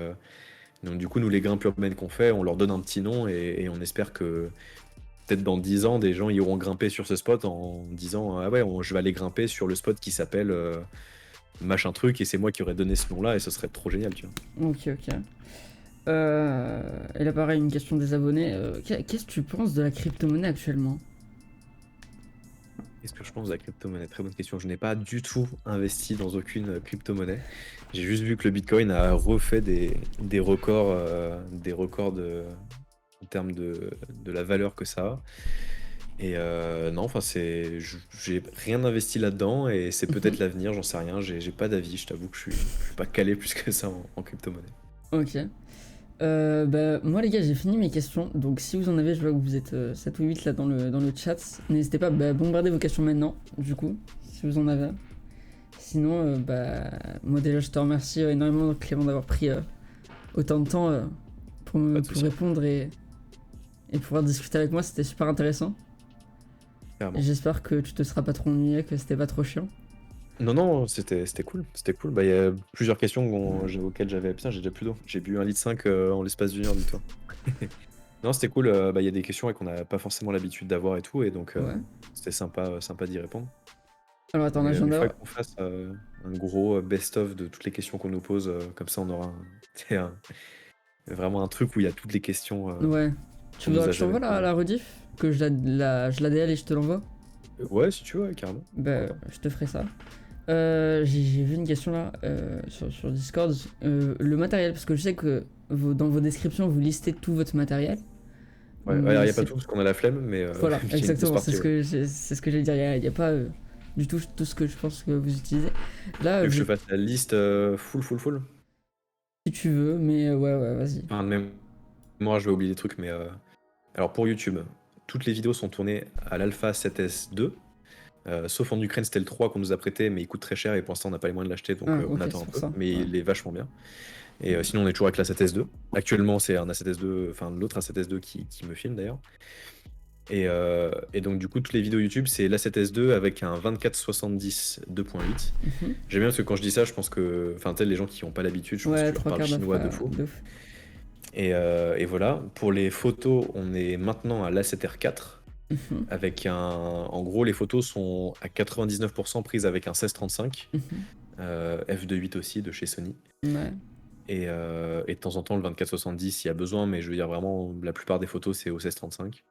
du coup, nous, les grimpes urbaines qu'on fait, on leur donne un petit nom et on espère que peut-être dans 10 ans, des gens iront grimper sur ce spot en disant ah ouais, je vais aller grimper sur le spot qui s'appelle machin truc et c'est moi qui aurais donné ce nom-là et ce serait trop génial, tu vois. Ok, ok. Et là, pareil, une question des abonnés. Qu'est-ce que tu penses de la crypto-monnaie actuellement? Qu'est-ce que je pense de la crypto-monnaie? Très bonne question. Je n'ai pas du tout investi dans aucune crypto-monnaie. J'ai juste vu que le Bitcoin a refait des records, en termes de la valeur que ça a. Et non, enfin, j'ai rien investi là-dedans et c'est peut-être Mhm. l'avenir, j'en sais rien. J'ai pas d'avis, je t'avoue que je suis pas calé plus que ça en crypto-monnaie. Ok. Bah, moi, les gars, j'ai fini mes questions. Donc, si vous en avez, je vois que vous êtes 7 ou 8 là dans le chat. N'hésitez pas à bombarder vos questions maintenant, du coup, si vous en avez. Sinon, bah, moi, déjà, je te remercie énormément, Clément, d'avoir pris autant de temps Pas de pour souci, répondre et pouvoir discuter avec moi. C'était super intéressant. Et clairement. j'espère que tu te seras pas trop ennuyé, que c'était pas trop chiant. Non, non, c'était cool. C'était cool. Bah, il y a plusieurs questions auxquelles j'avais. Putain, j'ai déjà plus d'eau. J'ai bu 1,5 litre en l'espace d'une heure, dis-toi. Non, c'était cool. Bah, il y a des questions ouais, qu'on n'a pas forcément l'habitude d'avoir et tout. Et donc, Ouais. c'était sympa d'y répondre. Alors, attends, Mais il faudrait l'agenda. qu'on fasse un gros best-of de toutes les questions qu'on nous pose. Comme ça, on aura c'est vraiment un truc où il y a toutes les questions Ouais. Tu qu'on voudrais nous que a je jamais t'envoie posées. la rediff? Que je la DL et je te l'envoie? Ouais, si tu veux, ouais, carrément. Bah, Pourquoi pas. je te ferai ça. J'ai vu une question là sur Discord. Le matériel, parce que je sais que dans vos descriptions, vous listez tout votre matériel. Ouais, il Mais n'y a pas c'est. tout parce qu'on a la flemme, mais Voilà, il y a une grosse exactement. partie, ouais. C'est ce que j'allais dire. Il y a pas du tout ce que je pense que vous utilisez. Là, Tu veux que je te fasse la liste full? si tu veux, mais ouais, vas-y. Enfin, de mémoire, je vais oublier des trucs, mais alors pour YouTube, toutes les vidéos sont tournées à l'Alpha 7S2. Sauf en Ukraine, c'était le 3 qu'on nous a prêté, mais il coûte très cher et pour l'instant, on n'a pas les moyens de l'acheter, donc Ah, on ok, attend c'est un pour peu. ça. Mais Ouais. il est vachement bien. Et sinon, on est toujours avec la 7S2. Actuellement, c'est un A7S2, enfin l'autre A7S2 qui me filme d'ailleurs. Et donc, du coup, toutes les vidéos YouTube, c'est l'A7S2 avec un 24-70 2.8. Mhm. J'aime bien parce que quand je dis ça, je pense que. Enfin, tu sais, les gens qui n'ont pas l'habitude, je pense que Ouais, tu leur trois parles quarts chinois de d'affaire, fou. de ouf. Et voilà. Pour les photos, on est maintenant à l'A7R4. Mhm, Avec un. En gros, les photos sont à 99% prises avec un 16-35. mhm. F2.8 aussi de chez Sony. Ouais. Et de temps en temps, le 24-70 s'il y a besoin, mais je veux dire vraiment, la plupart des photos, c'est au 16-35.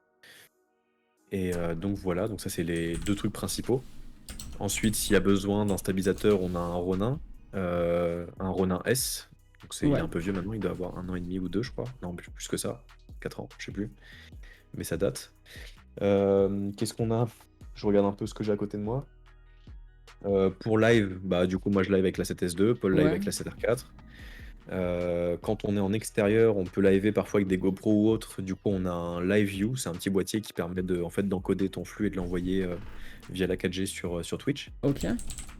Et donc voilà, donc ça c'est les deux trucs principaux. Ensuite, s'il y a besoin d'un stabilisateur, on a un Ronin S. Donc il est Ouais. un peu vieux maintenant, il doit avoir 1 an et demi ou 2, je crois. Non, plus que ça, 4 ans, je sais plus. Mais ça date. Qu'est-ce qu'on a? Je regarde un peu ce que j'ai à côté de moi. Pour live, bah du coup moi je live avec la 7S2, Paul live Ouais. avec la 7R4. Quand on est en extérieur, on peut liver parfois avec des GoPro ou autres. Du coup, on a un Live View, c'est un petit boîtier qui permet en fait, d'encoder ton flux et de l'envoyer via la 4G sur Twitch. Ok.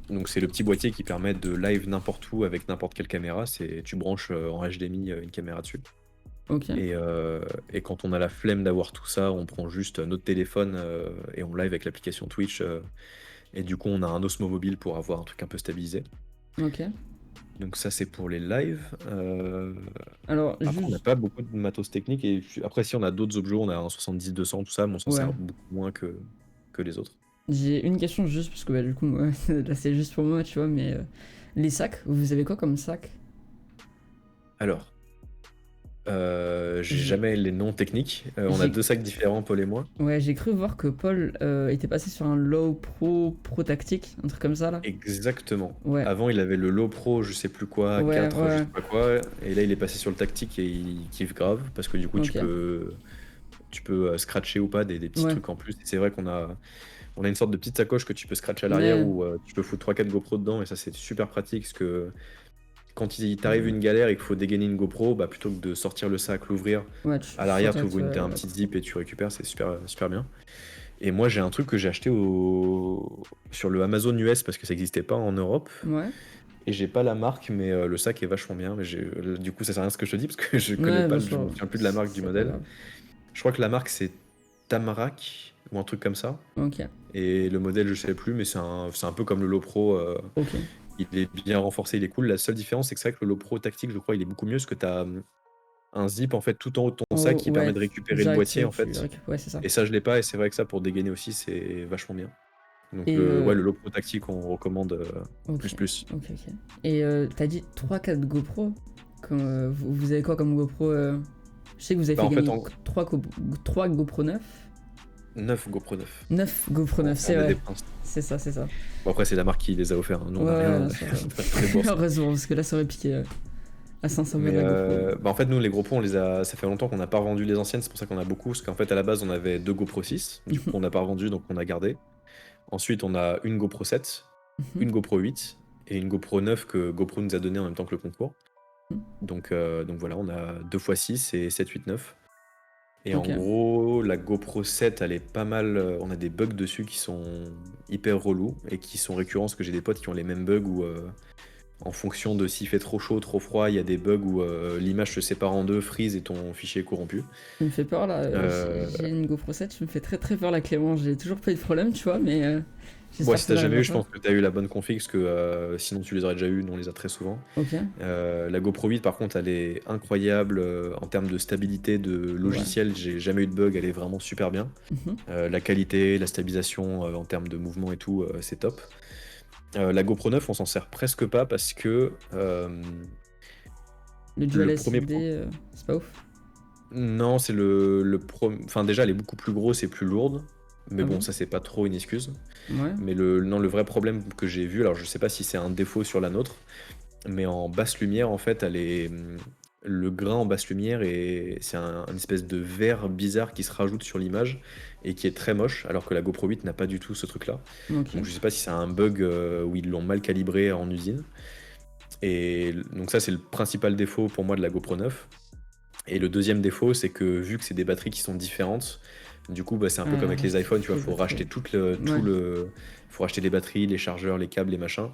Donc, c'est le petit boîtier qui permet de live n'importe où avec n'importe quelle caméra. Tu branches en HDMI une caméra dessus. Ok. Et quand on a la flemme d'avoir tout ça, on prend juste notre téléphone et on live avec l'application Twitch. Et du coup, on a un Osmo Mobile pour avoir un truc un peu stabilisé. Ok. Donc ça, c'est pour les lives. Alors, Après, on n'a juste. pas beaucoup de matos technique. Et après, si on a d'autres objets, on a un 70-200, tout ça, mais on s'en Ouais. sert beaucoup moins que les autres. J'ai une question juste parce que bah, du coup, moi, là c'est juste pour moi, tu vois, mais les sacs, vous avez quoi comme sac? Alors, j'ai J'ai jamais les noms techniques. On a j'ai- deux sacs différents, Paul et moi. ouais, j'ai cru voir que Paul était passé sur un low pro tactique, un truc comme ça là. Exactement. Ouais, Avant, il avait le Low Pro, je sais plus quoi, ouais, 4, je ouais. sais pas quoi. Et là, il est passé sur le tactique et il kiffe grave. Parce que du coup, tu Ok, peux, tu peux scratcher ou pas des petits ouais. trucs en plus. Et c'est vrai on a une sorte de petite sacoche que tu peux scratcher à l'arrière Mais où tu peux foutre 3-4 GoPro dedans. Et ça, c'est super pratique parce que quand il t'arrive une galère et qu'il faut dégainer une GoPro, bah, plutôt que de sortir le sac, l'ouvrir, ouais, tu à l'arrière, tu direct ouvres un la petit GoPro. zip et tu récupères. C'est super, super bien. Et moi, j'ai un truc que j'ai acheté sur le Amazon US parce que ça n'existait pas en Europe. Ouais. Et j'ai pas la marque, mais le sac est vachement bien. Mais du coup, ça sert à rien ce que je te dis parce que je connais Ouais, pas, bien je me sûr. souviens plus de la marque du C'est pas modèle. grave. Je crois que la marque c'est Tamarack ou un truc comme ça. Ok. Et le modèle, je sais plus, mais c'est un peu comme le Lopro. Ok. Il est bien renforcé, il est cool. La seule différence, c'est que c'est vrai que le Lopro tactique, je crois, il est beaucoup mieux parce que tu as un zip en fait tout en haut de ton En sac haut, qui permet ouais. de récupérer le boîtier Direct, en fait. Ouais, c'est ça. Et ça, je l'ai pas, et c'est vrai que ça, pour dégainer aussi, c'est vachement bien. Donc, Et ouais, le Lopro tactique, on recommande ok. plus. Ok. Et t'as dit 3-4 GoPro. Vous avez quoi comme GoPro Je sais que vous avez Bah, fait en fait, gagner 3 GoPro 9. 9 GoPro 9. 9 GoPro 9, On c'est met des vrai. pinces. C'est ça, c'est ça. Bon, après, c'est la marque qui les a offerts, hein. Nous, on Ouais, n'a ouais, rien. bien sûr. On n'a pas de frais de bourse. Heureusement, parce que là, ça aurait piqué à 500 balles Mais la GoPro. bah, en fait, nous, les GoPro, ça fait longtemps qu'on n'a pas revendu les anciennes, c'est pour ça qu'on a beaucoup. Parce qu'en fait, à la base, on avait 2 GoPro 6. Du coup, on n'a pas revendu, donc on a gardé. Ensuite, on a une GoPro 7, Mhm. une GoPro 8 et une GoPro 9 que GoPro nous a donné en même temps que le concours. Mhm. Donc voilà, on a 2 x 6 et 7, 8, 9. Et en Ok. gros, la GoPro 7, elle est pas mal. On a des bugs dessus qui sont hyper relous et qui sont récurrents parce que j'ai des potes qui ont les mêmes bugs où, en fonction de s'il fait trop chaud, trop froid, il y a des bugs où l'image se sépare en deux, freeze et ton fichier est corrompu. Tu me fais peur là. Euh, J'ai une GoPro 7, tu me fais très très peur là, Clément. J'ai toujours pas eu de problème, tu vois, mais Bon, j'espère si que t'as ça jamais n'arrivera eu, je pas. pense que t'as eu la bonne config parce que sinon tu les aurais déjà eu, nous on les a très souvent. Ok. La GoPro 8, par contre, elle est incroyable en termes de stabilité de Ouais. logiciel. J'ai jamais eu de bug, elle est vraiment super bien. Mhm. La qualité, la stabilisation en termes de mouvement et tout, c'est top. La GoPro 9, on s'en sert presque pas parce que Le dual le premier SD, pro... c'est pas ouf. Non, c'est Enfin, déjà, elle est beaucoup plus grosse et plus lourde. Mais Ah bon, bon? ça, c'est pas trop une excuse. Ouais. Mais non, le vrai problème que j'ai vu, alors je sais pas si c'est un défaut sur la nôtre, mais en basse lumière, en fait, le grain en basse lumière, c'est une espèce de vert bizarre qui se rajoute sur l'image et qui est très moche, alors que la GoPro 8 n'a pas du tout ce truc-là. Ok. Donc je sais pas si c'est un bug où ils l'ont mal calibré en usine. Et donc ça, c'est le principal défaut pour moi de la GoPro 9. Et le deuxième défaut, c'est que vu que c'est des batteries qui sont différentes, du coup, bah, c'est un peu comme avec les iPhones, tu vois, Les faut racheter batteries. Ouais. faut racheter les batteries, les chargeurs, les câbles, les machins.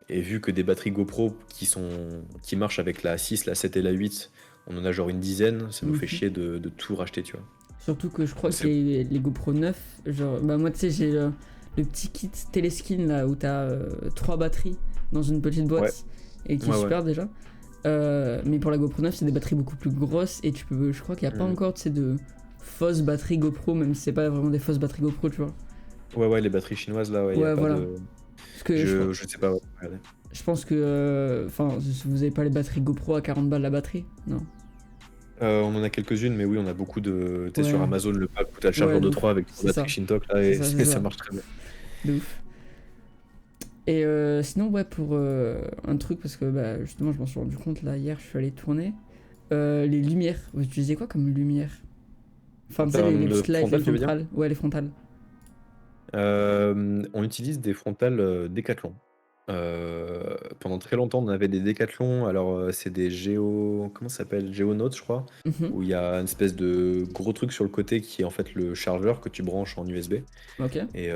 Et vu que des batteries GoPro qui marchent avec la 6, la 7 et la 8, on en a genre une dizaine, ça nous fait Mhm. chier de tout racheter, tu vois. Surtout que je crois que C'est- les GoPro 9, genre, bah moi tu sais, j'ai le petit kit Teleskin là où t'as 3 batteries dans une petite Ouais, boîte et qui est ouais. super déjà. Mais pour la GoPro 9, c'est des batteries beaucoup plus grosses et je crois qu'il n'y a pas Mhm. encore tu sais, de fausses batteries GoPro, même si c'est pas vraiment des fausses batteries GoPro, tu vois. Ouais, les batteries chinoises, là, ouais, y a Ouais, pas voilà. de... Parce que Je sais pas, ouais, regardez. je pense que. Enfin, vous avez pas les batteries GoPro à 40 balles la batterie? Non. On en a quelques-unes, mais oui, on a beaucoup de... Tu sais, sur Ouais, Amazon, le pack où t'as le ouais, chargeur de de ouf. 3 avec 3 C'est batteries ça. Shintok, là, C'est et ça, c'est ça ça. marche très bien. De ouf. Et sinon, ouais, pour un truc, parce que bah, justement, je m'en suis rendu compte là, hier, je suis allé tourner. Les lumières. Vous utilisez quoi comme lumière? Enfin, En tu sais, les termes de petites lights, les frontal, tu veux dire? frontales. Ouais, les frontales. On utilise des frontales Decathlon. Pendant très longtemps, on avait des Decathlon. Alors, c'est des comment ça s'appelle? Géonautes, je crois, Mhm. où il y a une espèce de gros truc sur le côté qui est en fait le chargeur que tu branches en USB. Ok. Et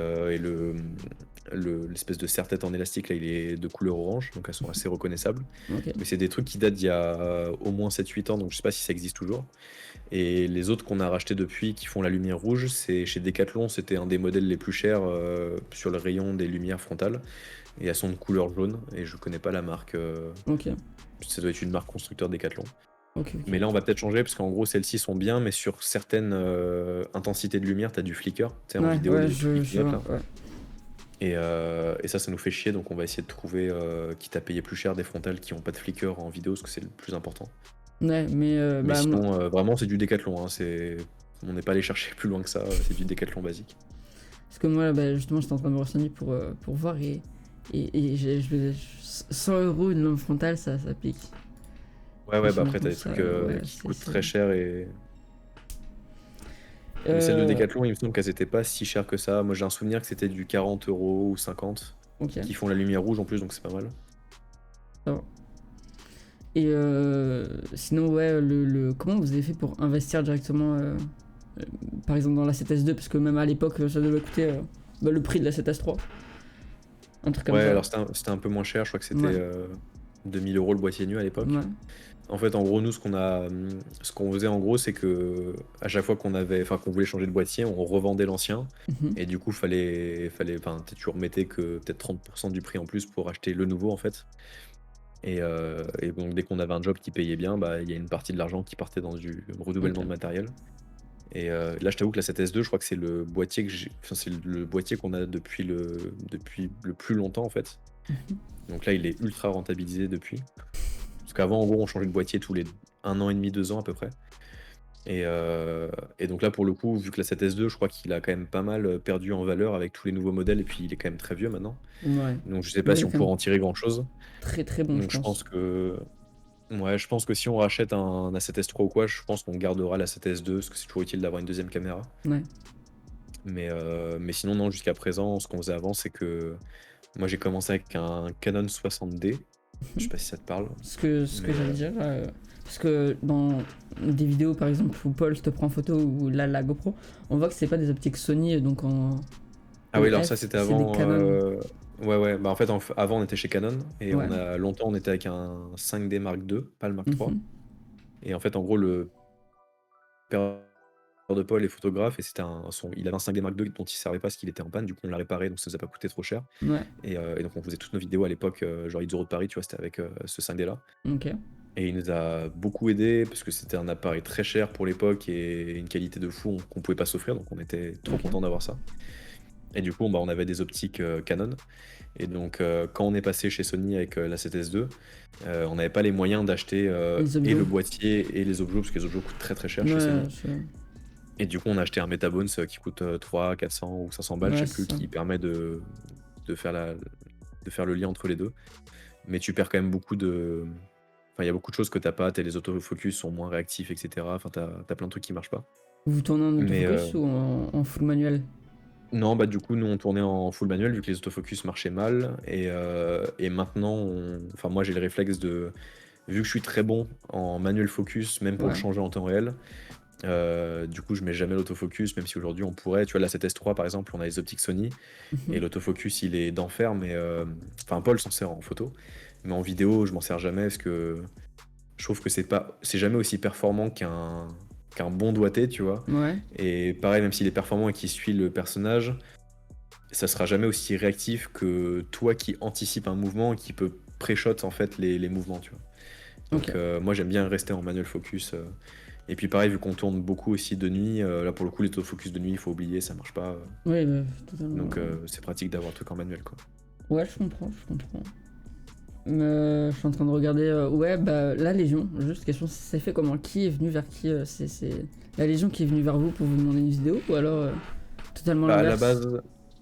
l'espèce de serre-tête en élastique, là, il est de couleur orange, donc elles sont assez reconnaissables. Ok. Mais c'est des trucs qui datent d'il y a au moins 7-8 ans, donc je sais pas si ça existe toujours. Et les autres qu'on a rachetés depuis qui font la lumière rouge, c'est chez Decathlon, c'était un des modèles les plus chers sur le rayon des lumières frontales. Et elles sont de couleur jaune, et je connais pas la marque. Ok. Ça doit être une marque constructeur Decathlon. Ok. Ok. Mais là, on va peut-être changer, parce qu'en gros, celles-ci sont bien, mais sur certaines intensités de lumière, t'as du flicker. Tu sais, en Ouais, vidéo, ouais, les trucs qui je clignotent vois. là. Ouais. Et ça nous fait chier, donc on va essayer de trouver, quitte à payer plus cher, des frontales qui ont pas de flicker en vidéo, parce que c'est le plus important. Ouais, mais Mais bah, sinon, vraiment, c'est du Decathlon, hein, on n'est pas allé chercher plus loin que ça, c'est du Decathlon basique. parce que moi, bah, justement, j'étais en train de me renseigner pour voir et 100 € une lampe frontale, ça pique. Ouais, Franchement, bah après, t'as des ça, trucs ouais, qui coûtent très cher et. Mais celles de Euh, Decathlon, il me semble qu'elles étaient pas si chères que ça. Moi, j'ai un souvenir que c'était du 40 € ou 50, ok, qui font la lumière rouge en plus, donc c'est pas mal. ça va. Et sinon, ouais, comment vous avez fait pour investir directement par exemple dans la 7S2, parce que même à l'époque, ça devait coûter le prix de la 7S3. Un truc comme Ouais, ça. alors c'était un peu moins cher, je crois que c'était Ouais, 2000 euros le boîtier nu à l'époque. ouais. En fait, en gros, nous, ce qu'on faisait en gros, c'est que à chaque fois qu'on voulait changer de boîtier, on revendait l'ancien. Mhm. Et du coup, enfin, tu remettais que peut-être 30% du prix en plus pour acheter le nouveau, en fait. Et donc, dès qu'on avait un job qui payait bien, bah, il y a une partie de l'argent qui partait dans du Ok. renouvellement de matériel. Et là, je t'avoue que la 7S2, je crois que c'est le boîtier enfin, c'est le boîtier qu'on a depuis le plus longtemps, en fait. Mhm. Donc là, il est ultra rentabilisé depuis. Parce qu'avant, en gros, on changeait de boîtier tous les 1 an et demi, 2 ans à peu près. Et donc là, pour le coup, vu que la 7S2, je crois qu'il a quand même pas mal perdu en valeur avec tous les nouveaux modèles, et puis il est quand même très vieux maintenant. Ouais. Donc je sais pas Ouais, il si est on quand pourra même en tirer grand-chose. très très bon, je Donc je pense pense. que ouais, je pense que si on rachète un A7S3 ou quoi, je pense qu'on gardera la 7S2, parce que c'est toujours utile d'avoir une deuxième caméra. Ouais. Mais sinon, non, jusqu'à présent, ce qu'on faisait avant, c'est que moi j'ai commencé avec un Canon 60D. Je sais Mhm. pas si ça te parle, Ce que mais j'allais dire, parce que dans des vidéos par exemple où Paul te prend en photo ou là la GoPro, on voit que c'est pas des optiques Sony donc en ah oui, alors ça EF, c'était c'est des avant. Canon. Ouais, ouais, bah en fait, avant on était chez Canon, et Ouais. longtemps on était avec un 5D Mark II, pas le Mark III. Mhm. Et en fait, en gros, le père de Paul est photographe, et il avait un 5D Mark II dont il servait pas parce qu'il était en panne, du coup on l'a réparé, donc ça nous a pas coûté trop cher. Ouais. Et donc on faisait toutes nos vidéos à l'époque, genre It's the Road Paris, tu vois, c'était avec ce 5D là. Ok. Et il nous a beaucoup aidé parce que c'était un appareil très cher pour l'époque et une qualité de fou qu'on pouvait pas s'offrir, donc on était trop Ok. content d'avoir ça. Et du coup, bah, on avait des optiques Canon. Et donc, quand on est passé chez Sony avec la 7S2, on n'avait pas les moyens d'acheter Les et le objets. boîtier et les objets, parce que les objets coûtent très très cher chez Ouais, Sony. Et du coup, on a acheté un Metabones qui coûte 300, 400 ou 500 balles, je ouais, sais plus, c'est ça. qui permet de faire de faire le lien entre les deux. Mais tu perds quand même beaucoup de. Enfin, il y a beaucoup de choses que t'as pas, les autofocus sont moins réactifs, etc. Enfin, t'as plein de trucs qui marchent pas. Vous tournez en Mais autofocus ou en full manuel? non, bah du coup, nous on tournait en full manuel vu que les autofocus marchaient mal. Et maintenant, enfin, moi j'ai le réflexe de. Vu que je suis très bon en manuel focus, même pour le Ouais. changer en temps réel, du coup, je mets jamais l'autofocus, même si aujourd'hui on pourrait. Tu vois, la 7S3 par exemple, on a les optiques Sony et Mhm. l'autofocus il est d'enfer, mais enfin, Paul s'en sert en photo, mais en vidéo, je m'en sers jamais parce que je trouve que c'est jamais aussi performant qu'un bon doigté, tu vois. Ouais. Et pareil, même s'il est performant et qu'il suit le personnage, ça sera jamais aussi réactif que toi qui anticipe un mouvement et qui peut pré-shot en fait les mouvements, tu vois. Ok. Donc moi j'aime bien rester en manuel focus. Et puis pareil, vu qu'on tourne beaucoup aussi de nuit, là pour le coup les autofocus de nuit, il faut oublier, ça marche pas. Oui, bah, totalement. Donc c'est pratique d'avoir un truc en manuel, quoi. Ouais, je comprends, je comprends. Je suis en train de regarder. Ouais, bah, la Légion, juste question, c'est fait comment? Qui est venu vers qui? C'est la Légion qui est venue vers vous pour vous demander une vidéo ou alors totalement Bah, l'inverse?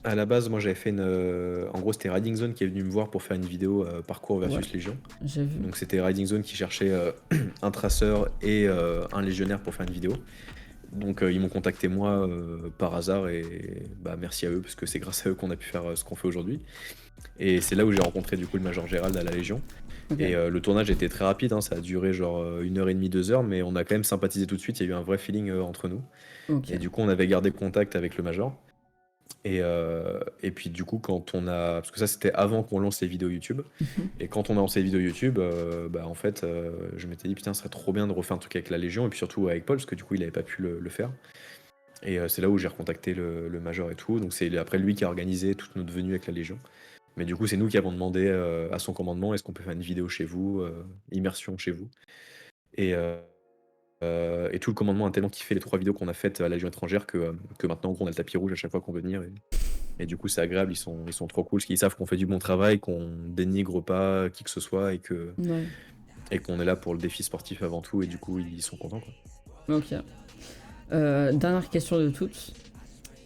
à la base, moi j'avais fait en gros, c'était Riding Zone qui est venu me voir pour faire une vidéo parcours Ouais, versus Légion. j'ai vu. Donc c'était Riding Zone qui cherchait un traceur et un légionnaire pour faire une vidéo. Donc ils m'ont contacté moi par hasard, et bah merci à eux parce que c'est grâce à eux qu'on a pu faire ce qu'on fait aujourd'hui. Et c'est là où j'ai rencontré du coup le Major Gérald à la Légion. Ok. Et le tournage était très rapide, hein, ça a duré genre 1 heure et demie, 2 heures, mais on a quand même sympathisé tout de suite, il y a eu un vrai feeling entre nous. Ok. Et du coup on avait gardé contact avec le Major. Et puis du coup quand on a. Parce que ça c'était avant qu'on lance les vidéos YouTube. Mhm. Et quand on a lancé les vidéos YouTube, bah en fait je m'étais dit putain ce serait trop bien de refaire un truc avec la Légion, et puis surtout avec Paul, parce que du coup il avait pas pu le faire. Et c'est là où j'ai recontacté le Major et tout. Donc c'est après lui qui a organisé toute notre venue avec la Légion. Mais du coup, c'est nous qui avons demandé à son commandement, est-ce qu'on peut faire une vidéo chez vous, immersion chez vous. Et tout le commandement a tellement kiffé les 3 vidéos qu'on a faites à la Légion étrangère que maintenant, en gros, on a le tapis rouge à chaque fois qu'on veut venir. Et du coup, c'est agréable, ils sont trop cool, parce qu'ils savent qu'on fait du bon travail, qu'on dénigre pas qui que ce soit, Ouais. et qu'on est là pour le défi sportif avant tout, et du coup, ils sont contents, quoi. Ok. Dernière question de toutes.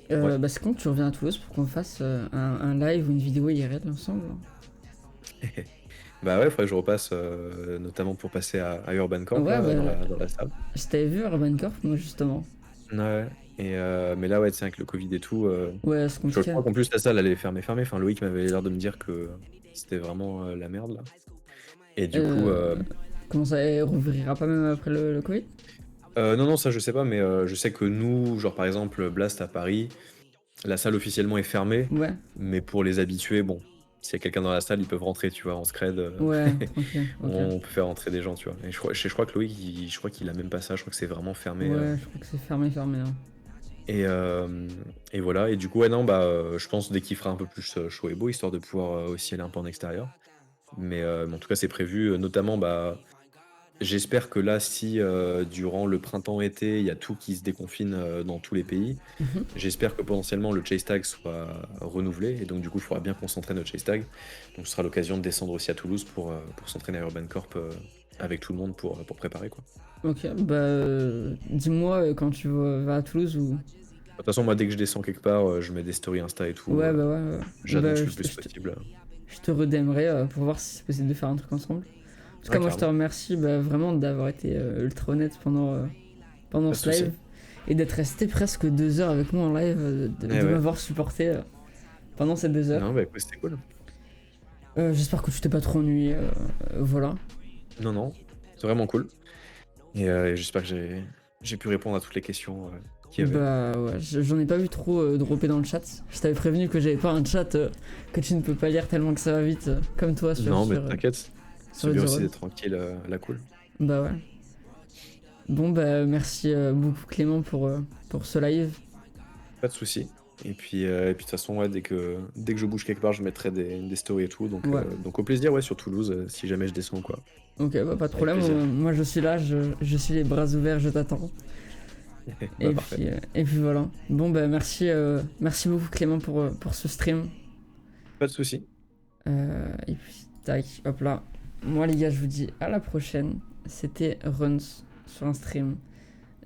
Ouais. Bah, c'est quand tu reviens à Toulouse pour qu'on fasse un live ou une vidéo IRL ensemble? Bah ouais, il faudrait que je repasse, notamment pour passer à Urban Camp, Ouais, là, bah, dans la salle. je t'avais vu Urban Corp, moi justement. Ouais. Mais là, ouais, c'est avec le Covid et tout. Ouais, c'est Je compliqué. crois qu'en plus, la salle allait fermer. Enfin, Loïc m'avait l'air de me dire que c'était vraiment la merde, là. Et du coup, Euh, Comment ça, elle rouvrira pas même après le Covid? Non, non, ça je sais pas, mais je sais que nous, genre par exemple, Blast à Paris, la salle officiellement est fermée, Ouais, mais pour les habitués, bon, s'il y a quelqu'un dans la salle, ils peuvent rentrer, tu vois, en scred, ouais, tranquille, ok. on peut faire rentrer des gens, tu vois. Et je crois que Loïc, je crois qu'il a même pas ça, je crois que c'est vraiment fermé. Ouais, je crois que c'est fermé, fermé, hein. Et, euh, et voilà, et du coup, ouais, non, bah, je pense dès qu'il fera un peu plus chaud et beau, histoire de pouvoir aussi aller un peu en extérieur. Mais en tout cas, c'est prévu, notamment, bah, j'espère que là, si durant le printemps-été, il y a tout qui se déconfine dans tous les pays, Mhm. j'espère que potentiellement le chase tag soit renouvelé, et donc du coup, il faudra bien concentrer notre chase tag. Donc ce sera l'occasion de descendre aussi à Toulouse pour s'entraîner à Urban Corp avec tout le monde pour préparer, quoi. Ok, bah dis-moi quand tu vas à Toulouse ou... De toute façon, moi, dès que je descends quelque part, je mets des stories Insta et tout. Ouais, bah ouais, ouais. Bah, J'annonce le plus possible. je te redemmerai pour voir si c'est possible de faire un truc ensemble. En tout cas, Ouais, moi je te carrément. remercie bah, vraiment d'avoir été ultra honnête pendant Pas de ce live souci. et d'être resté presque 2 heures avec moi en live, Eh de ouais. m'avoir supporté pendant ces 2 heures. Non, bah écoute, c'était cool. J'espère que tu t'es pas trop ennuyé, voilà. Non, non, c'est vraiment cool. Et j'espère que j'ai pu répondre à toutes les questions qu'il y avait. Bah ouais, j'en ai pas vu trop dropper dans le chat. Je t'avais prévenu que j'avais pas un chat que tu ne peux pas lire tellement que ça va vite, comme toi Non, mais t'inquiète, sur c'est le bien aussi D-Roll. d'être tranquille à la cool. Bah ouais. Bon bah merci beaucoup Clément pour ce live. Pas de souci. Et puis de toute façon, ouais, dès que je bouge quelque part, je mettrai des stories et tout. Donc, Ouais. donc au plaisir, ouais, sur Toulouse, si jamais je descends, quoi. Ok, bah pas de Avec problème. plaisir. Moi je suis là, je suis les bras ouverts, je t'attends. Bah parfait. Et puis voilà. Bon bah merci beaucoup Clément pour ce stream. Pas de souci. Et puis tac, hop là. Moi les gars, je vous dis à la prochaine. C'était Runs sur un stream.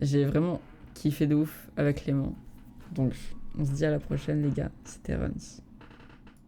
J'ai vraiment kiffé de ouf avec Clément. Donc on se dit à la prochaine les gars. C'était Runs.